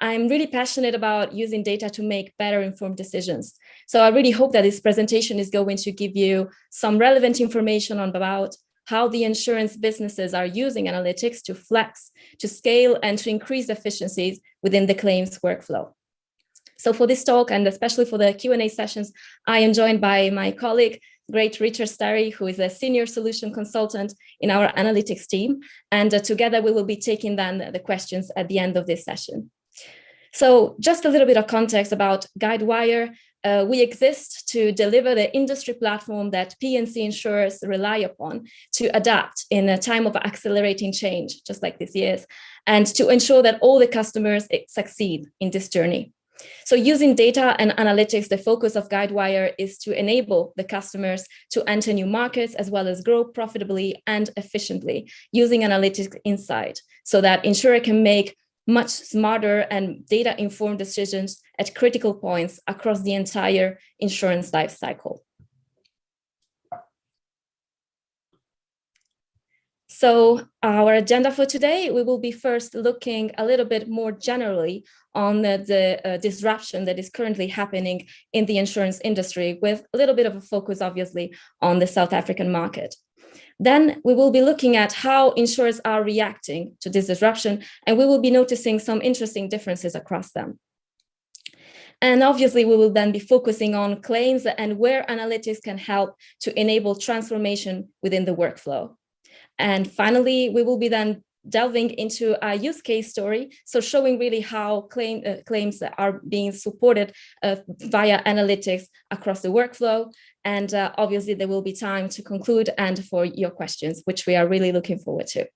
I'm really passionate about using data to make better informed decisions. So I really hope that this presentation is going to give you some relevant information about how the insurance businesses are using analytics to flex, to scale, and to increase efficiencies within the claims workflow. So for this talk, and especially for the Q&A sessions, I am joined by my colleague, great Richard Starry, who is a senior solution consultant in our analytics team. And together we will be taking then the questions at the end of this session. So just a little bit of context about Guidewire. we exist to deliver the industry platform that P&C insurers rely upon to adapt in a time of accelerating change, just like this year's, and to ensure that all the customers succeed in this journey. So using data and analytics, the focus of Guidewire is to enable the customers to enter new markets as well as grow profitably and efficiently using analytics insight so that insurer can make much smarter and data-informed decisions at critical points across the entire insurance life cycle. So our agenda for today, we will be first looking a little bit more generally on the disruption that is currently happening in the insurance industry, with a little bit of a focus, obviously, on the South African market. Then we will be looking at how insurers are reacting to this disruption, and we will be noticing some interesting differences across them. And obviously, we will then be focusing on claims and where analytics can help to enable transformation within the workflow. And finally, we will be then delving into a use case story, so showing really how claims are being supported via analytics across the workflow. And obviously, there will be time to conclude and for your questions, which we are really looking forward to.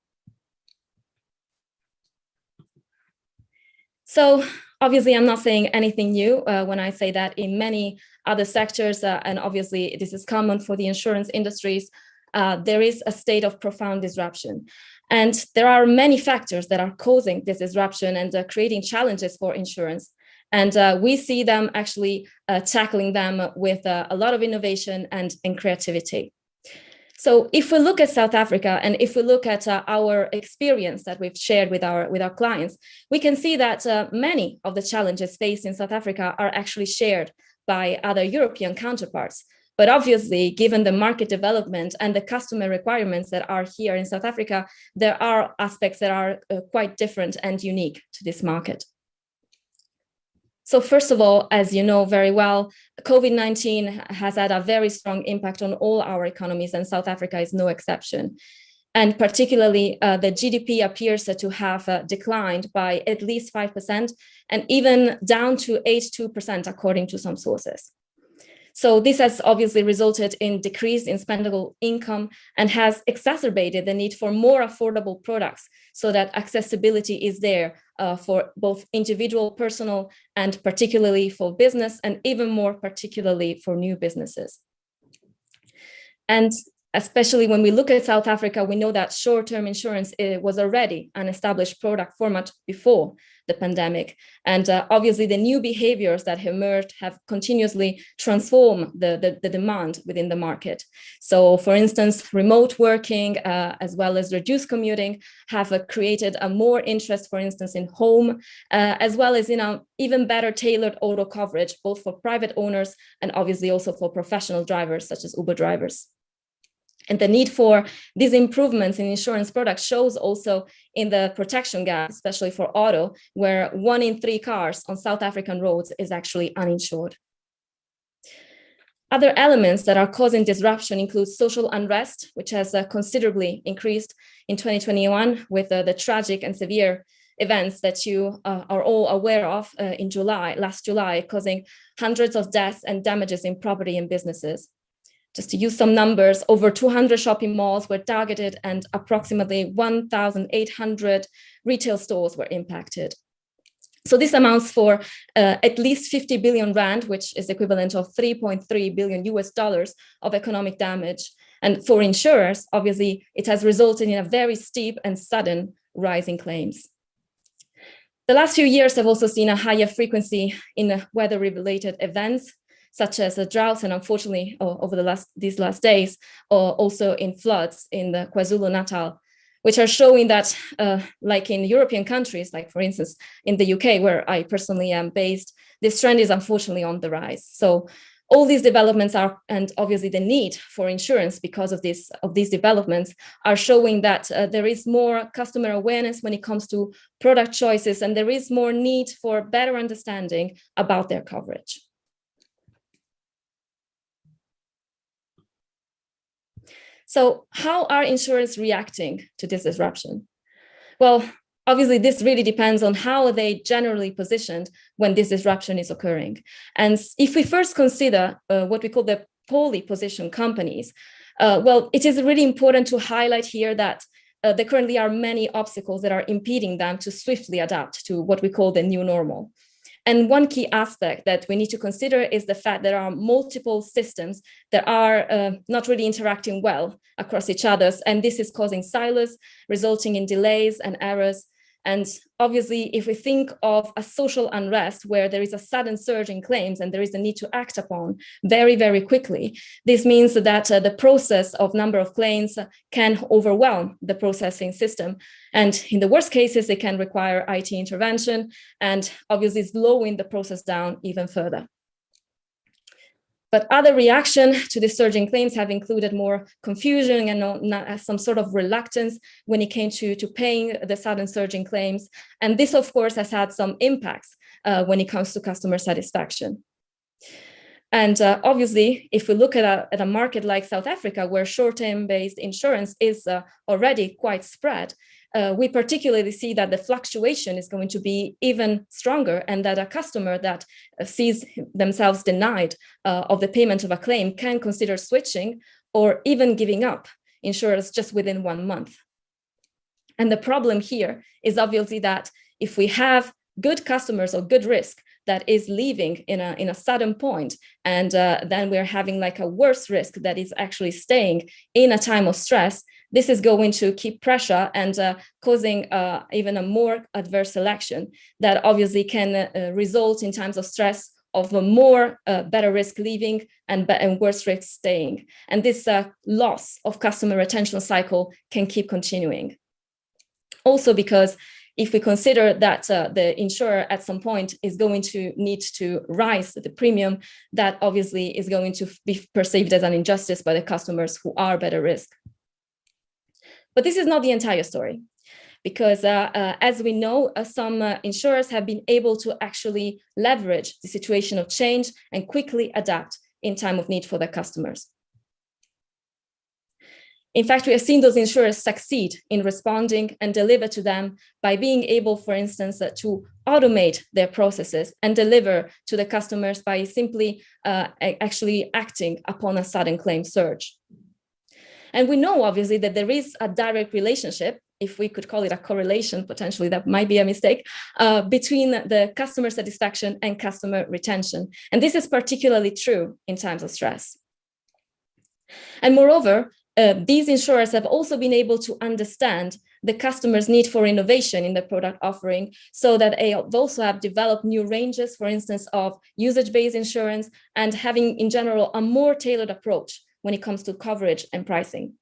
So obviously, I'm not saying anything new when I say that in many other sectors, and obviously this is common for the insurance industries, there is a state of profound disruption. And there are many factors that are causing this disruption and creating challenges for insurance. And we see them actually tackling them with a lot of innovation and creativity. So if we look at South Africa and if we look at our experience that we've shared with our clients, we can see that many of the challenges faced in South Africa are actually shared by other European counterparts. But obviously, given the market development and the customer requirements that are here in South Africa, there are aspects that are quite different and unique to this market. So first of all, as you know very well, COVID-19 has had a very strong impact on all our economies, and South Africa is no exception. And particularly, the GDP appears to have declined by at least 5% and even down to 82% according to some sources. So this has obviously resulted in decrease in spendable income and has exacerbated the need for more affordable products so that accessibility is there for both individual, personal, and particularly for business, and even more particularly for new businesses. And especially when we look at South Africa, we know that short-term insurance was already an established product format before the pandemic. And obviously the new behaviors that have emerged have continuously transformed the demand within the market. So for instance, remote working as well as reduced commuting have created a more interest, for instance, in home, as well as in even better tailored auto coverage, both for private owners and obviously also for professional drivers such as Uber drivers. And the need for these improvements in insurance products shows also in the protection gap, especially for auto, where 1 in 3 cars on South African roads is actually uninsured. Other elements that are causing disruption include social unrest, which has considerably increased in 2021 with the tragic and severe events that you are all aware of in last July, causing hundreds of deaths and damages in property and businesses. Just to use some numbers, over 200 shopping malls were targeted and approximately 1,800 retail stores were impacted. So this amounts for at least 50 billion rand, which is equivalent of $3.3 billion of economic damage. And for insurers, obviously, it has resulted in a very steep and sudden rise in claims. The last few years have also seen a higher frequency in weather-related events, such as the droughts, and unfortunately, over these last days, or also in floods in the KwaZulu-Natal, which are showing that, like in European countries, like for instance, in the UK, where I personally am based, this trend is unfortunately on the rise. So all these developments are, and obviously the need for insurance because of these developments, are showing that there is more customer awareness when it comes to product choices, and there is more need for better understanding about their coverage. So how are insurers reacting to this disruption? Well, obviously, this really depends on how they generally positioned when this disruption is occurring. And if we first consider what we call the poorly positioned companies, well, it is really important to highlight here that there currently are many obstacles that are impeding them to swiftly adapt to what we call the new normal. And one key aspect that we need to consider is the fact that there are multiple systems that are not really interacting well across each other. And this is causing silos, resulting in delays and errors. And obviously, if we think of a social unrest where there is a sudden surge in claims and there is a need to act upon very, very quickly, this means that the process of number of claims can overwhelm the processing system. And in the worst cases, it can require IT intervention and obviously slowing the process down even further. But other reactions to the surging claims have included more confusion and some sort of reluctance when it came to paying the sudden surging claims. And this, of course, has had some impacts when it comes to customer satisfaction. And obviously, if we look at a market like South Africa, where short-term based insurance is already quite spread, we particularly see that the fluctuation is going to be even stronger, and that a customer that sees themselves denied of the payment of a claim can consider switching or even giving up insurance just within 1 month. And the problem here is obviously that if we have good customers or good risk that is leaving in a sudden point, and then we're having like a worse risk that is actually staying in a time of stress, this is going to keep pressure and causing even a more adverse selection that obviously can result in times of stress of a more better risk leaving and worse risk staying. And this loss of customer retention cycle can keep continuing. Also because if we consider that the insurer at some point is going to need to rise the premium, that obviously is going to be perceived as an injustice by the customers who are better risk. But this is not the entire story, because as we know, some insurers have been able to actually leverage the situation of change and quickly adapt in time of need for their customers. In fact, we have seen those insurers succeed in responding and deliver to them by being able, for instance, to automate their processes and deliver to the customers by simply actually acting upon a sudden claim surge. And we know, obviously, that there is a direct relationship, if we could call it a correlation, potentially that might be a mistake, between the customer satisfaction and customer retention. And this is particularly true in times of stress. And moreover, these insurers have also been able to understand the customer's need for innovation in the product offering, so that they also have developed new ranges, for instance, of usage-based insurance, and having in general a more tailored approach when it comes to coverage and pricing.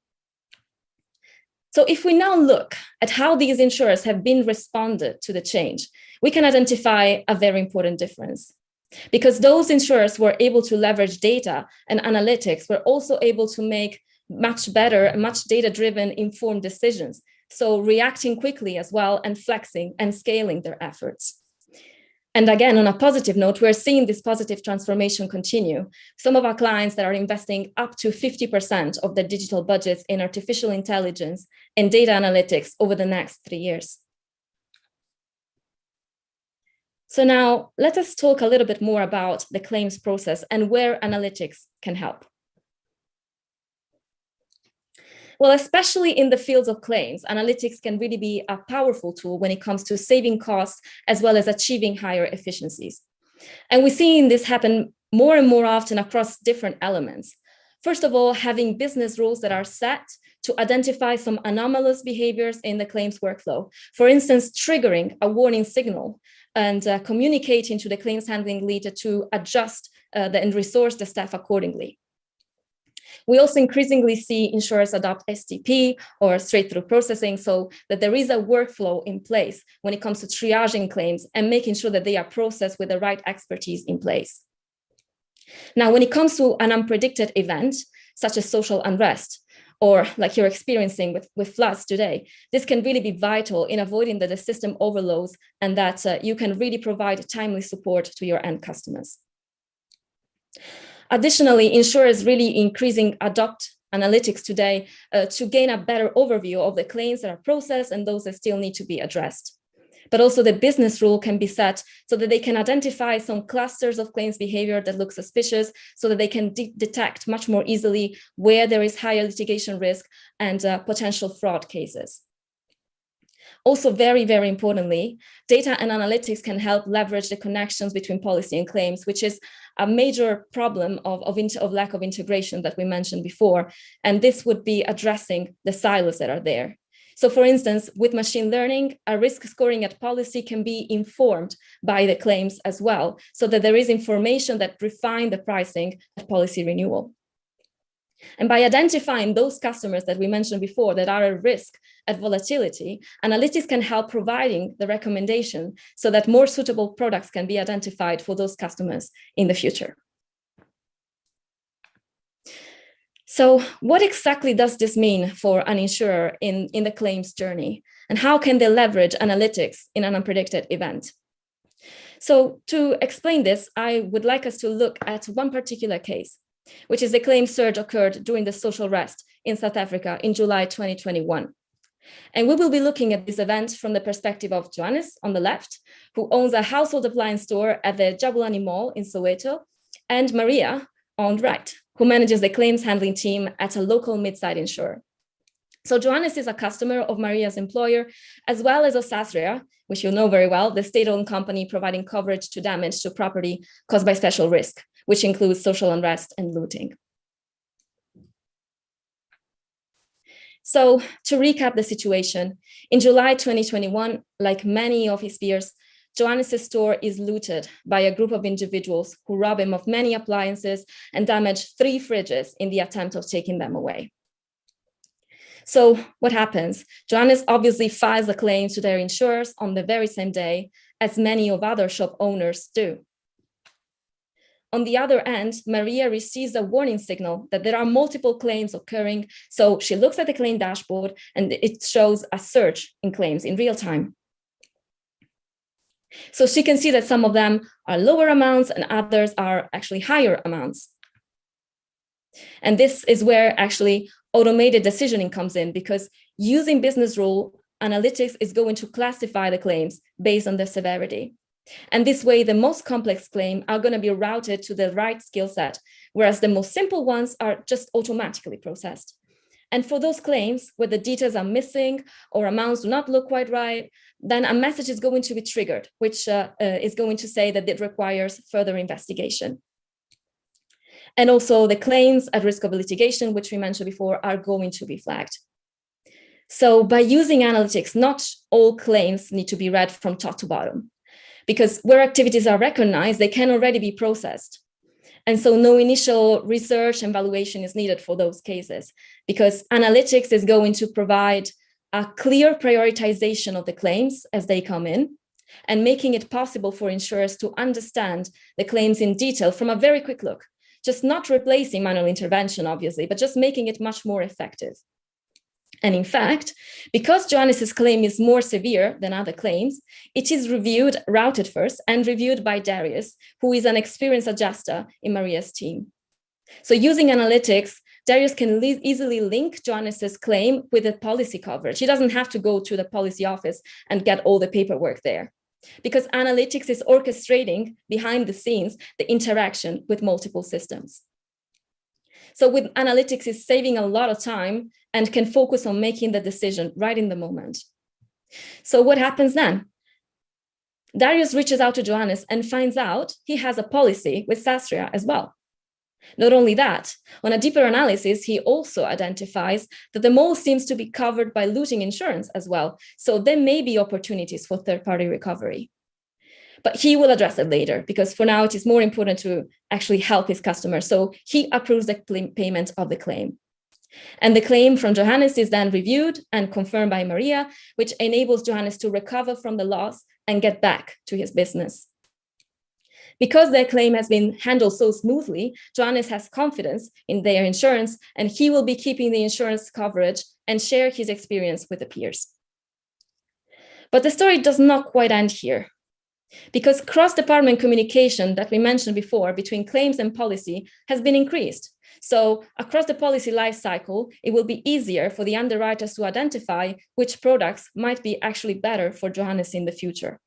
So if we now look at how these insurers have been responded to the change, we can identify a very important difference. Because those insurers were able to leverage data and analytics, were also able to make much better, much data-driven, informed decisions. So reacting quickly as well, and flexing and scaling their efforts. And again, on a positive note, we're seeing this positive transformation continue. Some of our clients that are investing up to 50% of their digital budgets in artificial intelligence and data analytics over the next 3 years. So now let us talk a little bit more about the claims process and where analytics can help. Well, especially in the fields of claims, analytics can really be a powerful tool when it comes to saving costs as well as achieving higher efficiencies. And we're seeing this happen more and more often across different elements. First of all, having business rules that are set to identify some anomalous behaviors in the claims workflow. For instance, triggering a warning signal and communicating to the claims handling lead to adjust and resource the staff accordingly. We also increasingly see insurers adopt STP or straight-through processing, so that there is a workflow in place when it comes to triaging claims and making sure that they are processed with the right expertise in place. Now, when it comes to an unpredicted event, such as social unrest, or like you're experiencing with floods today, this can really be vital in avoiding that the system overloads and that you can really provide timely support to your end customers. Additionally, insurers really increasingly adopt analytics today to gain a better overview of the claims that are processed and those that still need to be addressed. But also the business rule can be set so that they can identify some clusters of claims behavior that look suspicious so that they can detect much more easily where there is higher litigation risk and potential fraud cases. Also, very, very importantly, data and analytics can help leverage the connections between policy and claims, which is a major problem of lack of integration that we mentioned before. And this would be addressing the silos that are there. So for instance, with machine learning, a risk scoring at policy can be informed by the claims as well, so that there is information that refine the pricing at policy renewal. And by identifying those customers that we mentioned before that are at risk at volatility, analytics can help providing the recommendation so that more suitable products can be identified for those customers in the future. So what exactly does this mean for an insurer in the claims journey? And how can they leverage analytics in an unpredicted event? So to explain this, I would like us to look at one particular case, which is the claim surge occurred during the social unrest in South Africa in July 2021. And we will be looking at this event from the perspective of Johannes on the left, who owns a household appliance store at the Jabulani Mall in Soweto, and Maria on the right, who manages the claims handling team at a local mid-side insurer. So Johannes is a customer of Maria's employer, as well as of Sasria, which you know very well, the state-owned company providing coverage to damage to property caused by special risk, which includes social unrest and looting. So to recap the situation, in July 2021, like many of his peers, Johannes' store is looted by a group of individuals who rob him of many appliances and damage 3 fridges in the attempt of taking them away. So what happens? Johannes obviously files a claim to their insurers on the very same day, as many of other shop owners do. On the other end, Maria receives a warning signal that there are multiple claims occurring. So she looks at the claim dashboard and it shows a surge in claims in real time. So she can see that some of them are lower amounts and others are actually higher amounts. And this is where actually automated decisioning comes in, because using business rule, analytics is going to classify the claims based on their severity. And this way, the most complex claims are going to be routed to the right skill set, whereas the most simple ones are just automatically processed. And for those claims where the details are missing or amounts do not look quite right, then a message is going to be triggered, which is going to say that it requires further investigation. And also the claims at risk of litigation, which we mentioned before, are going to be flagged. So by using analytics, not all claims need to be read from top to bottom, because where activities are recognized, they can already be processed. And so no initial research and valuation is needed for those cases, because analytics is going to provide a clear prioritization of the claims as they come in, and making it possible for insurers to understand the claims in detail from a very quick look, just not replacing manual intervention, obviously, but just making it much more effective. And in fact, because Johannes' claim is more severe than other claims, it is reviewed, routed first, and reviewed by Darius, who is an experienced adjuster in Maria's team. So using analytics, Darius can easily link Johannes' claim with the policy coverage. He doesn't have to go to the policy office and get all the paperwork there, because analytics is orchestrating behind the scenes the interaction with multiple systems. So with analytics, is saving a lot of time and can focus on making the decision right in the moment. So what happens then? Darius reaches out to Johannes and finds out he has a policy with Sasria as well. Not only that, on a deeper analysis, he also identifies that the mall seems to be covered by looting insurance as well. So there may be opportunities for third-party recovery. But he will address it later, because for now it is more important to actually help his customers. So he approves the payment of the claim. And the claim from Johannes is then reviewed and confirmed by Maria, which enables Johannes to recover from the loss and get back to his business. Because their claim has been handled so smoothly, Johannes has confidence in their insurance, and he will be keeping the insurance coverage and share his experience with the peers. But the story does not quite end here, because cross-department communication that we mentioned before between claims and policy has been increased. So across the policy lifecycle, it will be easier for the underwriters to identify which products might be actually better for Johannes in the future.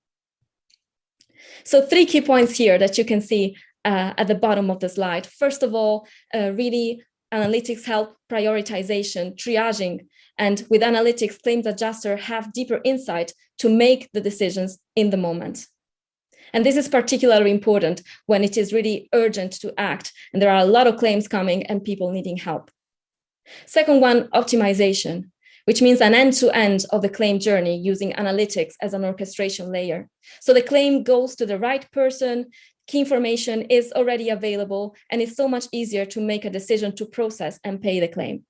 So 3 key points here that you can see at the bottom of the slide. First of all, really analytics help prioritization, triaging, and with analytics, claims adjuster have deeper insight to make the decisions in the moment. And this is particularly important when it is really urgent to act and there are a lot of claims coming and people needing help. Second one, optimization, which means an end-to-end of the claim journey using analytics as an orchestration layer. So the claim goes to the right person, key information is already available, and it's so much easier to make a decision to process and pay the claim.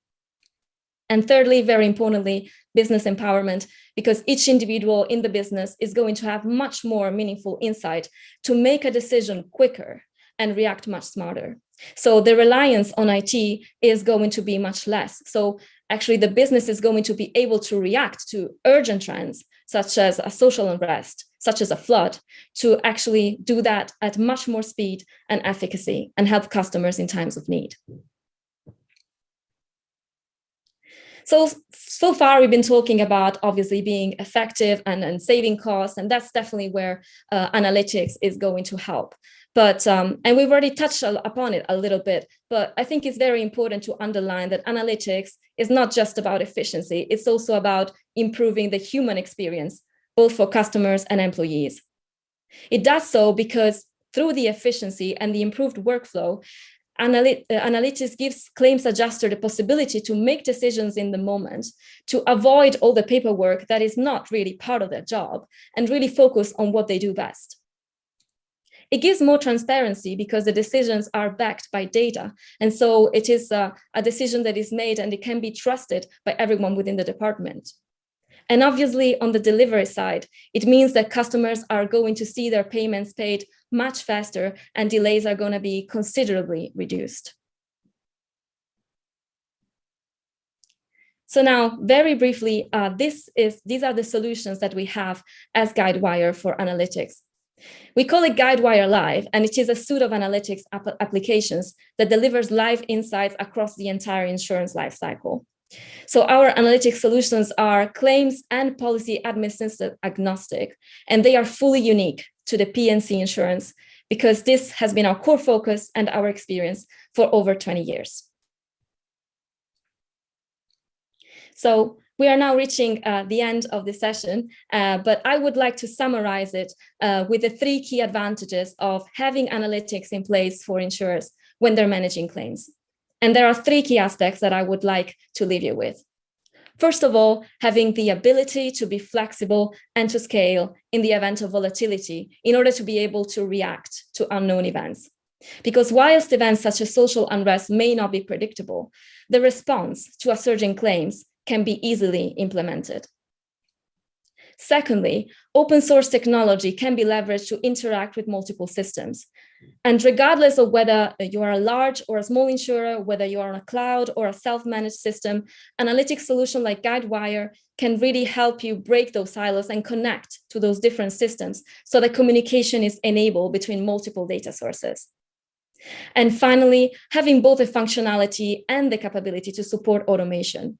And thirdly, very importantly, business empowerment, because each individual in the business is going to have much more meaningful insight to make a decision quicker and react much smarter. So the reliance on IT is going to be much less. So actually the business is going to be able to react to urgent trends, such as a social unrest, such as a flood, to actually do that at much more speed and efficacy and help customers in times of need. So far, we've been talking about obviously being effective and saving costs, and that's definitely where analytics is going to help. But, and we've already touched upon it a little bit, but I think it's very important to underline that analytics is not just about efficiency, it's also about improving the human experience, both for customers and employees. It does so because through the efficiency and the improved workflow, analytics gives claims adjuster the possibility to make decisions in the moment, to avoid all the paperwork that is not really part of their job, and really focus on what they do best. It gives more transparency because the decisions are backed by data. And so it is a decision that is made and it can be trusted by everyone within the department. And obviously on the delivery side, it means that customers are going to see their payments paid much faster and delays are going to be considerably reduced. So now, very briefly, these are the solutions that we have as Guidewire for analytics. We call it Guidewire Live, and it is a suite of analytics applications that delivers live insights across the entire insurance lifecycle. So our analytics solutions are claims and policy administrative agnostic, and they are fully unique to the P&C insurance because this has been our core focus and our experience for over 20 years. So we are now reaching the end of the session, but I would like to summarize it with the 3 key advantages of having analytics in place for insurers when they're managing claims. And there are 3 key aspects that I would like to leave you with. First of all, having the ability to be flexible and to scale in the event of volatility in order to be able to react to unknown events. Because whilst events such as social unrest may not be predictable, the response to a surge in claims can be easily implemented. Secondly, open source technology can be leveraged to interact with multiple systems. And regardless of whether you are a large or a small insurer, whether you are on a cloud or a self-managed system, analytics solution like Guidewire can really help you break those silos and connect to those different systems so that communication is enabled between multiple data sources. And finally, having both the functionality and the capability to support automation.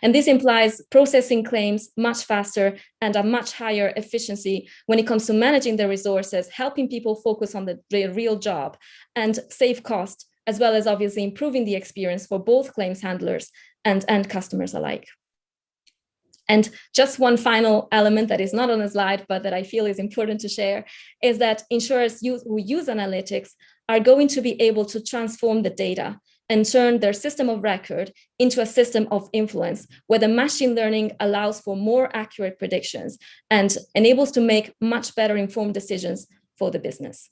And this implies processing claims much faster and a much higher efficiency when it comes to managing the resources, helping people focus on the real job and save cost, as well as obviously improving the experience for both claims handlers and end customers alike. And just one final element that is not on the slide, but that I feel is important to share, is that insurers who use analytics are going to be able to transform the data and turn their system of record into a system of influence, where the machine learning allows for more accurate predictions and enables to make much better informed decisions for the business.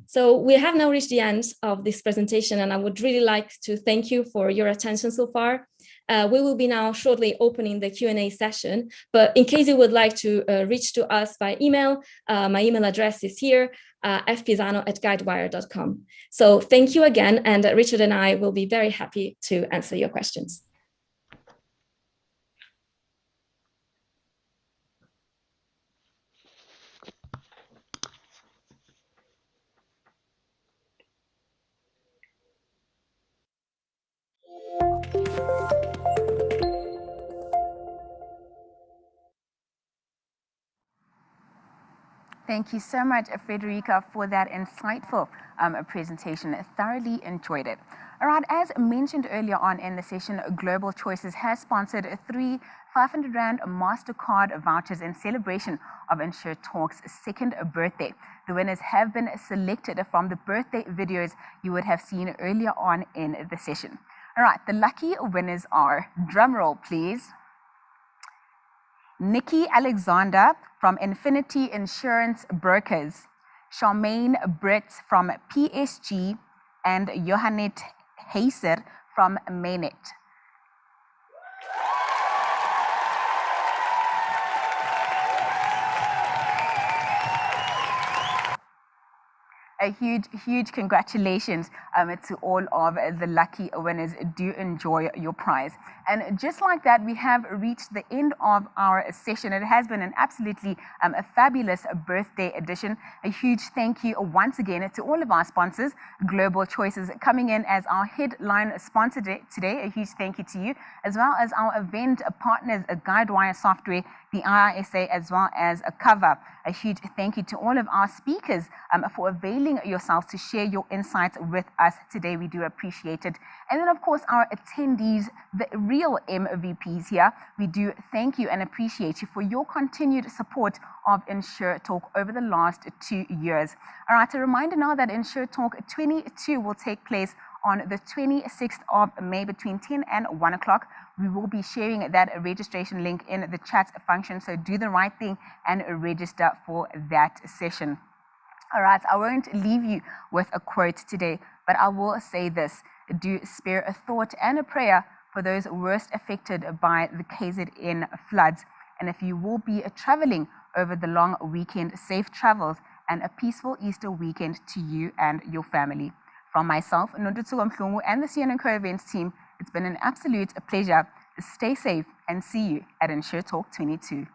So we have now reached the end of this presentation, and I would really like to thank you for your attention so far. We will be now shortly opening the Q&A session, but in case you would like to reach to us by email, my email address is here, fpisano@guidewire.com. So thank you again, and Richard and I will be very happy to answer your questions. Thank you so much, Frederica, for that insightful presentation. I thoroughly enjoyed it. All right, as mentioned earlier on in the session, Global Choices has sponsored 3 500 Rand MasterCard vouchers in celebration of InsureTalk's second birthday. The winners have been selected from the birthday videos you would have seen earlier on in the session. All right, the lucky winners are, drumroll please, Nikki Alexander from Infinity Insurance Brokers, Charmaine Britt from PSG, and Johannet Heiser from Mainet. A huge congratulations to all of the lucky winners. Do enjoy your prize. And just like that, we have reached the end of our session. It has been an absolutely a fabulous birthday edition. A huge thank you once again to all of our sponsors, Global Choices coming in as our headline sponsor today. A huge thank you to you, as well as our event partners, Guidewire Software, the IISA, as well as a Cover. A huge thank you to all of our speakers for availing yourselves to share your insights with us today. We do appreciate it. And then, of course, our attendees, the real MVPs here, we do thank you and appreciate you for your continued support of InsureTalk over the last 2 years. All right, a reminder now that InsureTalk 22 will take place on the 26th of May between 10 and 1 o'clock. We will be sharing that registration link in the chat function, so do the right thing and register for that session. All right, I won't leave you with a quote today, but I will say this: do spare a thought and a prayer for those worst affected by the KZN floods. And if you will be traveling over the long weekend, safe travels and a peaceful Easter weekend to you and your family. From myself, Nondutsuwa Mhlungu, and the CN&CO events team, it's been an absolute pleasure. Stay safe and see you at InsureTalk 22.